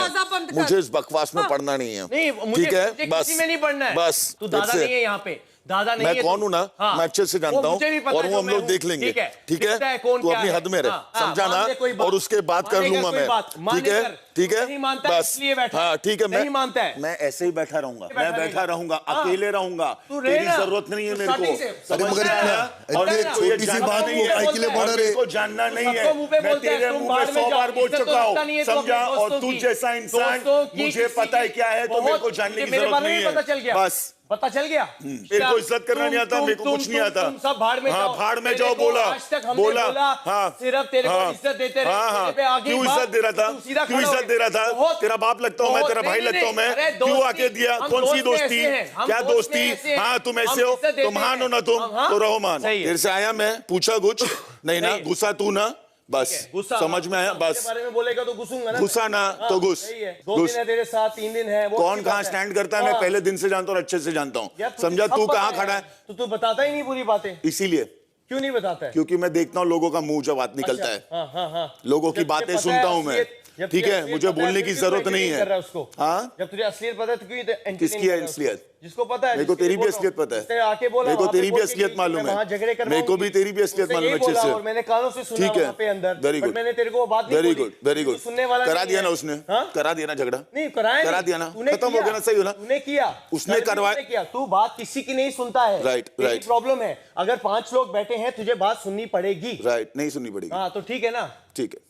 मुझे इस बकवास में पढ़ना नहीं है, ठीक है? बस में नहीं पढ़ना है। बस तू दादा नहीं है यहाँ पे। दादा नहीं मैं है कौन हूँ ना, हाँ। मैं अच्छे से जानता वो हूँ मुझे भी पता और है वो जो हम मैं लोग हूँ। देख लेंगे, ठीक है, ठीक दिखता है? है कौन तू क्या अपनी है। हद में रह, हाँ, समझा मान ले कोई ना, बात। और उसके बाद कर मानेगा लूंगा कोई मैं, बात, ठीक मानेगा है? कर। ठीक है? नहीं मानता है, बस इसलिए बैठा है। हाँ ठीक है, नहीं मानता है। मैं ऐसे ही बैठा रहूंगा, मैं बैठा रहूंगा, हाँ। अकेले रहूंगा, तू रहे तेरी ना। जरूरत नहीं है तू मेरे starting को, से- समझ मगर रहा है? इतना- और इतना मेरे को ये छोटी सी जानना बात नहीं वो है, काहे के लिए और बड़ा मेरे रे? को जानना नहीं है, सबको मुंह पे मैं बोलते हैं, तेरे तुम मुंह पे बाहर में 100 जाओ, बार बोल इज्जत तो चुका रखता नहीं है हूँ, तू अपने समझा? और दोस्तों तू की। जैसा इंसान दोस्तों की मुझे किसी पता है की क्या है, तो मेरे को जानने की मेरे जरूरत बारे में नहीं भी है, पता चल गया। बस पता चल गया मेरे को इज्जत करना नहीं आता, मेरे को कुछ नहीं आता। तुम सब भाड़ में हाँ, जाओ। भाड़ में तेरे जाओ, को बोला आज तक हमने बोला हाँ, सिर्फ तेरे को इज्जत देते रहे, हाँ, तेरे पे आगे क्यों बात, इज्जत दे रहा था, तू सीधा क्यों खड़ा इज्जत हो। दे रहा था? बहुत- तेरा बाप लगता हूँ मैं, बहुत- तेरा भाई नहीं, लगता हूँ मैं, अरे क्यों दोस्ती- आके दिया? हम कौन सी दोस्त में दोस्ती? ऐसे हैं, हम क्या दोस्त में दोस्ती? ऐसे हैं, हाँ तुम हम ऐसे हो इज्जत देते तो मान हो ना तुम, हैं। हाँ, तो रहो मान। सही है। तेरे से आया मैं, पूछा कुछ नहीं ना, नहीं। गुस्सा तू ना, बस गुस्सा समझ में आया, मेरे बस बारे में बोलेगा तो घुसूंगा ना। गुस्सा ना हाँ, तो घुस, सही है। 2 घुस। दिन है तेरे साथ, 3 दिन है, वो कौन अच्छी कहाँ बात है। स्टैंड करता है मैं हाँ। पहले दिन से जानता हूँ और अच्छे से जानता हूँ, यार, समझा? तुझे तू अब कहाँ पता खड़ा है। है? तो तू बताता ही नहीं पूरी बातें, इसीलिए क्यों नहीं बताता है? क्योंकि मैं देखता हूँ लोगों का मुंह जब बात निकलता है, हाँ, हाँ, हाँ। लोगों की जब तुझे बातें पता सुनता है हूँ मैं, जब ठीक तुझे है? असलियत मुझे पता है, बोलने फिर की क्यों जरूरत नहीं entertain कर रहा है। उसको? हाँ, जब तुझे असलियत पता है तो क्यों entertain किसकी कर है रहा उसको? असलियत? जिसको पता है, मेरे को जिसके तेरी भी बोल रहा असलियत हूँ। पता है, उससे आके बोला, मेरे को वहाँ पे तेरी भी बोल के असलियत गई, मालूम मैं वहाँ है, झगड़े मेरे को भी तेरी भी असलियत उससे मालूम है यही अच्छे बोला से, और मैंने कानों से सुना ठीक है? वहाँ पे अंदर, वेरी but गुड, मैंने तेरे को वो बात नहीं वेरी बोली। गुड, वेरी तू गुड। सुनने वाला करा नहीं दिया है। ना उसने, हाँ? करा दिया ना झगड़ा, नहीं कराया, करा दिया ना, तूने खत्म हो किया। गया ना, सही हो ना? तूने किया, उसने करवाया। तूने किया। तू बात किसी की नहीं सुनता है, राइट, तेरी राइट। प्रॉब्लम है। अगर 5 लोग बैठे हैं, तुझे बात सुननी पड़ेगी। राइट, नहीं सुननी पड़ेगी। हाँ तो ठीक है ना? ठीक है।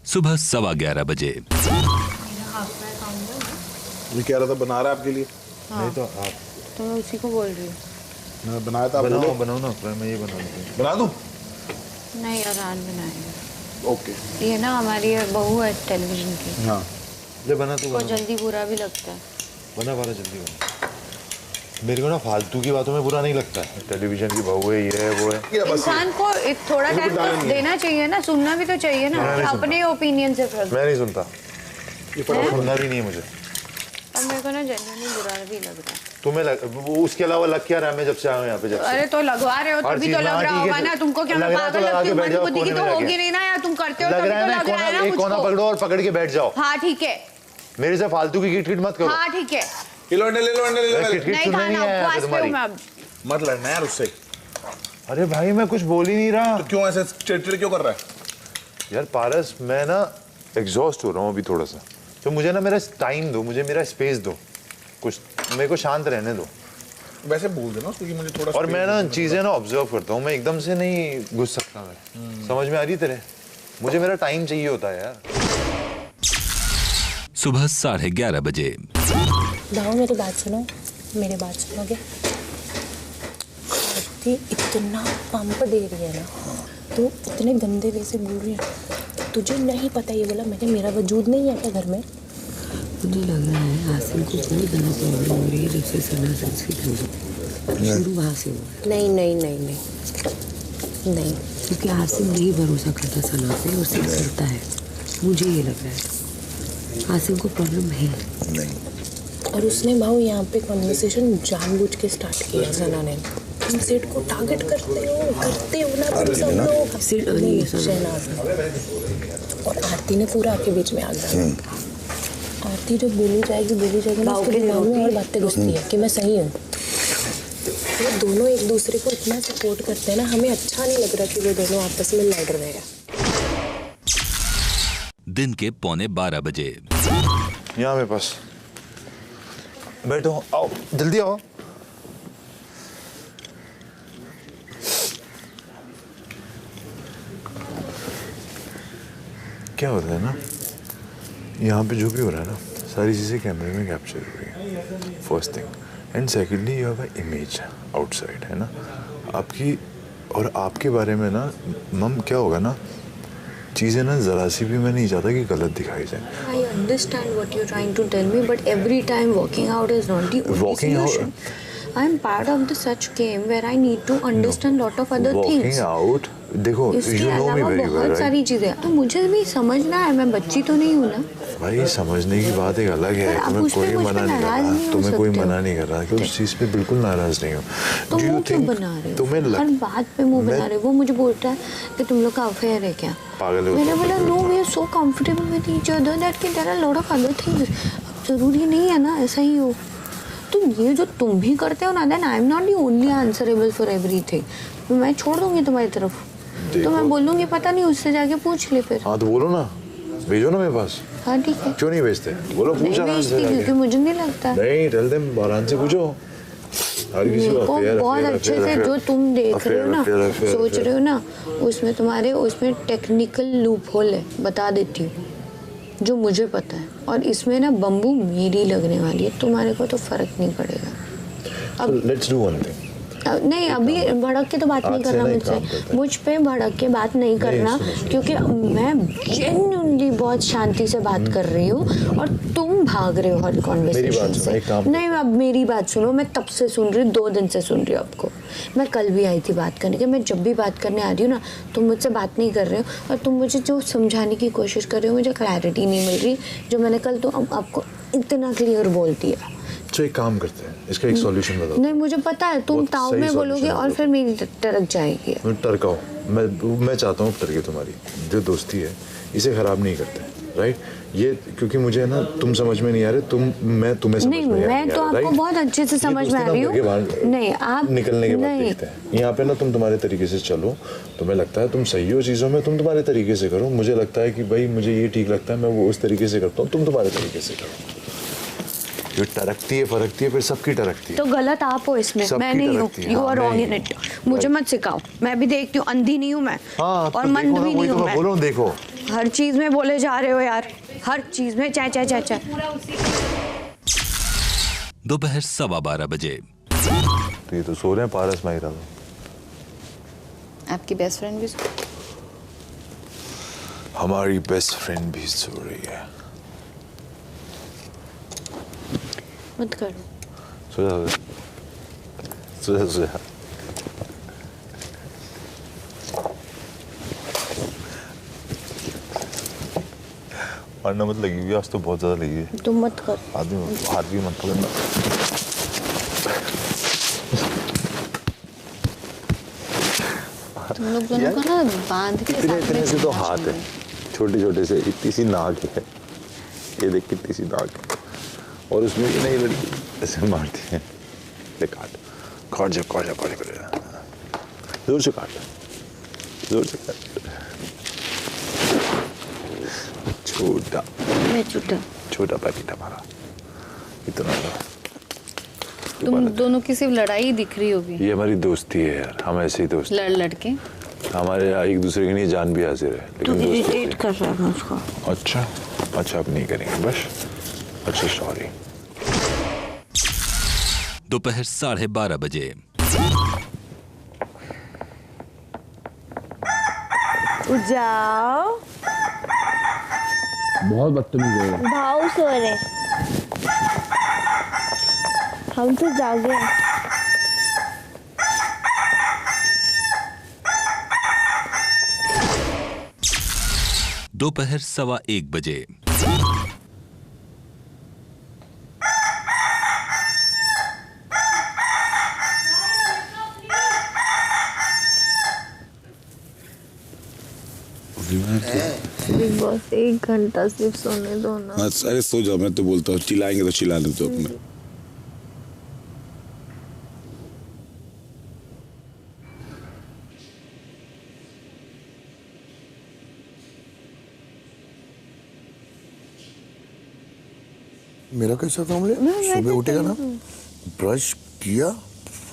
सुबह 11:15 बजे। मैं कह रहा था बना रहा है आपके लिए, नहीं तो आप तो मैं उसी को बोल रही हूँ। मैं बनाया था, आप बनाओ बोलो। बनाओ ना, मैं ये बना दूं? नहीं यार आज बनाएंगे। ओके। ये ना हमारी बहू है टेलीविजन की, हाँ ले बना तू, को बना जल्दी बुरा भी लगता है। बना बारा जल्दी बना। मेरे को ना फालतू की बातों में बुरा नहीं लगता है, टेलीविजन की बहू है, ये है वो है। इंसान को एक थोड़ा टाइम तो देना चाहिए ना, सुनना भी तो चाहिए ना, मैं नहीं अपने ओपिनियन से फर्क। मैं नहीं सुनता, ये सुनना भी नहीं है मुझे। अब मेरे को ना जनरली बुरा भी लग रहा है। तुम्हें उसके अलावा लग क्या रहा है? मैं जब से आया हूँ यहाँ पे, जब से अरे तो लगवा रहे हो, तभी तो लग रहा होगा ना तुमको। क्या मैं पागल लगती हूँ? मन बुद्धि की तो होगी नहीं ना यार, तुम करते हो तभी तो लग रहा है ना एक कोना मुझको। पकड़ो और पकड़ के बैठ जाओ। हाँ ठीक है, मेरे से फालतू की किट मत करो। हाँ ठीक है। ले लो किट नहीं खाना, उपवास पे हूँ मैं अब। मत लड़ना यार उससे। अरे भाई मैं कुछ बोल ही नहीं रहा। तो क्यों ऐसे चिड़चिड़ क्यों कर रहा है? यार पारस, मैं ना एग्जॉस्ट हो रहा हूँ अभी थोड़ा सा, तो मुझे ना मेरा टाइम दो, मुझे मेरा स्पेस दो, कुछ मेरे को शांत रहने दो। वैसे बोल देना उसको कि मुझे थोड़ा और मैं ना चीजें ना ऑब्जर्व करता हूँ, मैं एकदम से नहीं घुस सकता। मैं समझ में आ रही तेरे? मुझे मेरा टाइम चाहिए होता है यार। सुबह 11:30 बजे। दाऊ मेरी बात सुनो, मेरी बात सुनोगे? आरती इतना पंप दे रही है ना, तो इतने गंदे वे से बोल रही है। तुझे नहीं पता ये बोला मैंने, मेरा वजूद नहीं है क्या घर में? मुझे लग रहा है आसिम को बहुत ज़्यादा प्रॉब्लम हो रही है जब से सना संस्कृत शुरू वहाँ से हुआ। नहीं नहीं नहीं नहीं नहीं, क्योंकि आसिम नहीं भरोसा करता सना पे और सिर्फ करता है, मुझे ये लग रहा है आसिम को प्रॉब्लम है। नहीं, और उसने भाव यहाँ पे कॉन्वर्सेशन जानबूझ के स्टार्ट किया सना ने। तुम सेठ को टारगेट करते हो ना तुम सब लोग। शहनाज ने और आरती ने पूरा आपके बीच में आ गया। आरती जब बोली जाएगी ना, उसके दिमाग में और बातें घुसती है कि मैं सही हूँ। वो दोनों एक दूसरे को इतना सपोर्ट करते हैं ना, हमें अच्छा नहीं लग रहा कि वो दोनों आपस में लड़ रहे हैं। दिन के 11:45 बजे। यहाँ मेरे पास बैठो, आओ जल्दी आओ। क्या हो रहा है ना, यहाँ पे जो भी हो रहा है ना, सारी चीज़ें कैमरे में कैप्चर हो रही है, first thing. And secondly you have a image outside, है ना आपकी, और आपके बारे में ना मम क्या होगा ना, चीज़ें ना ज़रा सी भी मैं नहीं चाहता कि गलत दिखाई जाए। I understand what you're trying to tell me, but every time walking out is not the only solution. I'm part of the such game where I need to understand lot of other things. Walking out, देखो इसके you know me अलावा very well, बहुत right? सारी चीजें हैं। मुझे भी समझना है, मैं बच्ची तो नहीं हूँ ना। भाई समझने की बात एक अलग है, तुम्हें कोई मना नहीं कर रहा, तुम्हें कोई मना नहीं कर रहा कि उस चीज़ पे बिल्कुल नाराज नहीं हो। तो मुंह क्यों बना रहे हो? हर बात पे मुंह बना रहे हो। वो मुझे बोलता है कि तुम लोग का अफेयर है क्या? पागल हो? मैंने बोला no, we are so comfortable with each other that कि there are lot of other things. जरूरी नहीं है ना ऐसा ही हो। तो ये जो तुम भी करते हो ना, then I am not the only answerable for everything. मैं छोड़ दूंगी तुम्हारी तरफ, तो मैं बोलूंगी पता नहीं, उससे जाके पूछ ले फिर। हाँ तो बोलो ना, भेजो ना मेरे पास। हाँ ठीक है। क्यों नहीं भेजते? बोलो, पूछो आराम से जाके। क्योंकि मुझे नहीं लगता। नहीं, टेल देम, आराम से पूछो। हर किसी को बहुत अच्छे से जो तुम देख रहे हो ना, सोच रहे हो ना, उसमें तुम्हारे उसमें टेक्निकल लूप होल है, बता देती हूँ, जो मुझे पता है। और इसमें ना बम्बू मेरी लगने वाली है, तुम्हारे को तो फर्क नहीं पड़ेगा। अब लेट्स डू वन थिंग। नहीं, अभी भड़क के तो बात नहीं करना मुझसे, मुझ पे भड़क के बात नहीं करना, क्योंकि मैं जेन्युइनली बहुत शांति से बात कर रही हूँ और तुम भाग रहे हो हर कॉन्वर्सेशन से। नहीं, अब मेरी बात सुनो, मैं तब से सुन रही हूँ, 2 दिन से सुन रही हूँ आपको। मैं कल भी आई थी बात करने के, मैं जब भी बात करने आ रही हूँ ना, तुम मुझसे बात नहीं कर रहे हो और तुम मुझे जो समझाने की कोशिश कर रहे हो, मुझे क्लैरिटी नहीं मिल रही, जो मैंने कल तो आपको इतना क्लियर बोल दिया। तो एक काम करते हैं, इसका एक सॉल्यूशन बताओ। नहीं, मुझे पता है तुम ताऊ में बोलोगे और फिर मेरी टरक जाएगी। टरकाओ, मैं चाहता हूँ टरके, तुम्हारी जो दोस्ती है इसे खराब नहीं करते, राइट? ये क्योंकि मुझे ना तुम समझ में नहीं आ रहे, मैं तुम्हें समझ में नहीं, मैं तो आपको बहुत अच्छे से समझ में आ रही हूँ। नहीं, आप निकलने के बाद देखते हैं। यहाँ पे ना तुम तुम्हारे तरीके से चलो, तुम्हें लगता है तुम सही हो चीज़ों में, तुम तुम्हारे तरीके से करो। मुझे लगता है कि भाई मुझे ये ठीक लगता है, मैं वो उस तरीके से करता हूँ, तुम तुम्हारे तरीके से करो। जो टरकती है फरकती है, फिर सबकी टरकती है। तो गलत आप हो इसमें, मैं नहीं हूँ। You are wrong in it. मुझे मत सिखाओ, मैं भी देखती हूँ, अंधी नहीं हूँ मैं। हाँ, और मंद भी नहीं हूँ मैं। बोलो, देखो हर चीज में बोले जा रहे हो यार, हर चीज में चाय चाय चाय चाय। दोपहर 12:15 बजे। तो ये तो सो रहे हैं पारस माहिरा। आपकी बेस्ट फ्रेंड भी हमारी बेस्ट फ्रेंड भी सो रही है। मत करो। सो जा। मारना मत लगी हुई, आज तो बहुत ज्यादा लगी है। तुम मत कर। आदमी हाथ भी मत पकड़ना। तुम लोग दोनों को ना बांध के इतने से तो हाथ है, छोटे छोटे से, इतनी सी नाक है, ये देख कितनी सी नाक है, और उसमें भी नहीं लड़की ऐसे मारती है। ले काट जा जोर से काट। छोटा पैकेट हमारा इतना। तुम दोनों की सिर्फ लड़ाई दिख रही होगी। ये हमारी दोस्ती है यार, हम ऐसे ही दोस्त लड़ के हमारे एक दूसरे के लिए जान भी हाजिर है, लेकिन इरिटेट कर रहा है उसको। अच्छा अब नहीं करेंगे बस। अच्छा सॉरी। दोपहर 12:30 बजे। जाओ। बहुत बदतमीज है। भाव सो रहे, हम तो जागे। दोपहर 1:15 बजे। बिग बॉस 1 घंटा सिर्फ सोने दो ना। अरे सो जाओ, मैं तो बोलता हूँ चिल्लाएंगे तो चिल्लाने दो अपने। मेरा कैसा था ऑमलेट? सुबह उठेगा ना, ब्रश किया,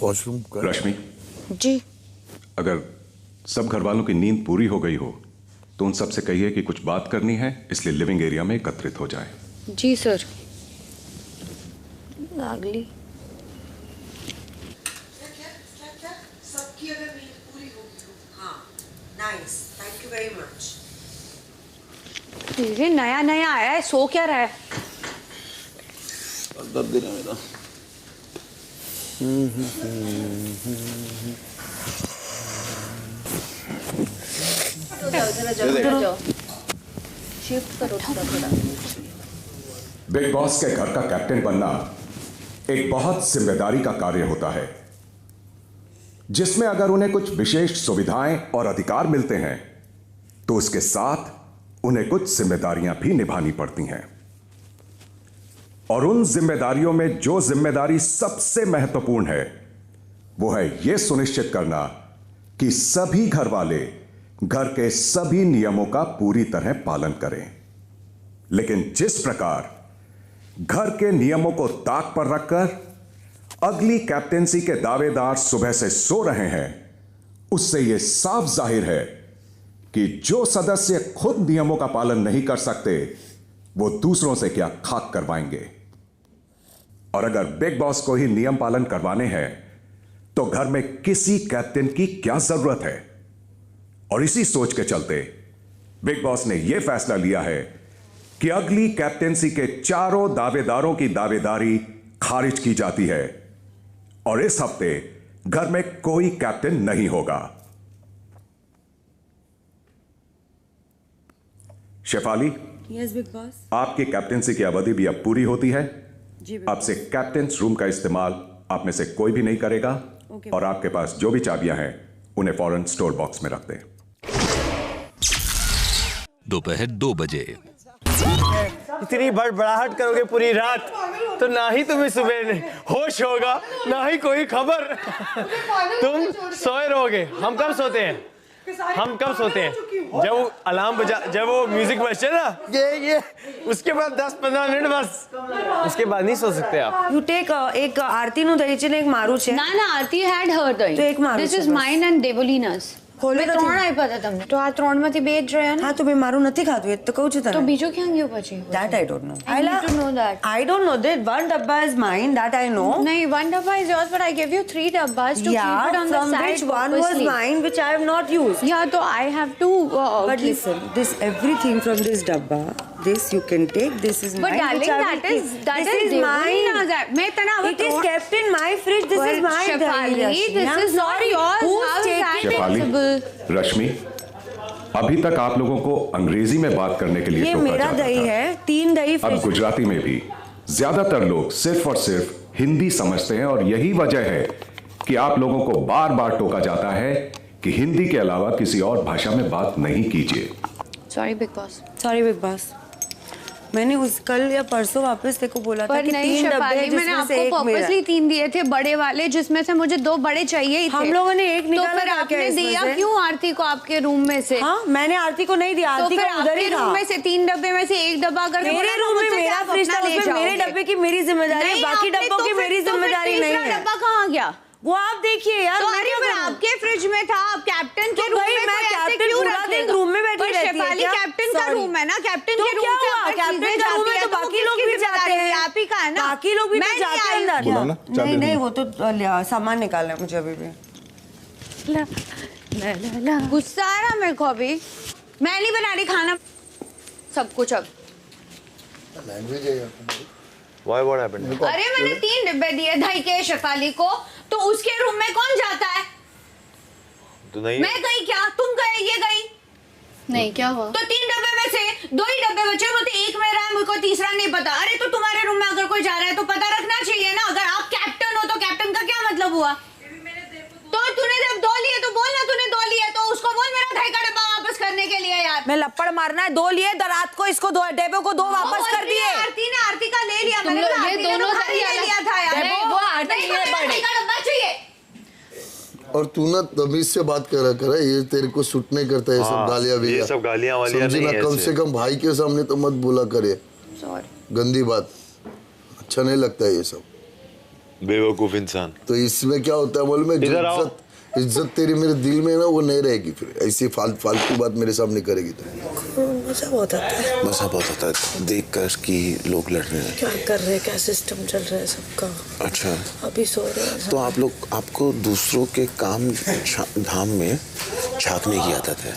वॉशरूम कर। रश्मि जी, अगर सब घर वालों की नींद पूरी हो गई हो तो उन सबसे कहिए कि कुछ बात करनी है, इसलिए लिविंग एरिया में एकत्रित हो जाएं। जी सर। अगली सबकी अगर नींद पूरी होगी तो हाँ, nice, thank you very much. ये नया आया है, सो क्या रहा है? दर्द दे रहा है मेरा। जाओ। शिफ्ट करो थोड़ा। बिग बॉस के घर का कैप्टन बनना एक बहुत जिम्मेदारी का कार्य होता है, जिसमें अगर उन्हें कुछ विशेष सुविधाएं और अधिकार मिलते हैं तो उसके साथ उन्हें कुछ जिम्मेदारियां भी निभानी पड़ती हैं। और उन जिम्मेदारियों में जो जिम्मेदारी सबसे महत्वपूर्ण है वो है यह सुनिश्चित करना कि सभी घर वाले घर के सभी नियमों का पूरी तरह पालन करें। लेकिन जिस प्रकार घर के नियमों को ताक पर रखकर अगली कैप्टेंसी के दावेदार सुबह से सो रहे हैं, उससे यह साफ जाहिर है कि जो सदस्य खुद नियमों का पालन नहीं कर सकते वो दूसरों से क्या खाक करवाएंगे। और अगर बिग बॉस को ही नियम पालन करवाने हैं तो घर में किसी कैप्टन की क्या जरूरत है। और इसी सोच के चलते बिग बॉस ने यह फैसला लिया है कि अगली कैप्टेंसी के चारों दावेदारों की दावेदारी खारिज की जाती है और इस हफ्ते घर में कोई कैप्टन नहीं होगा। Shefali, yes Bigg Boss. आपकी कैप्टेंसी की अवधि भी अब पूरी होती है। जी बिग आपसे कैप्टन्स रूम का इस्तेमाल आप में से कोई भी नहीं करेगा। ओके। और आपके पास जो भी चाबियां हैं उन्हें फौरन स्टोर बॉक्स में रख दें। दोपहर 2 बजे। इतनी बड़बड़ाहट करोगे पूरी रात तो ना ही तुम्हें सुबह होश होगा ना ही कोई खबर। तुम सोए रहोगे। हम कब सोते हैं? जब वो अलार्म बजा, जब वो म्यूजिक बजते ना ये उसके बाद 10-15 मिनट बस, उसके बाद नहीं सो सकते आप। You take एक आरती નું દહીં છે ને એક મારું છે। ના આરતી had her દહીં। તો એક મારું This છે is bus. mine and Devolina's। મેં 3 આપ્યા હતા તમને તો આ 3 માંથી 2 જ રહ્યા ને। હા તો મેં મારું નથી ખાધું એ તો કહું છું તને। તો બીજું ક્યાં ગયું પછી? That I don't know. I need to know that. I don't know that one dabba is mine, that I know. नहीं, 1 डब्बा is yours, but I gave you 3 dabbas to keep it on the from side. which one was purposely. mine, which I have not used. Yeah, तो I have to. But keep- listen, this everything from this dabba, this you can take. This is But mine. darling, which I will that is keep. that this is is mine. Devolina's. मैं तना अब It is kept in my fridge. This is my Shefali, dahi. this I'm is not sorry. yours. Who's How is taking that Shefali, possible? रश्मि, अभी तक आप लोगों को अंग्रेजी में बात करने के लिए ये टोका मेरा जाता दही था। है, 3 दही अब फ्रिज। गुजराती में भी ज्यादातर लोग सिर्फ और सिर्फ हिंदी समझते हैं और यही वजह है कि आप लोगों को बार बार टोका जाता है कि हिंदी के अलावा किसी और भाषा में बात नहीं कीजिए। Sorry, Big Boss. Sorry big boss. मैंने उस कल या परसों वापस तेरे को बोला था पर कि नहीं 3 डब्बे शेफाली, हैं मैंने जिसमें से आपको एक मेरा। पर्पसली 3 दिए थे बड़े वाले, जिसमें से मुझे 2 बड़े चाहिए ही थे। हम लोगों ने एक निकाला तो फिर था क्या आपने इसमें दिया से? क्यों आरती को आपके रूम में से? हाँ, मैंने आरती को नहीं दिया, तो आरती फिर का उधर ही आपके था। रूम में से 3 डब्बे में से 1 डब्बा अगर मेरे रूम में मेरा फ्रिज था, उसमें मेरे डब्बे की मेरी जिम्मेदारी है, बाकी डब्बों की मेरी जिम्मेदारी नहीं है। डब्बा कहाँ गया? वो आप देखिए यार। तो मैं अरे क्या फिर करूं? आपके फ्रिज में था, आप कैप्टन के तो रूम भाई में मैं कोई ऐसे कैप्टन क्यों पूरा दिन रखेगा? रूम में बैठी पर रहती है शेफाली, क्या? कैप्टन का Sorry। रूम है ना, कैप्टन तो के रूम क्या से हुआ? अगर कैप्टन चीजें का रूम जाती है है तो वो बाकी लोग किसकी भी जाते जिम्मेदारी है? हैं। आप ही का है ना। बाकी लोग भी मैं तो नहीं जाते हैं आई। अंदर। बोला ना, चाबी नहीं नहीं, दो। वो तो सामान निकालना है मुझे अभी भी। गुस्सा आ रहा मेरे को अभी। मैं नहीं बना रही खाना सब कुछ अब। लैंग्वेज है यार। Why what happened? अरे मैंने 3 डिब्बे दिए दही के शेफाली को, तो उसके रूम में कौन जाता है? तो नहीं मैं गई क्या? तुम गए, ये गई? नहीं, क्या हुआ? तो 3 डब्बे में से 2 ही डब्बे बचे, वो तो एक मेरा है, मुझको तीसरा नहीं पता। अरे तो तुम्हारे रूम में अगर कोई जा रहा है तो पता रखना चाहिए ना। अगर आप कैप्टन हो तो कैप्टन का क्या मतलब हुआ? तो तूने जब 2 लिए तो बोल ना, तूने 2 लिए तो उसको बोल मेरा दही का डब्बा वापस करने के लिए यार। मैं लपड़ मारना है, 2 लिए रात को, इसको 2 डेबो को 2 वापस कर दिए। आरती ने आरती का ले लिया, मैंने लोग बोला ये आरती ने दोनों तो खाली दही ले लिया अलग- था यार। नहीं, वो आरती नहीं, ये मुझे बड़े। दही का डब्बा चाहिए। और तू ना तमीज से बात करा ये तेरे को सूट नहीं करता है सब गालियां भी। ये सब गालियां वालियां समझी नहीं ना, है कम ऐसे। से कम भाई के सामने तो मत बोला करे। सॉरी। गंदी बात, अच्छा नहीं लगता है ये सब। बेवकूफ इंसान। तो इसमें क्या होता है बोल में, जो इधर आओ। इज्जत तेरी मेरे दिल में ना वो नहीं रहेगी फिर। ऐसी फालतू बात मेरे सामने करेगी तो मजा बहुत आता है। मजा बहुत आता है देख कर कि लोग लड़ रहे हैं। क्या कर रहे हैं, क्या सिस्टम चल रहा है सबका। अच्छा, अभी सो रहे हैं तो आप लोग, आपको दूसरों के काम धाम में झांकने की आदत है,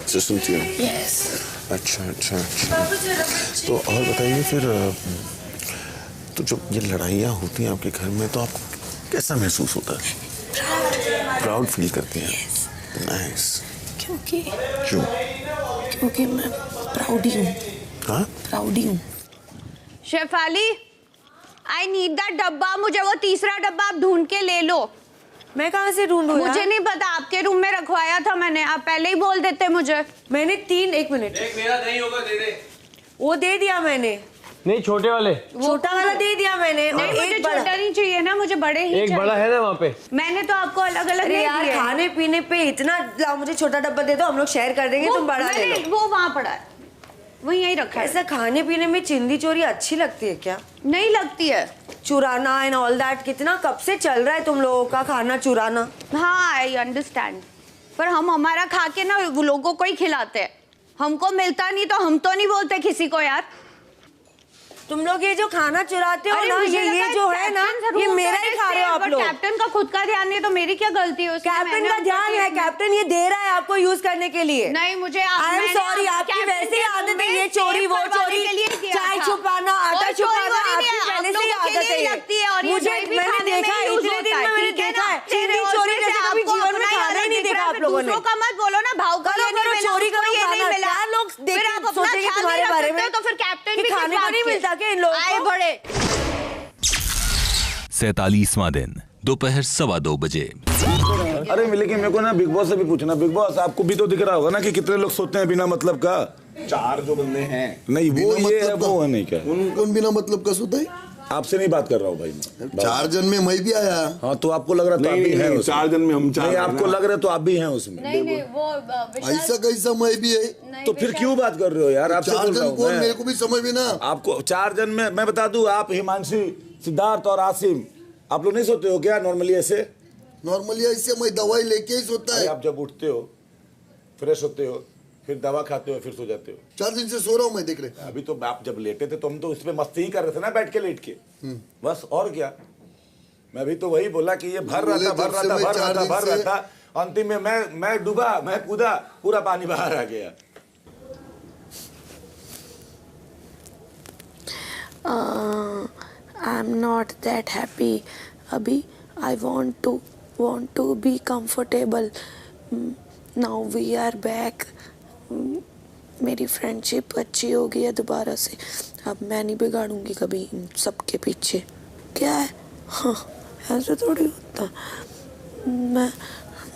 जो सुनती हो? यस। अच्छा अच्छा अच्छा। तो और बताइए फिर, तो जब ये लड़ाइयाँ होती हैं आपके घर में तो आपको कैसा महसूस होता है? प्राउड फील करती हैं? नाइस। क्योंकि मैं प्राउड ही हूँ। हाँ, प्राउड ही हूँ। शेफाली, आई नीड दैट डब्बा। मुझे वो तीसरा डब्बा आप ढूंढ के ले लो। मैं कहाँ से ढूंढूं यार? मुझे नहीं पता, आपके रूम में रखवाया था मैंने, आप पहले ही बोल देते मुझे। मैंने 3, 1 मिनट, एक मेरा दही होगा दे दे। वो दे दिया मैंने। नहीं छोटे वाले, छोटा वाला दे दिया मैंने। नहीं, मुझे छोटा नहीं चाहिए ना, मुझे बड़े ही एक बड़ा है ना वहाँ पे। मैंने तो आपको अलग अलग अरे यार खाने पीने पे इतना, लाओ मुझे छोटा डब्बा दे दो, हम लोग शेयर कर देंगे, तुम बड़ा ले लो। वो वहाँ पड़ा है, वो यहीं रखा है। ऐसा खाने पीने में चिंदी चोरी अच्छी लगती है क्या? नहीं लगती है। चुराना एंड ऑल दैट कितना कब से चल रहा है तुम लोगों का खाना चुराना। हाँ आई अंडरस्टैंड, पर हम हमारा खा के ना वो लोगों को ही खिलाते हैं, हमको मिलता नहीं तो हम तो नहीं बोलते किसी को यार। तुम लोग ये जो खाना चुराते हो ना, ये जो है ना, ये मेरा ही खा रहे हो आप लोग। कैप्टन का खुद का ध्यान नहीं तो मेरी क्या गलती है उसमें? कैप्टन का ध्यान है, कैप्टन ये दे रहा है आपको यूज करने के लिए। नहीं मुझे आई एम सॉरी, आपकी वैसे ही आदत है, ये चोरी वो चोरी, चाय छुपाना, आटा छुपाना, आपकी पहले से ही आदत है। मुझे मैंने देखा है, इतने दिन में मैंने देखा है, चिंदी चोरी जैसे कभी जीवन में खाना ही नहीं देखा आप लोगों ने। का मत बोलो ना, भाव करो चोरी करो खाना, क्या लोग सोचेंगे तुम्हारे बारे में? तो फिर कैप्टन भी खाने को नहीं मिलता क्या इन लोगों को? बड़े 47वां दिन दोपहर 2:15 बजे। अरे लेकिन मेरे को ना बिग बॉस से भी पूछना, बिग बॉस आपको भी तो दिख रहा होगा ना कि कितने लोग सोते हैं बिना मतलब का। 4 जो बंदे हैं नहीं वो ये है वो है नहीं क्या, कौन बिना मतलब का सोता है? आपसे नहीं बात कर रहा हूँ भाई मैं। 4 जन में मैं भी आया। हाँ तो आपको लग रहा था आप भी हैं 4 जन में हम 4 नहीं आपको लग रहा तो आप भी हैं उसमें। नहीं वो ऐसा कैसा मैं भी है? तो फिर क्यों बात कर रहे हो यार? आपसे 4 बोल रहा जन हूँ कौन, मैं। मेरे को भी समझ में ना। आपको 4 जन में मैं बता दूं, आप हिमांशी, सिद्धार्थ और आसिम, आप लोग नहीं सोते हो क्या नॉर्मली ऐसे? नॉर्मली ऐसे मैं दवाई लेके ही सोता है। आप जब उठते हो, फ्रेश होते हो, फिर दवा खाते हो, फिर सो जाते हो। 4 दिन से सो रहा हूँ मैं, देख रहे। अभी तो आप जब लेटे थे तो हम तो इस पे मस्ती ही कर रहे थे ना बैठ के लेट के, बस और क्या। मैं अभी तो वही बोला कि ये भर रहा था, अंतिम में मैं डूबा, मैं कूदा, पूरा पानी बाहर आ गया। I'm not that happy. अभी I want to be comfortable. Now we are back. मेरी फ्रेंडशिप अच्छी हो गई है दोबारा से। अब मैं नहीं बिगाड़ूंगी कभी इन सबके पीछे। क्या है? हाँ ऐसे थोड़ी होता।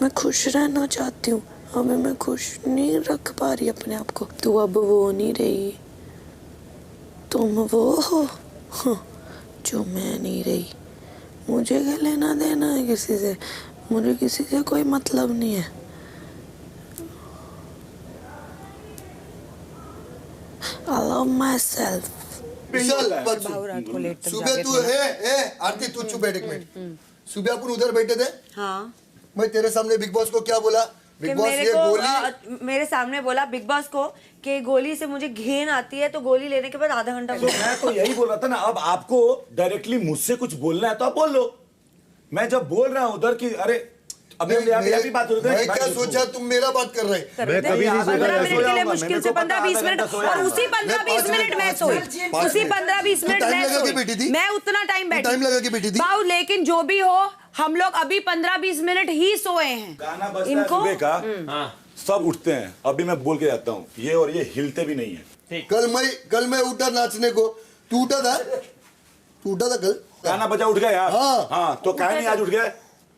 मैं खुश रहना चाहती हूँ, अभी मैं खुश नहीं रख पा रही अपने आप को। तू अब वो नहीं रही, तुम वो हो जो मैं नहीं रही। मुझे क्या लेना देना है किसी से, मुझे किसी से कोई मतलब नहीं है। I love myself. सुबह तू है आरती, तू चुप बैठ एक मिनट। सुबह अपन उधर बैठे थे, हाँ मैं तेरे सामने बिग बॉस को क्या बोला? बिग बॉस ये गोली मेरे सामने बोला बिग बॉस को कि गोली से मुझे घिन आती है, तो गोली लेने के बाद आधा घंटा मैं तो यही बोल रहा था ना। अब आपको डायरेक्टली मुझसे कुछ बोलना है तो आप बोल लो। मैं जब बोल रहा हूँ उधर की, अरे अभी अभी बात हो रही है। मैं क्या सोचा तुम मेरा बात कर रहे? मैं कभी नहीं सोचा। 15 मिनट के लिए मुश्किल से 15-20 मिनट, और उसी 15-20 मिनट मैं सोई, उसी 15-20 मिनट मैं सोई, मैं उतना टाइम लगा के बैठी थी। बाऊ लेकिन जो भी हो, हम लोग अभी 15-20 मिनट ही सोए हैं। गाना बजता है सुबह का, सब उठते हैं। अभी मैं बोल के जाता हूँ, ये और ये हिलते भी नहीं है। कल मैं उठा नाचने को, तू उठा था? तू उठा था कल? गाना बजा उठ गया यार। हाँ तो क्या नहीं आज उठ गया?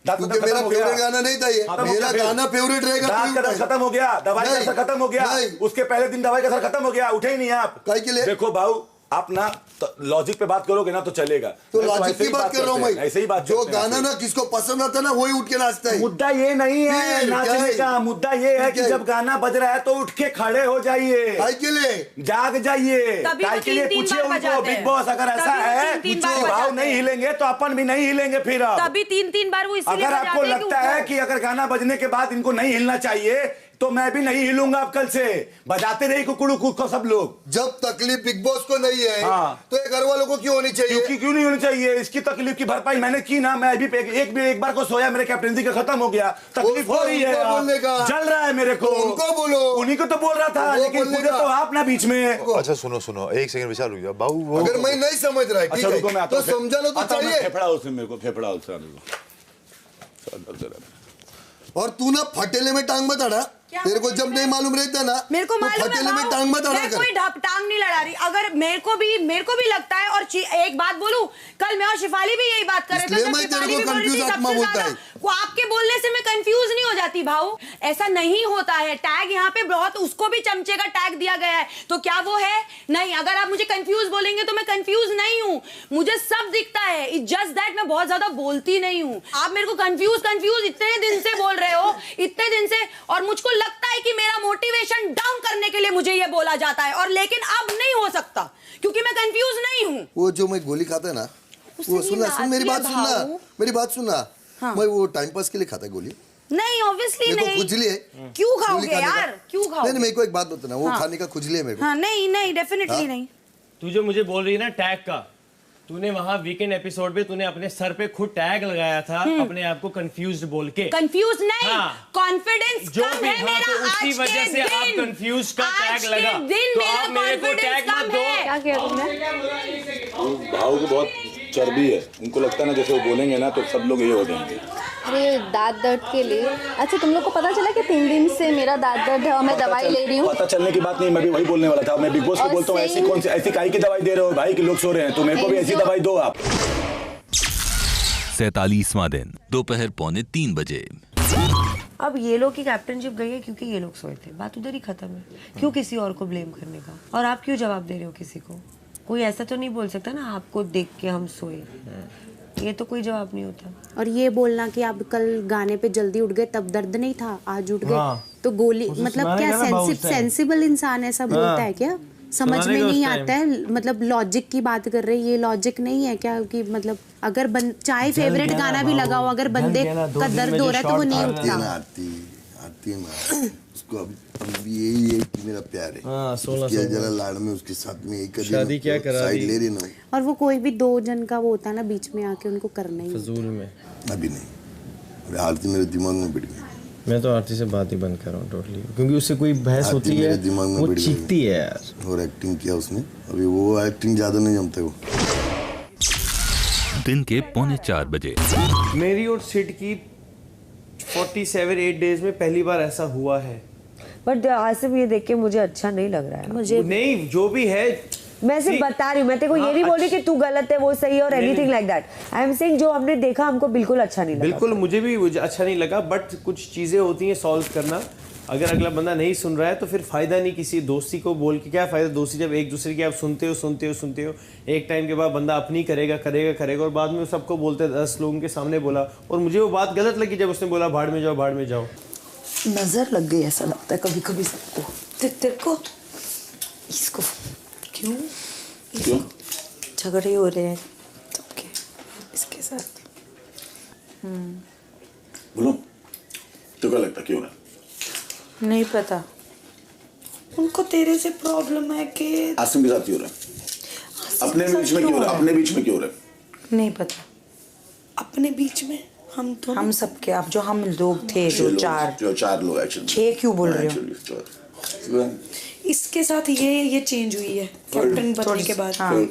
क्योंकि मेरा फेवरेट गाना नहीं था ये, मेरा गाना फेवरेट रहेगा। दांत का दर्द खत्म हो गया, दवाई का असर खत्म हो गया, उसके पहले दिन दवाई का असर खत्म हो गया, उठे ही नहीं आप। काहे के लिए? देखो भाऊ, आप ना लॉजिक पे बात करोगे ना तो चलेगा। तो लॉजिक की बात कर रहा हूँ मैं। ऐसे ही बात, जो गाना ना किसको पसंद आता ना वही उठ के नाचता है। मुद्दा ये नहीं है नाचने का, मुद्दा ये है कि जब गाना बज रहा है तो उठ के खड़े हो जाइए, जाग जाइए। के लिए पूछिए उनको, बिग बॉस अगर ऐसा है कि भाव नहीं हिलेंगे तो अपन भी नहीं हिलेंगे। फिर तभी 3-3 बार वो इसलिए अगर आपको लगता है कि अगर गाना बजने के बाद इनको नहीं हिलना चाहिए तो मैं भी नहीं हिलूंगा। अब कल से बजाते रही कुकड़ू को सब लोग। जब तकलीफ बिग बॉस को नहीं है तो ये घर वालों को क्यों होनी चाहिए? क्यों नहीं होनी चाहिए? इसकी तकलीफ की भरपाई मैंने की ना। मैं भी एक बार को सोया, मेरे कैप्टनसी का खत्म हो गया, तकलीफ हो रही है, जल रहा है मेरे को। उनको बोलो, उन्हीं को तो बोल रहा था, लेकिन मुझे तो आप ना बीच में। अच्छा सुनो एक सेकंड विचार रुक जाओ बाबू। अगर मैं नहीं समझ रहा है तो समझाना तो चाहिए। फेफड़ा उसमें मेरे को, फेफड़ा उससे और तू ना फटेले में टांग मत अड़ा। तेरे को जब नहीं मालूम रहता ना, मेरे को मालूम है, फटेले में टांग मत अड़ा मैं कर। कोई टांग नहीं लड़ा रही। अगर मेरे को भी लगता है, और एक बात बोलूं, कल मैं और शिफाली भी यही बात कर रहे थे। इसलिए मैं तेरे को कंफ्यूज आत्मा बोलता है। वो आपके बोलने से मैं कंफ्यूज नहीं हो जाती भाऊ, ऐसा नहीं होता है। टैग यहाँ पे बहुत, उसको भी चमचे का टैग दिया गया है, तो क्या वो है? नहीं। अगर आप मुझे कंफ्यूज बोलेंगे तो मैं कंफ्यूज नहीं हूँ, मुझे सब दिखता है। इट्स जस्ट दैट मैं बहुत ज्यादा बोलती नहीं हूँ। आप मेरे को कंफ्यूज इतने दिन से बोल रहे हो, इतने दिन से, और मुझको लगता है कि मेरा मोटिवेशन डाउन करने के लिए मुझे ये बोला जाता है, और लेकिन अब नहीं हो सकता क्योंकि मैं कंफ्यूज नहीं हूँ। वो जो मैं गोली खाता है ना, वो सुन मेरी बात सुनना। हाँ। मैं वो टाइम पास के लिए खाता है गोली नहीं, ऑब्वियसली नहीं। खुजली है। क्यों खाओगे यार, क्यों खाओगे? नहीं, मेरे को एक बात बताना, वो खाने का खुजली है मेरे को। हाँ, नहीं डेफिनेटली नहीं। तू जो मुझे बोल रही है ना टैग का, तूने वहाँ वीकेंड एपिसोड पे तूने अपने सर पे खुद टैग लगाया था अपने आप को कंफ्यूज्ड बोल के। कंफ्यूज नहीं, कॉन्फिडेंस कम है मेरा। तो उसी वजह से आप कंफ्यूज का टैग लगा, तो आप मेरे को टैग मत दो। क्या किया तुमने? भाव को बहुत चर्बी है, उनको लगता है ना जैसे वो बोलेंगे ना तो सब लोग ये हो जाएंगे। अरे दांत दर्द के लिए। अच्छा, तुम लोग को पता चला कि 3 दिन से मेरा दांत दर्द है और मैं दवाई ले रही हूँ? पता चलने की बात नहीं, मैं भी वही बोलने वाला था। मैं बिग बॉस को बोलता हूँ ऐसी काई की दवाई दे रहे हो भाई कि लोग सो रहे हैं, तो मेरे को भी ऐसी दवाई दो आप। 47वां दिन दोपहर 2:45 बजे। अब ये लोग की कैप्टनशिप गई है क्योंकि ये लोग सोए थे, बात उधर ही खत्म है। क्यों किसी और को ब्लेम करने का? और आप क्यों जवाब दे रहे हो किसी को? कोई ऐसा तो नहीं बोल सकता ना आपको देख के हम सोए, ये तो कोई जवाब नहीं होता। और ये बोलना कि आप कल गाने पे जल्दी उठ गए तब दर्द नहीं था, आज उठ गए तो गोली, मतलब क्या सेंसिबल इंसान ऐसा बोलता है क्या? समझ में नहीं आता है। मतलब लॉजिक की बात कर रहे हैं, ये लॉजिक नहीं है क्या? कि मतलब अगर चाहे फेवरेट गाना भी लगाओ, अगर बंदे का दर्द हो रहा है तो वो नहीं उठता। आती है ना उसको अभी यही है कि मेरा प्यार है। हाँ, 16 जरा लाड़ में उसके साथ में एक शादी क्या करा दी? ले रही ना। और वो कोई भी 2 जन का वो होता है ना, बीच में आके उनको करना ही फजूल में। अभी नहीं, अभी आरती मेरे दिमाग में बैठ गई। मैं तो आरती से बात ही बंद कर रहा हूँ टोटली, क्योंकि उससे कोई बहस होती है वो चीखती है यार। और एक्टिंग किया उसने, अभी वो एक्टिंग ज्यादा नहीं जमते वो। दिन के 3:45 बजे। मेरी और सिड की 47-8 डेज में पहली बार ऐसा हुआ है। बट आसिफ ये देख के मुझे अच्छा नहीं लग रहा है। मुझे नहीं, जो भी है मैं सिर्फ बता रही हूँ, मैं तेरे को ये नहीं बोल रही कि तू गलत है वो सही है और anything like that. I am saying जो हमने देखा हमको बिल्कुल अच्छा नहीं लगा। बिल्कुल मुझे भी अच्छा नहीं लगा, बट कुछ चीजें होती हैं सॉल्व करना। अगर अगला बंदा नहीं सुन रहा है तो फिर फायदा नहीं किसी दोस्ती को बोल के। क्या फायदा दोस्ती जब एक दूसरे की आप सुनते हो, एक टाइम के बाद बंदा अपनी करेगा और बाद में सबको बोलते 10 लोगों के सामने बोला। और मुझे वो बात गलत लगी जब उसने बोला भाड़ में जाओ। नजर लग गई ऐसा लगता है कभी कभी सबको। तेरे को इसको क्यों झगड़े हो रहे हैं सबके इसके साथ? बोलो तो क्या लगता क्यों है? नहीं पता, उनको तेरे से प्रॉब्लम है कि आसिम के साथ क्यों रहा? अपने बीच में क्यों रहा? नहीं पता। अपने बीच में हम सब के, आप जो हम लोग थे जो 4 लोग एक्चुअली 6 क्यों बोल रहे हो? इसके साथ ये चेंज हुई है कैप्टन बनने के बाद। हाँ।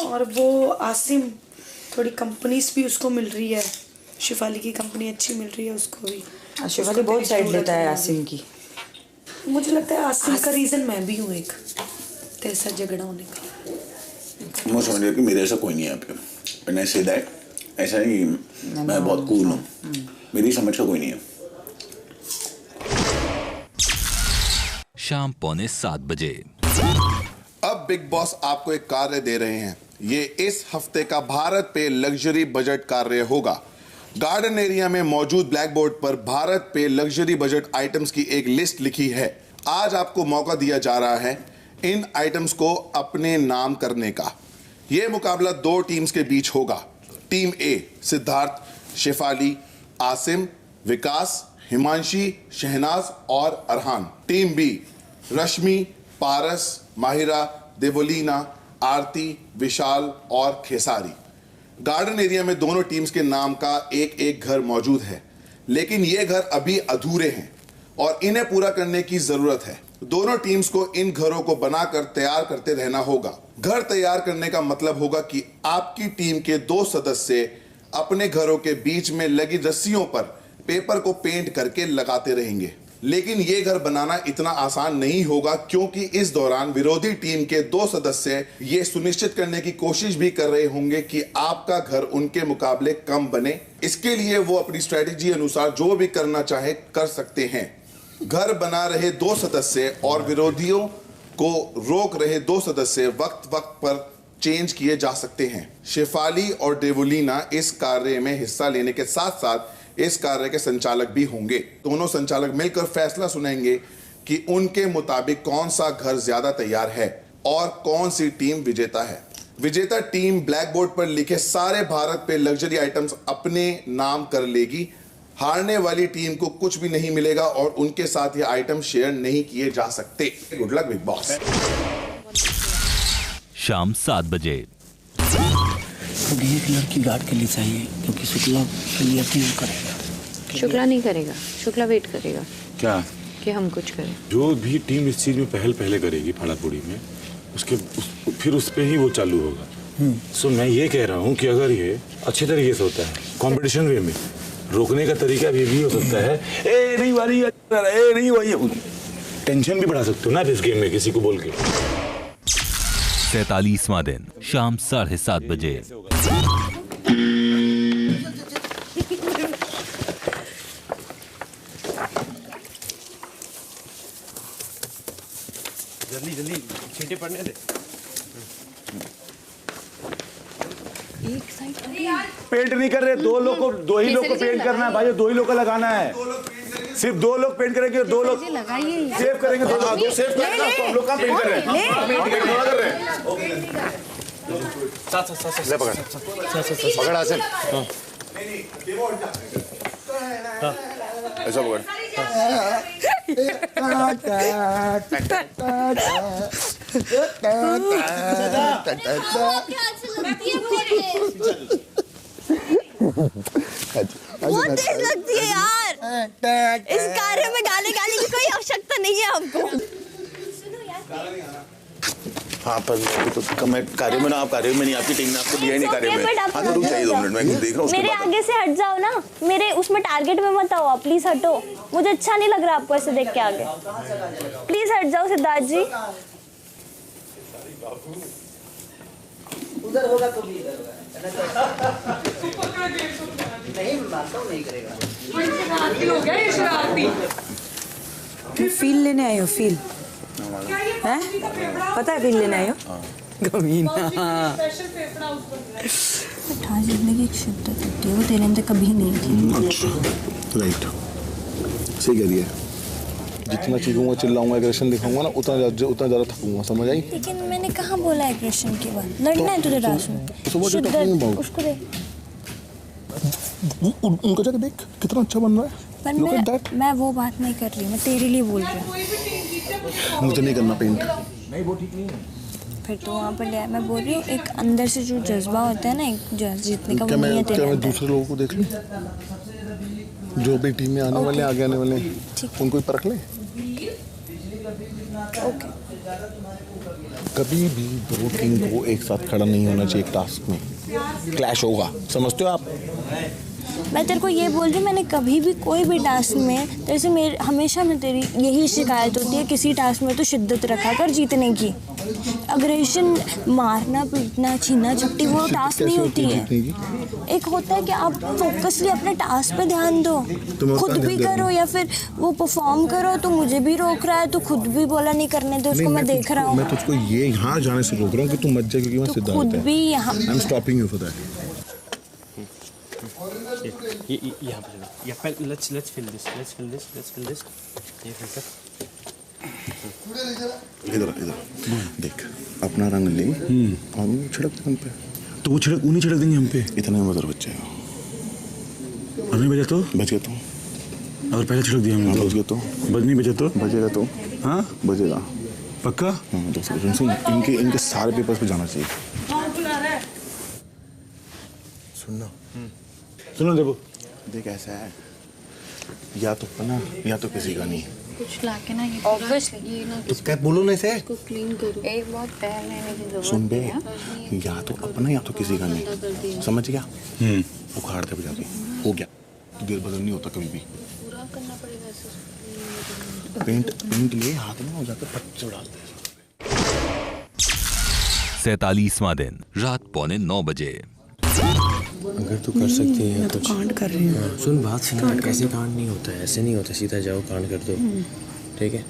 और वो आसिम थोड़ी कंपनीज भी उसको मिल रही है, शिफाली की कंपनी अच्छी मिल रही है उसको भी। शिफाली बहुत साइड लेता है आसिम की। मुझे लगता है आसिम का रीजन मैं भी हूँ एक, ऐसा झगड़ा होने का। मैं समझ रही हूँ कि मेरे ऐसा कोई नहीं है आपके, मैंने सीधा है ऐसा ही, मैं बहुत कूल हूँ, मेरी समझ का कोई नहीं है। शाम 6:45 बजे। अब बिग बॉस आपको एक कार्य दे रहे हैं। ये इस हफ्ते का भारत पे लग्जरी बजट कार्य होगा। गार्डन एरिया में मौजूद ब्लैक बोर्ड पर भारत पे लग्जरी बजट आइटम्स की एक लिस्ट लिखी है। आज आपको मौका दिया जा रहा है इन आइटम्स को अपने नाम करने का। यह मुकाबला 2 टीम्स के बीच होगा। टीम ए सिद्धार्थ, शेफाली, आसिम, विकास, हिमांशी, शहनाज और अरहान। टीम बी रश्मि, पारस, माहिरा, देवोलीना, आरती, विशाल और खेसारी। गार्डन एरिया में दोनों टीम्स के नाम का एक घर मौजूद है, लेकिन ये घर अभी अधूरे हैं और इन्हें पूरा करने की जरूरत है। दोनों टीम्स को इन घरों को बनाकर तैयार करते रहना होगा। घर तैयार करने का मतलब होगा कि आपकी टीम के 2 सदस्य अपने घरों के बीच में लगी रस्सियों पर पेपर को पेंट करके लगाते रहेंगे। लेकिन ये घर बनाना इतना आसान नहीं होगा, क्योंकि इस दौरान विरोधी टीम के 2 सदस्य ये सुनिश्चित करने की कोशिश भी कर रहे होंगे कि आपका घर उनके मुकाबले कम बने। इसके लिए वो अपनी स्ट्रेटेजी अनुसार जो भी करना चाहे कर सकते हैं। घर बना रहे 2 सदस्य और विरोधियों को रोक रहे 2 सदस्य वक्त वक्त पर चेंज किए जा सकते हैं। शेफाली और देवोलीना इस कार्य में हिस्सा लेने के साथ साथ इस कार्य के संचालक भी होंगे। दोनों संचालक मिलकर फैसला सुनाएंगे कि उनके मुताबिक कौन सा घर ज्यादा तैयार है और कौन सी टीम विजेता है। विजेता टीम ब्लैक बोर्ड पर लिखे सारे भारत पे लग्जरी आइटम्स अपने नाम कर लेगी। हारने वाली टीम को कुछ भी नहीं मिलेगा और उनके साथ ये आइटम शेयर नहीं किए जा सकते। Good luck big boss. शाम 7 बजे। मुझे एक लड़की गार्ड के लिए चाहिए, क्योंकि शुक्ला के लिए अपील करेगा। शुक्ला नहीं करेगा, शुक्ला वेट करेगा क्या कि हम कुछ करें। जो भी टीम इस चीज में पहले करेगी फाड़ाफोड़ी में, फिर उस पे ही वो चालू होगा। सो मैं ये कह रहा हूँ कि अगर ये अच्छे तरीके से होता है कंपटीशन वे में, रोकने का तरीका भी हो सकता है। ए नहीं वाली, ए नहीं वही, टेंशन भी बढ़ा सकते हो ना इस गेम में किसी को बोल के। 47वां दिन शाम 7:30 बजे। जल्दी छींटे पड़ने दे। एक साइड पेंट नहीं कर रहे, दो ही लोग को पेंट करना है भाई, 2 ही लोग का लगाना है। सिर्फ 2 लोग पेंट करेंगे, 2 लोग सेव करेंगे। 2 सेव करेंगे, हम लोग कहाँ पेंट कर रहे हैं? ले पकड़ आसिम, ऐसा पकड़। बहुत तेज लगती है यार। इस कार्य में गाने गाने की कोई आवश्यकता नहीं है हमको। हाँ पर मैं कार्य में ना, आप कार्य में नहीं, आपकी टीम ने आपको दिया ही नहीं कार्य में। हाँ तो रुक जाइए 2 मिनट, मैं कुछ देख रहा हूँ। मेरे आगे से हट जाओ ना, मेरे उसमें टारगेट में मत आओ आप, प्लीज हटो। मुझे अच्छा नहीं लग रहा आपको ऐसे देख के आगे। प्लीज हट जाओ सिद्धार्थ जी। उधर होगा तो भी इधर होगा। नहीं मानता हूँ, नहीं करेगा। फील लेने आए हो? फील हैं? पता है फील लेने आए हो? कमीना। जिंदगी की शिद्दत होती है, वो तेरे अंदर कभी नहीं थी। अच्छा राइट, सही कह रही है। जितना चीखूंगा चिल्लाऊंगा एग्रेशन दिखाऊंगा ना, उतना ज़्यादा थकूंगा, समझ आई? लेकिन मैंने कहाँ बोला एग्रेशन की बात? लड़ना है तुझे रात में, उसको दे। उनको जाके देख कितना अच्छा बन रहा है। पर मैं वो बात नहीं कर रही, मैं तेरे लिए बोल रही हूँ। मुझे नहीं करना पेंट। नहीं वो ठीक नहीं है। फिर तो वहाँ पर ले, मैं बोल रही हूँ एक अंदर से जो जज्बा होता है ना, एक जीतने का, वो नहीं है तेरे अंदर। मैं दूसरे लोगों को देख लूँ, जो भी टीम में आने वाले आगे आने वाले उनको ही परख ले। कभी भी 2 टीम को एक साथ खड़ा नहीं होना चाहिए एक टास्क में, क्लैश होगा, समझते हो आप? मैं तेरे को ये बोल रही हूँ, मैंने कभी भी कोई भी टास्क में जैसे हमेशा में तेरी यही शिकायत होती है, किसी टास्क में तो शिद्दत रखा कर जीतने की। अग्रेशन, मारना पीटना, छीना झपटी वो टास्क नहीं होती है। एक होता है कि आप फोकसली अपने टास्क पे ध्यान दो, खुद भी करो या फिर वो परफॉर्म करो। तो मुझे भी रोक रहा है, तो खुद भी बोला नहीं करने दो उसको, मैं देख रहा हूँ। मैं तुझको ये यहाँ जाने से रोक रहा हूँ कि तू मत जा, क्योंकि मैं सिद्धार्थ खुद भी यहाँ I am stopping you for that. यहाँ पे let's fill this। ये फिल कर। इधर देख, अपना रंग ले और छिड़क दे हम पे। तो वो उन्हीं छिड़क देंगे हम पे। इतना मजर बच जाएगा। और नहीं बचा तो? बच गया तो। अगर पहले छिड़क दिया हमने बच गया तो। नहीं बचा तो? बचेगा तो। हाँ बचेगा पक्का। हाँ तो इनके सारे पेपर्स पे जाना चाहिए। सुनो देखो, देख ऐसा है, या तो अपना या तो किसी का नहीं। कुछ लाके ना ये ऑब्वियसली ये ना तो क्या बोलो ना इसे, इसको क्लीन करो। एक बहुत पैर लेने की जरूरत सुन बे, या तो अपना या तो किसी का नहीं, समझ गया? उखाड़ दे बजा के, हो गया। गियर बदल नहीं होता कभी भी। पूरा करना पड़ेगा सर। पेंट ले हाथ में हो जाकर पट से डालते हैं। 47वां दिन रात 8:45 अगर तू कर सकती है तो कांड कर रही हूँ। सुन बात सुन, ऐसे कांड नहीं होता है, ऐसे नहीं होता, सीधा जाओ कांड कर दो, ठीक है?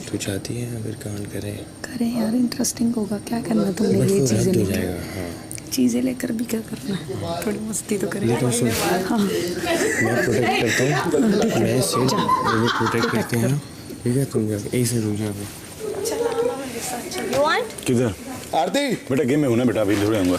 तू चाहती है अगर कांड करे यार, इंटरेस्टिंग होगा। क्या करना तुमने ये चीजें हो जाएगा। हाँ चीजें लेकर भी क्या करना है, थोड़ी मस्ती तो करें। लेकिन सुन, हाँ मैं प्रोटेक्ट करता हूँ, मैं सिर्फ प्रोटेक्ट करते हैं, ठीक है? तुम जाओ ऐसे रुक जाओ। You want? किधर? आरती बेटा गेम में हूँ ना बेटा, अभी थोड़े आऊँगा।